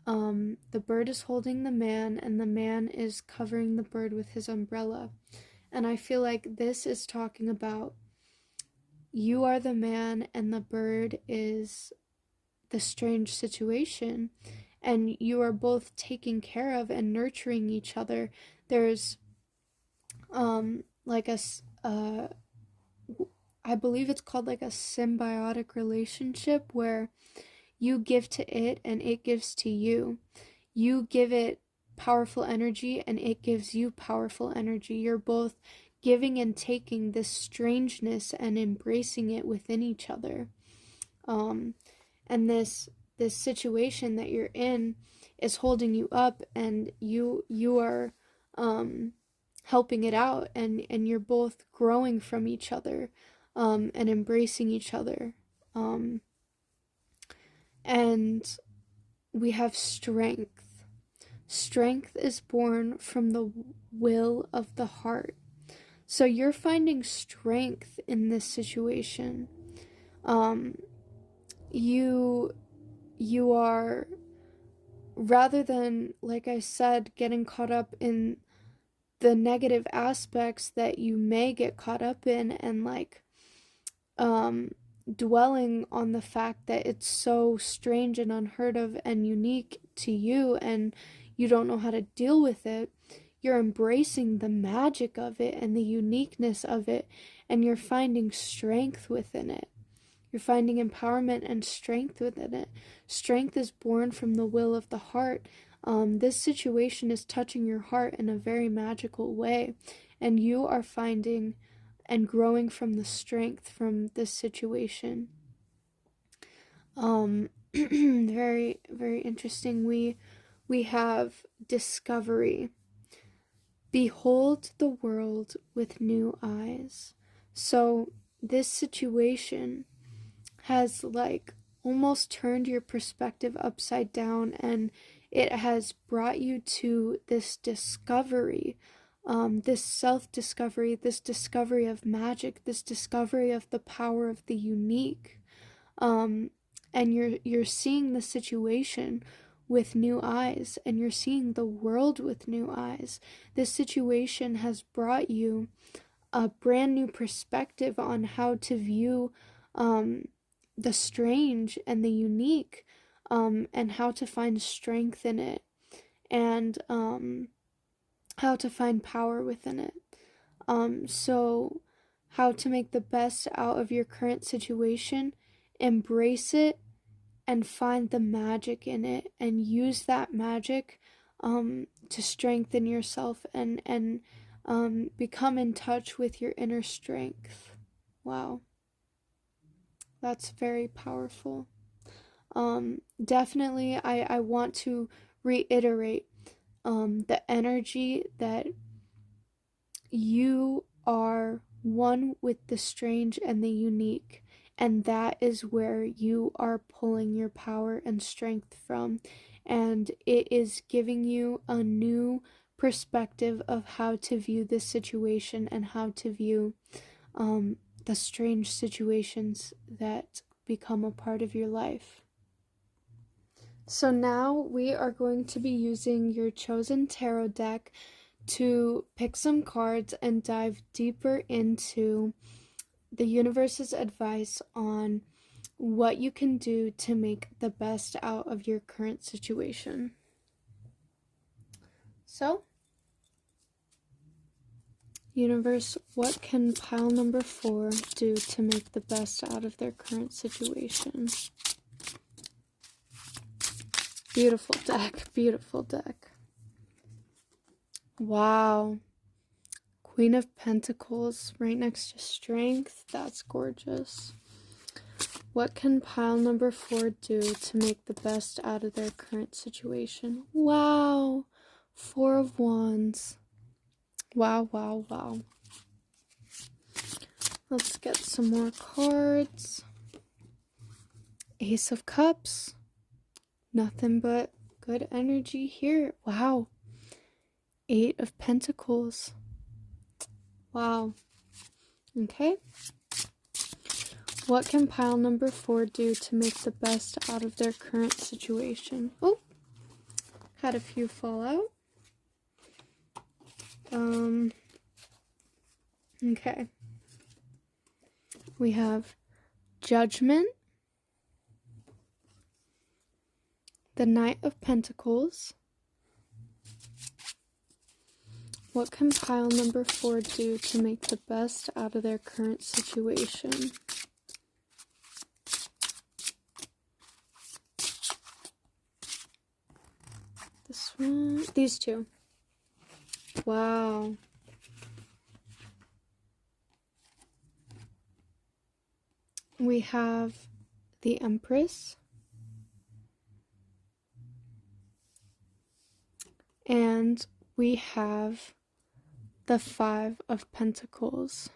The bird is holding the man, and the man is covering the bird with his umbrella. And I feel like this is talking about you are the man and the bird is the strange situation, and you are both taking care of and nurturing each other. There's like I believe it's called like a symbiotic relationship, where you give to it and it gives to you. You give it powerful energy and it gives you powerful energy. You're both giving and taking this strangeness and embracing it within each other. And this this situation that you're in is holding you up, and you are helping it out, and you're both growing from each other, and embracing each other. And we have strength. Strength is born from the will of the heart. So you're finding strength in this situation. You are, rather than, like I said, getting caught up in the negative aspects that you may get caught up in, and like dwelling on the fact that it's so strange and unheard of and unique to you, and you don't know how to deal with it. You're embracing the magic of it and the uniqueness of it, and you're finding strength within it. You're finding empowerment and strength within it. Strength is born from the will of the heart. This situation is touching your heart in a very magical way, and you are finding and growing from the strength from this situation. Very, very interesting. We have discovery. Behold the world with new eyes. So this situation has like almost turned your perspective upside down, and it has brought you to this discovery, this self-discovery, this discovery of magic, this discovery of the power of the unique. And you're seeing the situation with new eyes, and you're seeing the world with new eyes. This situation has brought you a brand new perspective on how to view the strange and the unique, and how to find strength in it, and how to find power within it. So how to make the best out of your current situation, embrace it, and find the magic in it, and use that magic to strengthen yourself, and become in touch with your inner strength. Wow. That's very powerful. Definitely, I want to reiterate the energy that you are one with the strange and the unique, and that is where you are pulling your power and strength from, and it is giving you a new perspective of how to view this situation, and how to view the strange situations that become a part of your life. So now we are going to be using your chosen tarot deck to pick some cards and dive deeper into the universe's advice on what you can do to make the best out of your current situation. So, universe, what can pile number 4 do to make the best out of their current situation? Beautiful deck, beautiful deck. Wow. Queen of Pentacles right next to Strength. That's gorgeous. What can pile number 4 do to make the best out of their current situation? Wow. 4 of Wands. Wow, wow, wow. Let's get some more cards. Ace of Cups. Nothing but good energy here. Wow. 8 of Pentacles. Wow. Okay. What can pile number 4 do to make the best out of their current situation? Oh, had a few fall out. Okay. We have Judgment, the Knight of Pentacles. What can pile number 4 do to make the best out of their current situation? This one, these two. Wow. We have the Empress, And we have the Five of Pentacles.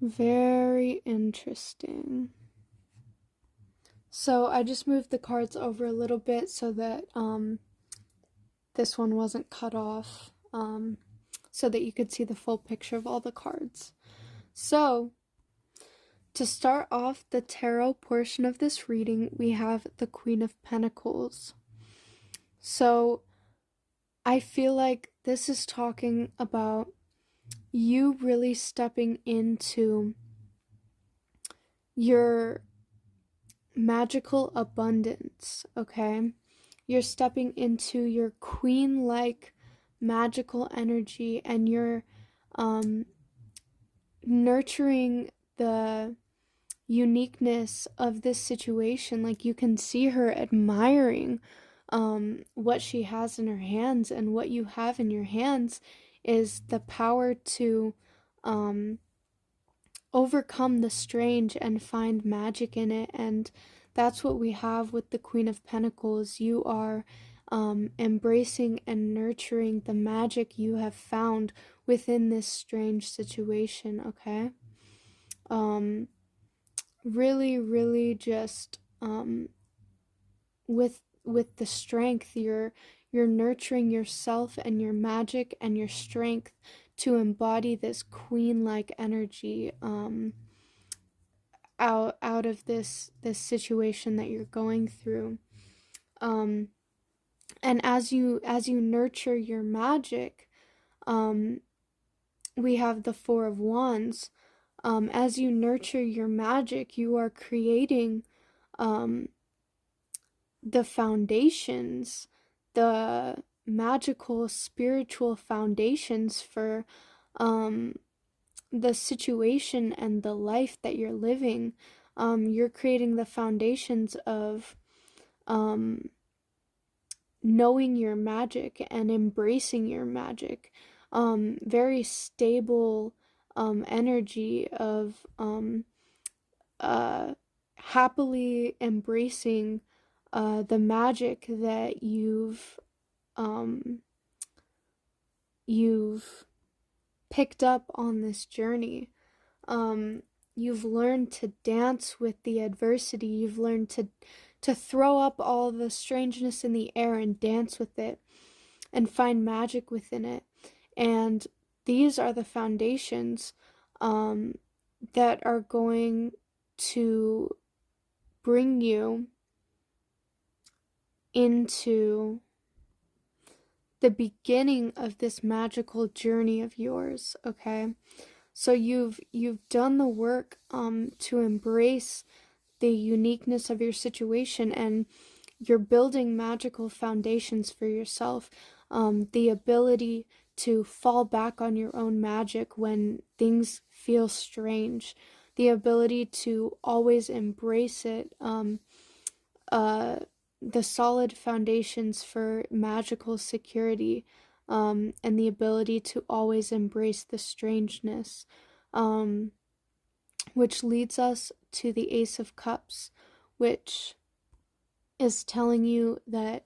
Very interesting. So I just moved the cards over a little bit so that this one wasn't cut off, so that you could see the full picture of all the cards. So to start off the tarot portion of this reading, we have the Queen of Pentacles. So I feel like this is talking about you really stepping into your magical abundance, okay? You're stepping into your queen-like magical energy, and you're nurturing the uniqueness of this situation. Like, you can see her admiring what she has in her hands, and what you have in your hands is the power to overcome the strange and find magic in it. And that's what we have with the Queen of Pentacles. You are embracing and nurturing the magic you have found within this strange situation, okay? Really just with the strength, you're nurturing yourself and your magic and your strength to embody this queen-like energy out of this situation that you're going through. And as you nurture your magic, we have the Four of Wands. As you nurture your magic, you are creating the foundations, the magical spiritual foundations for the situation and the life that you're living. You're creating the foundations of knowing your magic and embracing your magic. Very stable energy of happily embracing the magic that you've picked up on this journey. You've learned to dance with the adversity. You've learned to throw up all the strangeness in the air and dance with it and find magic within it. And these are the foundations that are going to bring you into the beginning of this magical journey of yours, okay? So you've done the work to embrace the uniqueness of your situation, and you're building magical foundations for yourself. The ability to fall back on your own magic when things feel strange. The ability to always embrace it. The solid foundations for magical security, and the ability to always embrace the strangeness, which leads us to the Ace of Cups, which is telling you that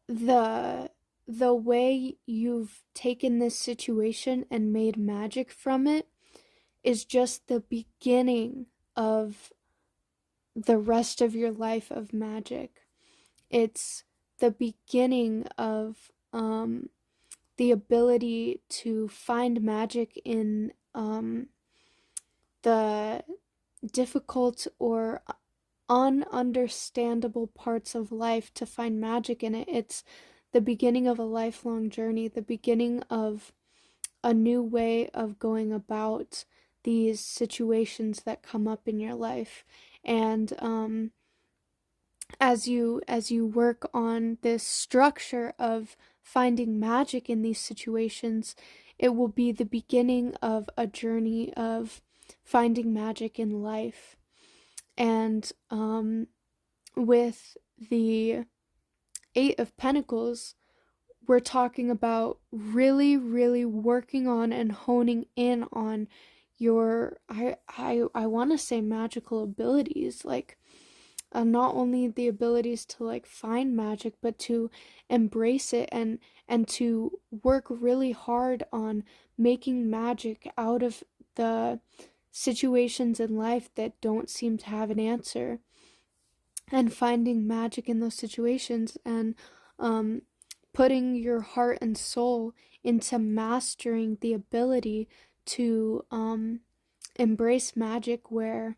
the way you've taken this situation and made magic from it is just the beginning of the rest of your life of magic. It's the beginning of the ability to find magic in the difficult or ununderstandable parts of life, to find magic in it. It's the beginning of a lifelong journey, the beginning of a new way of going about these situations that come up in your life. And as you work on this structure of finding magic in these situations, it will be the beginning of a journey of finding magic in life. And with the Eight of Pentacles, we're talking about really working on and honing in on your I want to say magical abilities. Like, not only the abilities to like find magic, but to embrace it and to work really hard on making magic out of the situations in life that don't seem to have an answer, and finding magic in those situations, and um, putting your heart and soul into mastering the ability to embrace magic where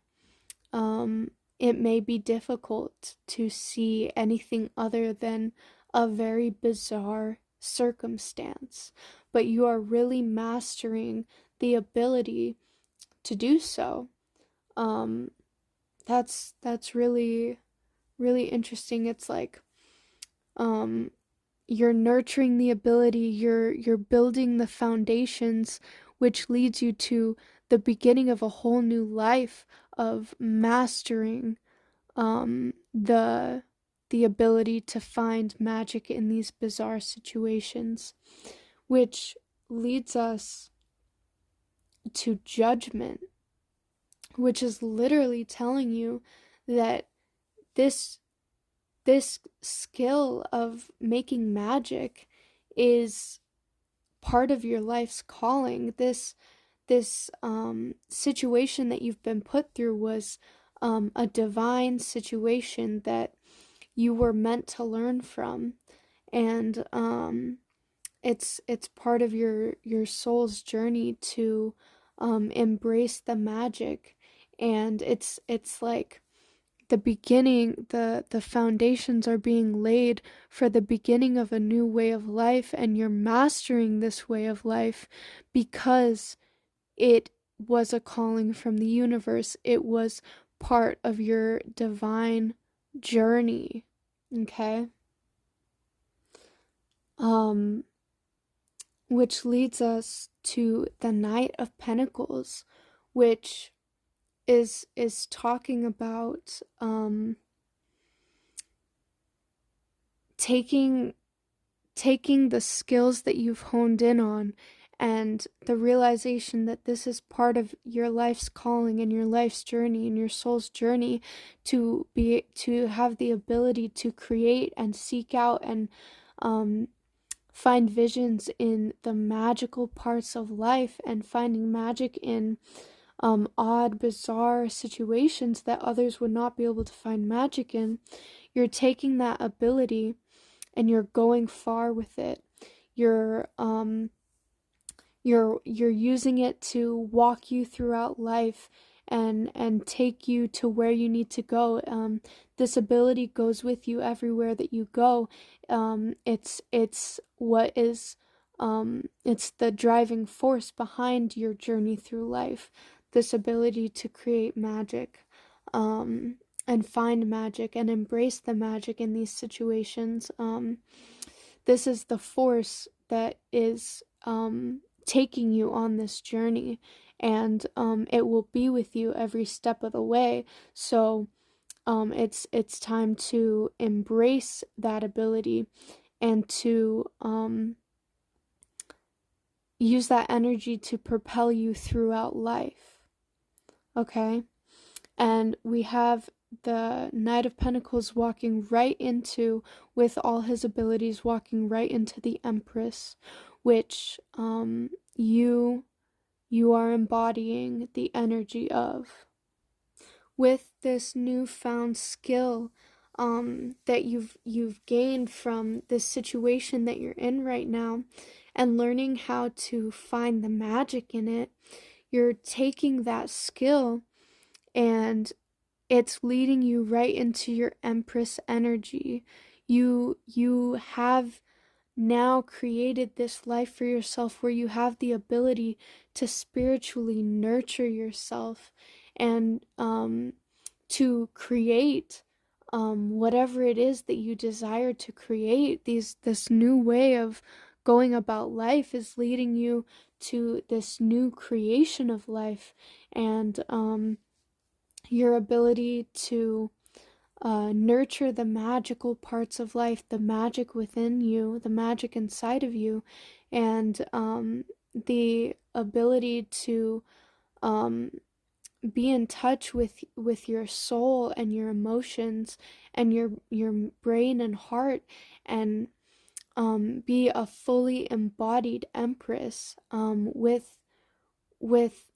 um, it may be difficult to see anything other than a very bizarre circumstance, but you are really mastering the ability to do so. Um, that's really really interesting. It's like um, you're nurturing the ability, you're building the foundations, which leads you to the beginning of a whole new life of mastering the ability to find magic in these bizarre situations, which leads us to judgment, which is literally telling you that this this skill of making magic is part of your life's calling. This situation that you've been put through was a divine situation that you were meant to learn from, and it's part of your soul's journey to embrace the magic, and it's like the beginning, the foundations are being laid for the beginning of a new way of life, and you're mastering this way of life because it was a calling from the universe. It was part of your divine journey. Okay? Um which leads us to the Knight of Pentacles, which is talking about taking the skills that you've honed in on, and the realization that this is part of your life's calling and your life's journey and your soul's journey, to have the ability to create and seek out and find visions in the magical parts of life, and finding magic in odd, bizarre situations that others would not be able to find magic in. You're taking that ability and you're going far with it. You're using it to walk you throughout life and take you to where you need to go. This ability goes with you everywhere that you go. It's what is it's the driving force behind your journey through life. This ability to create magic, and find magic and embrace the magic in these situations. This is the force that is taking you on this journey, and it will be with you every step of the way. So it's time to embrace that ability and to use that energy to propel you throughout life. Okay? And we have the Knight of Pentacles walking right into, with all his abilities, walking right into the Empress, which you are embodying the energy of. With this newfound skill that you've gained from this situation that you're in right now, and learning how to find the magic in it, you're taking that skill and it's leading you right into your Empress energy. You have now created this life for yourself where you have the ability to spiritually nurture yourself and to create whatever it is that you desire to create. This new way of going about life is leading you to this new creation of life, and your ability to nurture the magical parts of life, the magic within you, the magic inside of you, and the ability to be in touch with your soul and your emotions and your brain and heart, and be a fully embodied empress, with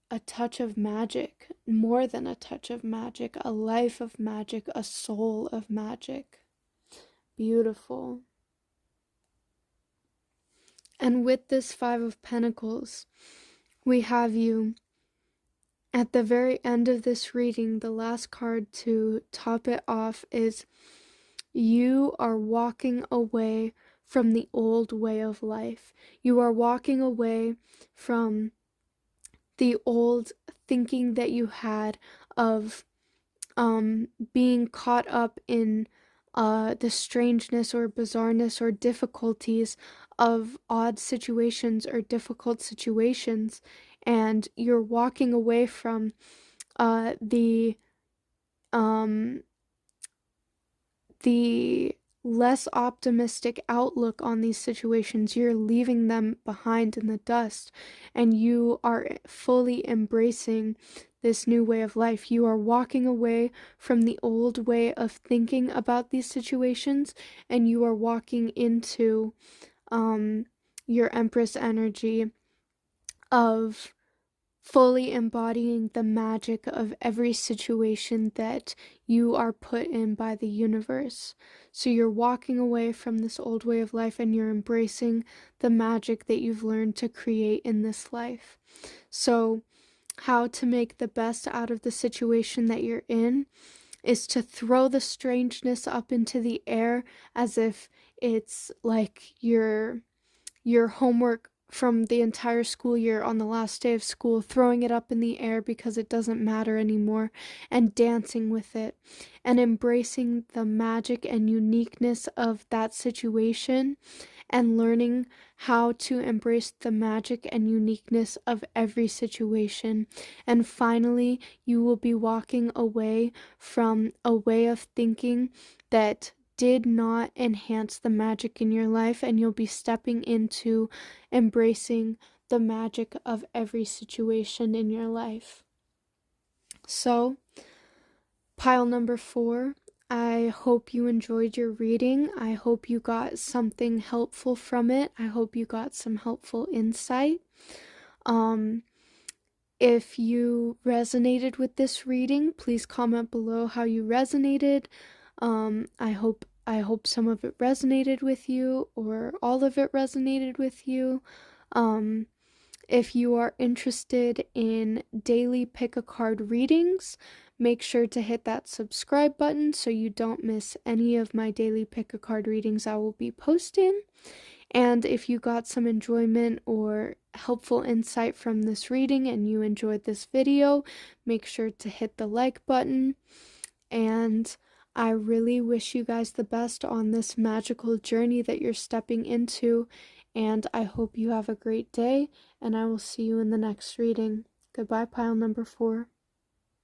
a touch of magic, more than a touch of magic, a life of magic, a soul of magic. Beautiful. And with this Five of Pentacles, we have you at the very end of this reading. The last card to top it off is you are walking away from the old way of life. You are walking away from the old thinking that you had of being caught up in the strangeness or bizarreness or difficulties of odd situations or difficult situations, and you're walking away from the less optimistic outlook on these situations. You're leaving them behind in the dust, and you are fully embracing this new way of life. You are walking away from the old way of thinking about these situations, and you are walking into your Empress energy of fully embodying the magic of every situation that you are put in by the universe. So you're walking away from this old way of life, and you're embracing the magic that you've learned to create in this life. So how to make the best out of the situation that you're in is to throw the strangeness up into the air as if it's like your homework from the entire school year on the last day of school, throwing it up in the air because it doesn't matter anymore, and dancing with it, and embracing the magic and uniqueness of that situation, and learning how to embrace the magic and uniqueness of every situation. And finally, you will be walking away from a way of thinking that did not enhance the magic in your life, and you'll be stepping into embracing the magic of every situation in your life. So, pile number 4, I hope you enjoyed your reading. I hope you got something helpful from it. I hope you got some helpful insight. If you resonated with this reading, please comment below how you resonated. I hope some of it resonated with you, or all of it resonated with you. If you are interested in daily pick-a-card readings, make sure to hit that subscribe button so you don't miss any of my daily pick-a-card readings I will be posting. And if you got some enjoyment or helpful insight from this reading and you enjoyed this video, make sure to hit the like button. And I really wish you guys the best on this magical journey that you're stepping into, and I hope you have a great day, and I will see you in the next reading. Goodbye, pile number 4.